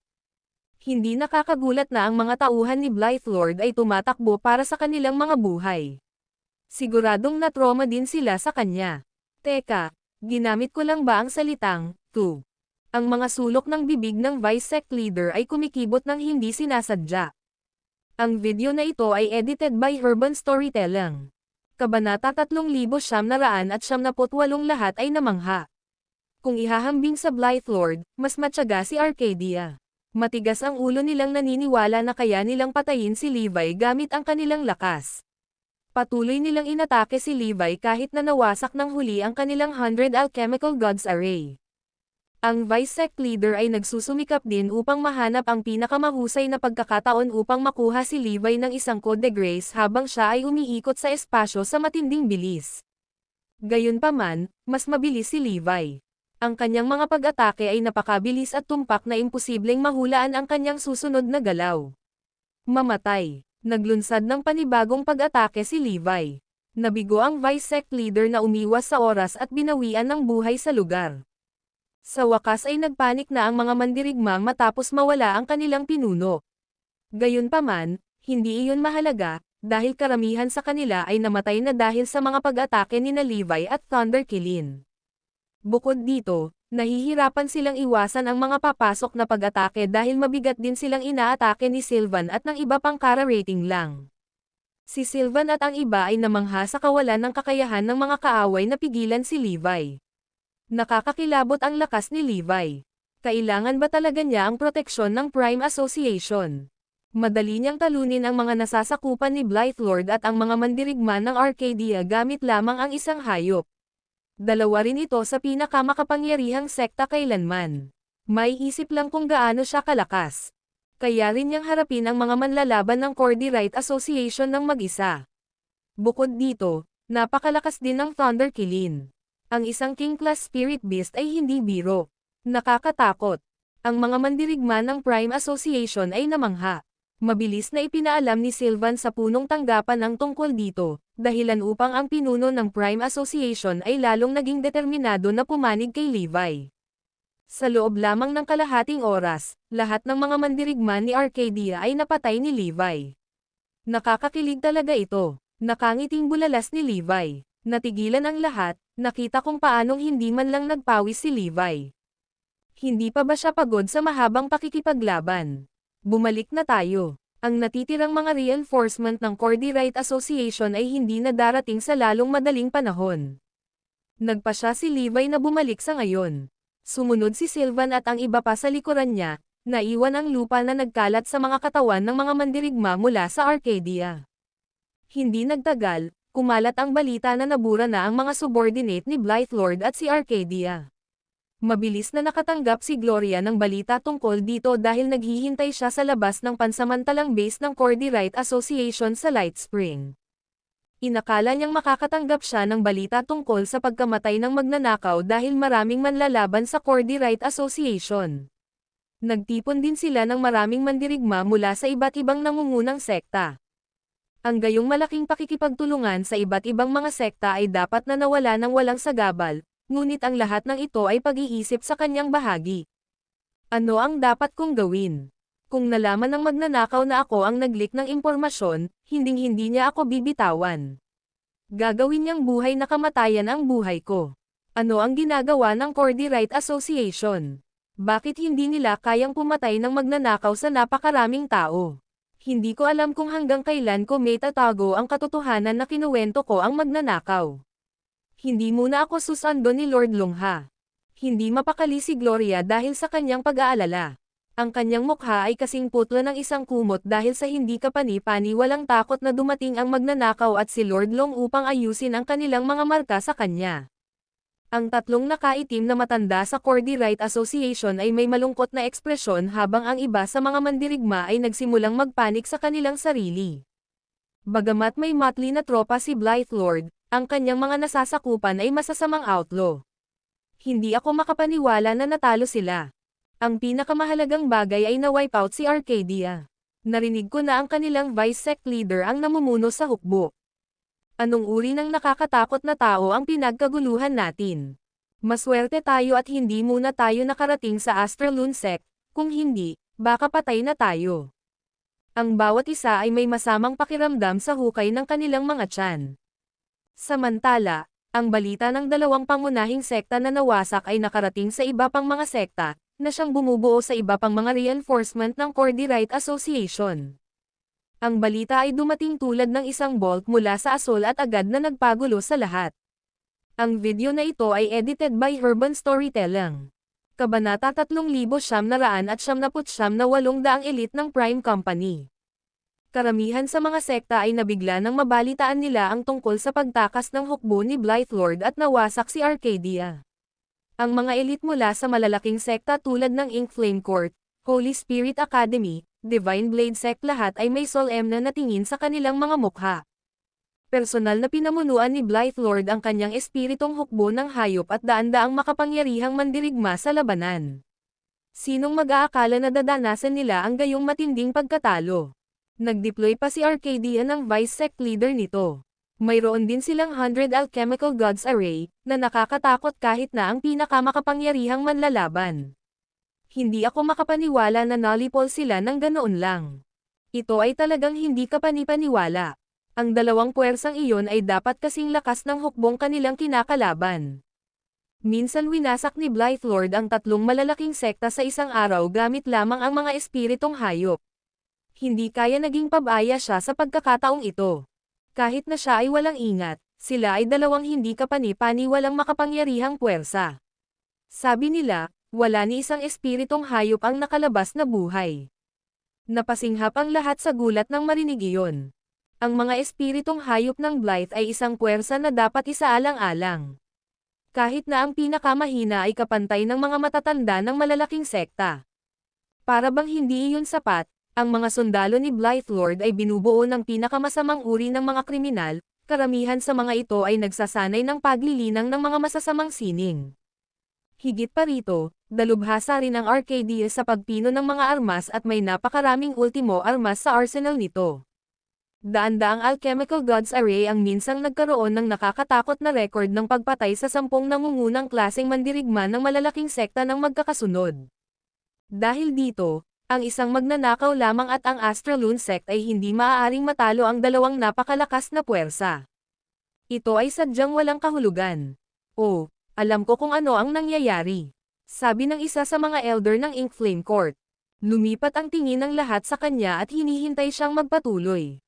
Hindi nakakagulat na ang mga tauhan ni Blythelord ay tumatakbo para sa kanilang mga buhay. Siguradong na-trauma din sila sa kanya. Teka, ginamit ko lang ba ang salitang, "to"? Ang mga sulok ng bibig ng Vice Sect Leader ay kumikibot ng hindi sinasadya. Ang video na ito ay edited by Urban Storytelling. Kabanata 3,978 lahat ay namangha. Kung ihahambing sa Blythelord, mas matyaga si Arcadia. Matigas ang ulo nilang naniniwala na kaya nilang patayin si Levi gamit ang kanilang lakas. Patuloy nilang inatake si Levi kahit na nawasak ng huli ang kanilang 100 Alchemical Gods Array. Ang Vice Sect Leader ay nagsusumikap din upang mahanap ang pinakamahusay na pagkakataon upang makuha si Levi ng isang Code de Grace habang siya ay umiikot sa espasyo sa matinding bilis. Gayunpaman, mas mabilis si Levi. Ang kanyang mga pag-atake ay napakabilis at tumpak na imposibleng mahulaan ang kanyang susunod na galaw. Mamatay. Naglunsad ng panibagong pag-atake si Levi. Nabigo ang Vice Sect Leader na umiwas sa oras at binawian ng buhay sa lugar. Sa wakas ay nagpanik na ang mga mandirigma matapos mawala ang kanilang pinuno. Gayunpaman, hindi iyon mahalaga, dahil karamihan sa kanila ay namatay na dahil sa mga pag-atake ni na Levi at Thunder Killin. Bukod dito, nahihirapan silang iwasan ang mga papasok na pag-atake dahil mabigat din silang inaatake ni Sylvan at ng iba pang kara-rating lang. Si Sylvan at ang iba ay namangha sa kawalan ng kakayahan ng mga kaaway na pigilan si Levi. Nakakakilabot ang lakas ni Levi. Kailangan ba talaga niya ang proteksyon ng Prime Association? Madali niyang talunin ang mga nasasakupan ni Blythelord at ang mga mandirigma ng Arcadia gamit lamang ang isang hayop. Dalawa rin ito sa pinakamakapangyarihang sekta kailanman. May isip lang kung gaano siya kalakas. Kaya rin niyang harapin ang mga manlalaban ng Cordyrite Association ng mag-isa. Bukod dito, napakalakas din ng Thunder Killin. Ang isang King Class Spirit Beast ay hindi biro. Nakakatakot. Ang mga mandirigma ng Prime Association ay namangha. Mabilis na ipinaalam ni Sylvan sa punong tanggapan ang tungkol dito, dahilan upang ang pinuno ng Prime Association ay lalong naging determinado na pumanig kay Levi. Sa loob lamang ng kalahating oras, lahat ng mga mandirigma ni Arcadia ay napatay ni Levi. Nakakakilig talaga ito. Nakangiting bulalas ni Levi. Natigilan ang lahat, nakita kung paanong hindi man lang nagpawis si Levi. Hindi pa ba siya pagod sa mahabang pakikipaglaban? Bumalik na tayo. Ang natitirang mga reinforcement ng Cordyrite Association ay hindi na darating sa lalong madaling panahon. Nagpasya si Levi na bumalik sa ngayon. Sumunod si Sylvan at ang iba pa sa likuran niya, naiwan ang lupa na nagkalat sa mga katawan ng mga mandirigma mula sa Arcadia. Hindi nagtagal, kumalat ang balita na nabura na ang mga subordinate ni Blythelord at si Arcadia. Mabilis na nakatanggap si Gloria ng balita tungkol dito dahil naghihintay siya sa labas ng pansamantalang base ng Cordyrite Association sa Light Spring. Inakala niyang makakatanggap siya ng balita tungkol sa pagkamatay ng magnanakaw dahil maraming manlalaban sa Cordyrite Association. Nagtipon din sila ng maraming mandirigma mula sa iba't ibang nangungunang sekta. Ang gayong malaking pakikipagtulungan sa iba't ibang mga sekta ay dapat na nawala ng walang sagabal, ngunit ang lahat ng ito ay pag-iisip sa kanyang bahagi. Ano ang dapat kong gawin? Kung nalaman ng magnanakaw na ako ang nag-leak ng impormasyon, hinding-hindi niya ako bibitawan. Gagawin niyang buhay na kamatayan ang buhay ko. Ano ang ginagawa ng Cordyrite Association? Bakit hindi nila kayang pumatay ng magnanakaw sa napakaraming tao? Hindi ko alam kung hanggang kailan ko may tatago ang katotohanan na kinuwento ko ang magnanakaw. Hindi muna ako susando ni Lord Longha. Hindi mapakali si Gloria dahil sa kanyang pag-aalala. Ang kanyang mukha ay kasing putla ng isang kumot dahil sa hindi kapani-pani walang takot na dumating ang magnanakaw at si Lord Long upang ayusin ang kanilang mga marka sa kanya. Ang tatlong nakaitim na matanda sa Cordyrite Association ay may malungkot na ekspresyon habang ang iba sa mga mandirigma ay nagsimulang magpanik sa kanilang sarili. Bagamat may motley na tropa si Blythelord, ang kanyang mga nasasakupan ay masasamang outlaw. Hindi ako makapaniwala na natalo sila. Ang pinakamahalagang bagay ay na-wipe out si Arcadia. Narinig ko na ang kanilang vice sect leader ang namumuno sa hukbo. Anong uri ng nakakatakot na tao ang pinagkaguluhan natin? Maswerte tayo at hindi muna tayo nakarating sa Astraloon sect, kung hindi, baka patay na tayo. Ang bawat isa ay may masamang pakiramdam sa hukay ng kanilang mga tiyan. Samantala, ang balita ng dalawang pangunahing sekta na nawasak ay nakarating sa iba pang mga sekta, na siyang bumubuo sa iba pang mga reinforcement ng Cordyrite Association. Ang balita ay dumating tulad ng isang bolt mula sa asol at agad na nagpagulo sa lahat. Ang video na ito ay edited by Urban Storytelling. Kabanata 3,979 na 800 elite ng Prime Company. Karamihan sa mga sekta ay nabigla nang mabalitaan nila ang tungkol sa pagtakas ng hukbo ni Blythelord at nawasak si Arcadia. Ang mga elite mula sa malalaking sekta tulad ng Ink Flame Court, Holy Spirit Academy, Divine Blade Sect lahat ay may solemn na tingin sa kanilang mga mukha. Personal na pinamunuan ni Blythelord ang kanyang espiritong hukbo ng hayop at daan-daang makapangyarihang mandirigma sa labanan. Sinong mag-aakala na dadanasan nila ang gayong matinding pagkatalo? Nag-deploy pa si Arcadia ng vice sect leader nito. Mayroon din silang 100 alchemical gods array, na nakakatakot kahit na ang pinakamakapangyarihang manlalaban. Hindi ako makapaniwala na nalipol sila ng ganoon lang. Ito ay talagang hindi kapanipaniwala. Ang dalawang puwersang iyon ay dapat kasing lakas ng hukbong kanilang kinakalaban. Minsan winasak ni Blythe Lord ang tatlong malalaking sekta sa isang araw gamit lamang ang mga espiritong hayop. Hindi kaya naging pabaya siya sa pagkakataong ito. Kahit na siya ay walang ingat, sila ay dalawang hindi kapani-pani walang makapangyarihang puwersa. Sabi nila, wala ni isang espiritong hayop ang nakalabas na buhay. Napasinghap ang lahat sa gulat nang marinig iyon. Ang mga espiritong hayop ng Blythe ay isang puwersa na dapat isaalang-alang. Kahit na ang pinakamahina ay kapantay ng mga matatanda ng malalaking sekta. Para bang hindi iyon sapat, ang mga sundalo ni Blythe Lord ay binubuo ng pinakamasamang uri ng mga kriminal, karamihan sa mga ito ay nagsasanay ng paglilinang ng mga masasamang sining. Higit pa rito, dalubhasa rin ang Arcadia sa pagpino ng mga armas at may napakaraming ultimo armas sa arsenal nito. Daan-daang alchemical gods array ang minsang nagkaroon ng nakakatakot na record ng pagpatay sa 10 nangungunang klaseng mandirigma ng malalaking sekta ng magkakasunod. Dahil dito, ang isang magnanakaw lamang at ang Astraloon sect ay hindi maaaring matalo ang dalawang napakalakas na puwersa. Ito ay sadyang walang kahulugan. Oh, alam ko kung ano ang nangyayari. Sabi ng isa sa mga elder ng Inkflame Court. Lumipat ang tingin ng lahat sa kanya at hinihintay siyang magpatuloy.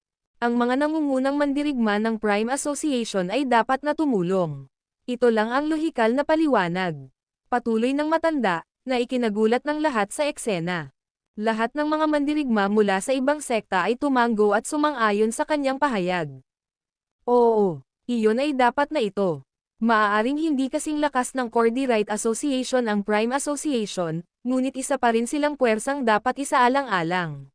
Ang mga nangungunang mandirigma ng Prime Association ay dapat na tumulong. Ito lang ang lohikal na paliwanag. Patuloy ng matanda, na ikinagulat ng lahat sa eksena. Lahat ng mga mandirigma mula sa ibang sekta ay tumanggo at sumang-ayon sa kanyang pahayag. Oo, iyon ay dapat na ito. Maaaring hindi kasing lakas ng Cordyrite Association ang Prime Association, ngunit isa pa rin silang puwersang dapat isaalang-alang.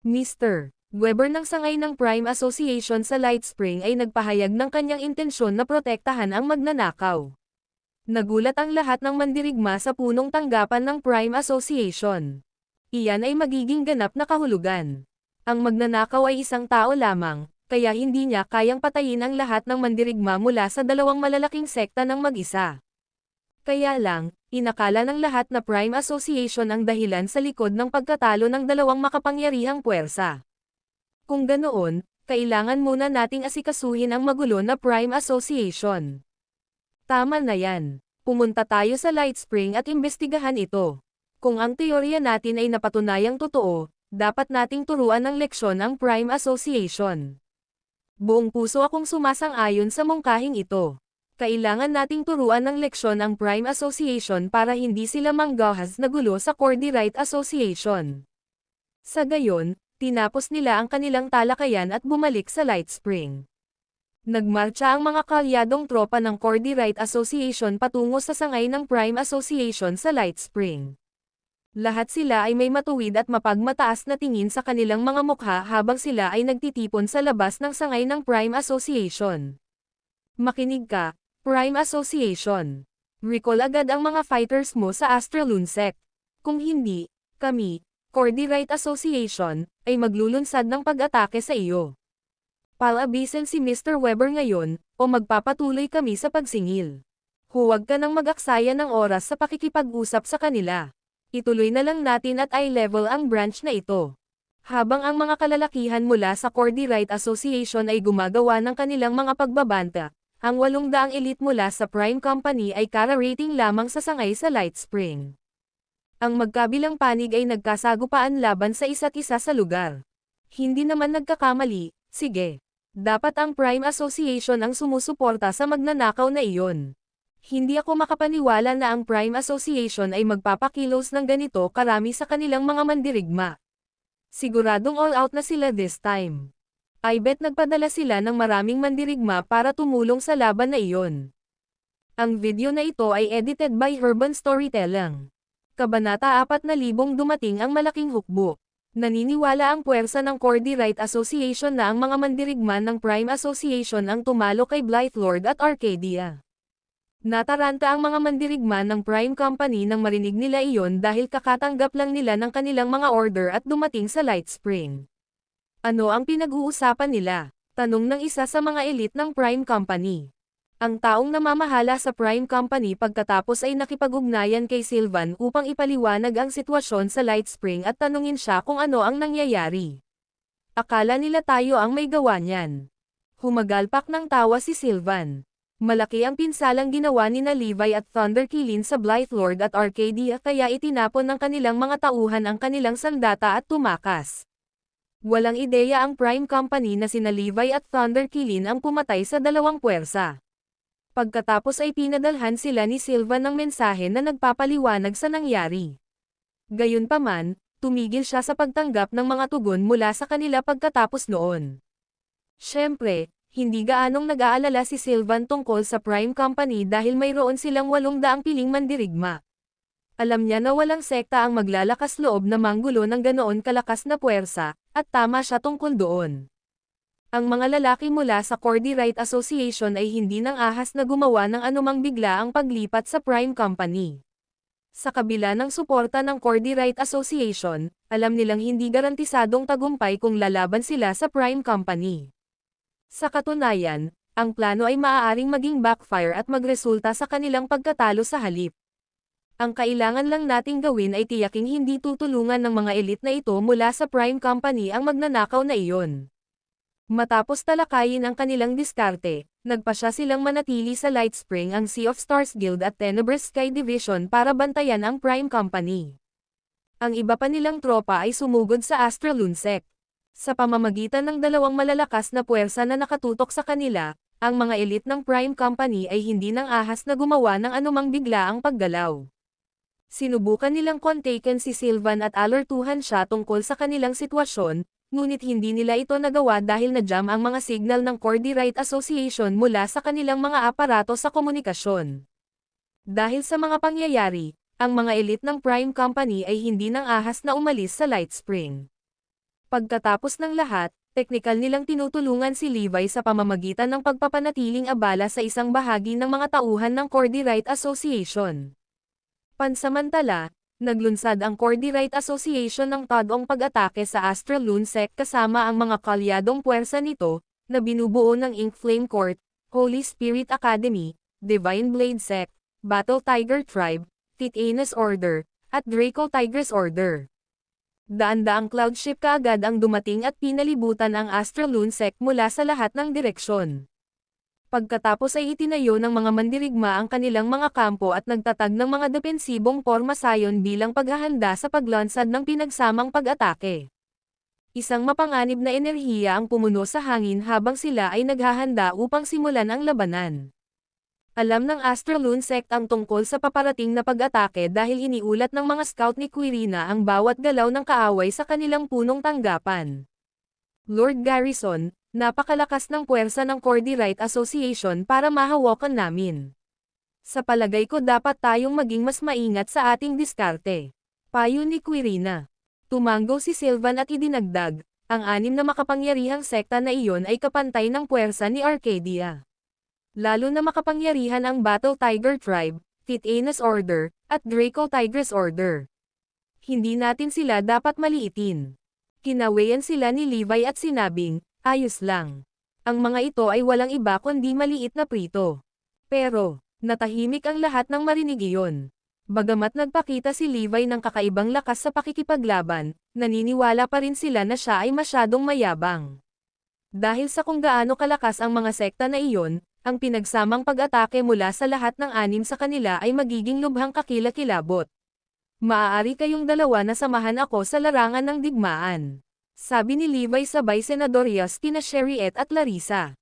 Mr. Weber ng sangay ng Prime Association sa Lightspring ay nagpahayag ng kanyang intensyon na protektahan ang magnanakaw. Nagulat ang lahat ng mandirigma sa punong tanggapan ng Prime Association. Iyan ay magiging ganap na kahulugan. Ang magnanakaw ay isang tao lamang, kaya hindi niya kayang patayin ang lahat ng mandirigma mula sa dalawang malalaking sekta ng mag-isa. Kaya lang, inakala ng lahat na Prime Association ang dahilan sa likod ng pagkatalo ng dalawang makapangyarihang puwersa. Kung ganoon, kailangan muna nating asikasuhin ang magulo na Prime Association. Tama na yan. Pumunta tayo sa Lightspring at imbestigahan ito. Kung ang teorya natin ay napatunayang totoo, dapat nating turuan ng leksyon ang Prime Association. Buong puso akong sumasang-ayon sa mungkahing ito. Kailangan nating turuan ng leksyon ang Prime Association para hindi sila manggahas na gulo sa Cordyrite Association. Sa gayon, tinapos nila ang kanilang talakayan at bumalik sa Lightspring. Nagmarcha ang mga kalyadong tropa ng Cordyrite Association patungo sa sangay ng Prime Association sa Lightspring. Lahat sila ay may matuwid at mapagmataas na tingin sa kanilang mga mukha habang sila ay nagtitipon sa labas ng sangay ng Prime Association. Makinig ka, Prime Association. Recall agad ang mga fighters mo sa Astraloon sect. Kung hindi, kami, Cordyrite Association, ay maglulunsad ng pag-atake sa iyo. Palabisin si Mr. Weber ngayon, o magpapatuloy kami sa pagsingil. Huwag ka nang mag-aksaya ng oras sa pakikipag-usap sa kanila. Ituloy na lang natin at eye level ang branch na ito. Habang ang mga kalalakihan mula sa Cordyrite Association ay gumagawa ng kanilang mga pagbabanta, ang 800 elite mula sa Prime Company ay kara-rating lamang sa sangay sa Lightspring. Ang magkabilang panig ay nagkasagupaan laban sa isa't isa sa lugar. Hindi naman nagkakamali, sige. Dapat ang Prime Association ang sumusuporta sa magnanakaw na iyon. Hindi ako makapaniwala na ang Prime Association ay magpapakilos ng ganito karami sa kanilang mga mandirigma. Siguradong all out na sila this time. I bet nagpadala sila ng maraming mandirigma para tumulong sa laban na iyon. Ang video na ito ay edited by Urban Storytelling. Kabanata 4,000 dumating ang malaking hukbo. Naniniwala ang puwersa ng Cordyrite Association na ang mga mandirigma ng Prime Association ang tumalo kay Blythe Lord at Arcadia. Nataranta ang mga mandirigma ng Prime Company nang marinig nila iyon dahil kakatanggap lang nila ng kanilang mga order at dumating sa Lightspring. Ano ang pinag-uusapan nila? Tanong ng isa sa mga elite ng Prime Company. Ang taong namamahala sa Prime Company pagkatapos ay nakipag-ugnayan kay Sylvan upang ipaliwanag ang sitwasyon sa Lightspring at tanungin siya kung ano ang nangyayari. Akala nila tayo ang may gawa niyan. Humagalpak ng tawa si Sylvan. Malaki ang pinsalang ginawa ni na Levi at Thunder Kilin sa Blythe Lord at Arcadia kaya itinapon ng kanilang mga tauhan ang kanilang sandata at tumakas. Walang ideya ang Prime Company na sina Levi at Thunder Kilin ang pumatay sa dalawang puwersa. Pagkatapos ay pinadalhan sila ni Sylvan ng mensahe na nagpapaliwanag sa nangyari. Gayunpaman, tumigil siya sa pagtanggap ng mga tugon mula sa kanila pagkatapos noon. Siyempre, hindi gaanong nag-aalala si Sylvan tungkol sa Prime Company dahil mayroon silang 800 piling mandirigma. Alam niya na walang sekta ang maglalakas loob na manggulo ng ganoon kalakas na puwersa, at tama siya tungkol doon. Ang mga lalaki mula sa Cordy Right Association ay hindi nang ahas na gumawa ng anumang biglaang paglipat sa Prime Company. Sa kabila ng suporta ng Cordy Right Association, alam nilang hindi garantisadong tagumpay kung lalaban sila sa Prime Company. Sa katunayan, ang plano ay maaaring maging backfire at magresulta sa kanilang pagkatalo sa halip. Ang kailangan lang nating gawin ay tiyaking hindi tutulungan ng mga elite na ito mula sa Prime Company ang magnanakaw na iyon. Matapos talakayin ang kanilang diskarte, nagpasya silang manatili sa Lightspring ang Sea of Stars Guild at Tenebrous Sky Division para bantayan ang Prime Company. Ang iba pa nilang tropa ay sumugod sa Astralunec. Sa pamamagitan ng dalawang malalakas na puwersa na nakatutok sa kanila, ang mga elite ng Prime Company ay hindi nang ahas na gumawa ng anumang biglaang paggalaw. Sinubukan nilang kontaken si Sylvan at alertuhan siya tungkol sa kanilang sitwasyon, ngunit hindi nila ito nagawa dahil na-jam ang mga signal ng Cordy Right Association mula sa kanilang mga aparato sa komunikasyon. Dahil sa mga pangyayari, ang mga elite ng Prime Company ay hindi nang ahas na umalis sa Lightspring. Pagkatapos ng lahat, teknikal nilang tinutulungan si Levi sa pamamagitan ng pagpapanatiling abala sa isang bahagi ng mga tauhan ng Cordy Right Association. Pansamantala, naglunsad ang Cordy Right Association ng tadong pag-atake sa Astralunec kasama ang mga kalyadong puwersa nito, na binubuo ng Ink Flame Court, Holy Spirit Academy, Divine Blade Sect, Battle Tiger Tribe, Titanes Order, at Draco Tigris Order. Daan-daang cloud ship kaagad ang dumating at pinalibutan ang Astralunec mula sa lahat ng direksyon. Pagkatapos ay itinayo ng mga mandirigma ang kanilang mga kampo at nagtatag ng mga depensibong pormasayon bilang paghahanda sa paglansad ng pinagsamang pag-atake. Isang mapanganib na enerhiya ang pumuno sa hangin habang sila ay naghahanda upang simulan ang labanan. Alam ng Astralunec ang tungkol sa paparating na pag-atake dahil iniulat ng mga scout ni Quirina ang bawat galaw ng kaaway sa kanilang punong tanggapan. Lord Garrison, napakalakas ng puwersa ng Cordy Right Association para mahawakan namin. Sa palagay ko dapat tayong maging mas maingat sa ating diskarte. Payo ni Quirina. Tumanggo si Sylvan at idinagdag, ang 6 na makapangyarihang sekta na iyon ay kapantay ng puwersa ni Arcadia. Lalo na makapangyarihan ang Battle Tiger Tribe, Titanes Order, at Draco Tigris Order. Hindi natin sila dapat maliitin. Kinawayan sila ni Levi at sinabing, ayos lang. Ang mga ito ay walang iba kundi maliit na prito. Pero, natahimik ang lahat ng marinig iyon. Bagamat nagpakita si Levi ng kakaibang lakas sa pakikipaglaban, naniniwala pa rin sila na siya ay masyadong mayabang. Dahil sa kung gaano kalakas ang mga sekta na iyon, ang pinagsamang pag-atake mula sa lahat ng 6 sa kanila ay magiging lubhang kakilakilabot. Maaari kayong dalawa na samahan ako sa larangan ng digmaan. Sabi ni Levi sabay Senador Yas kina Sherriette at Larissa.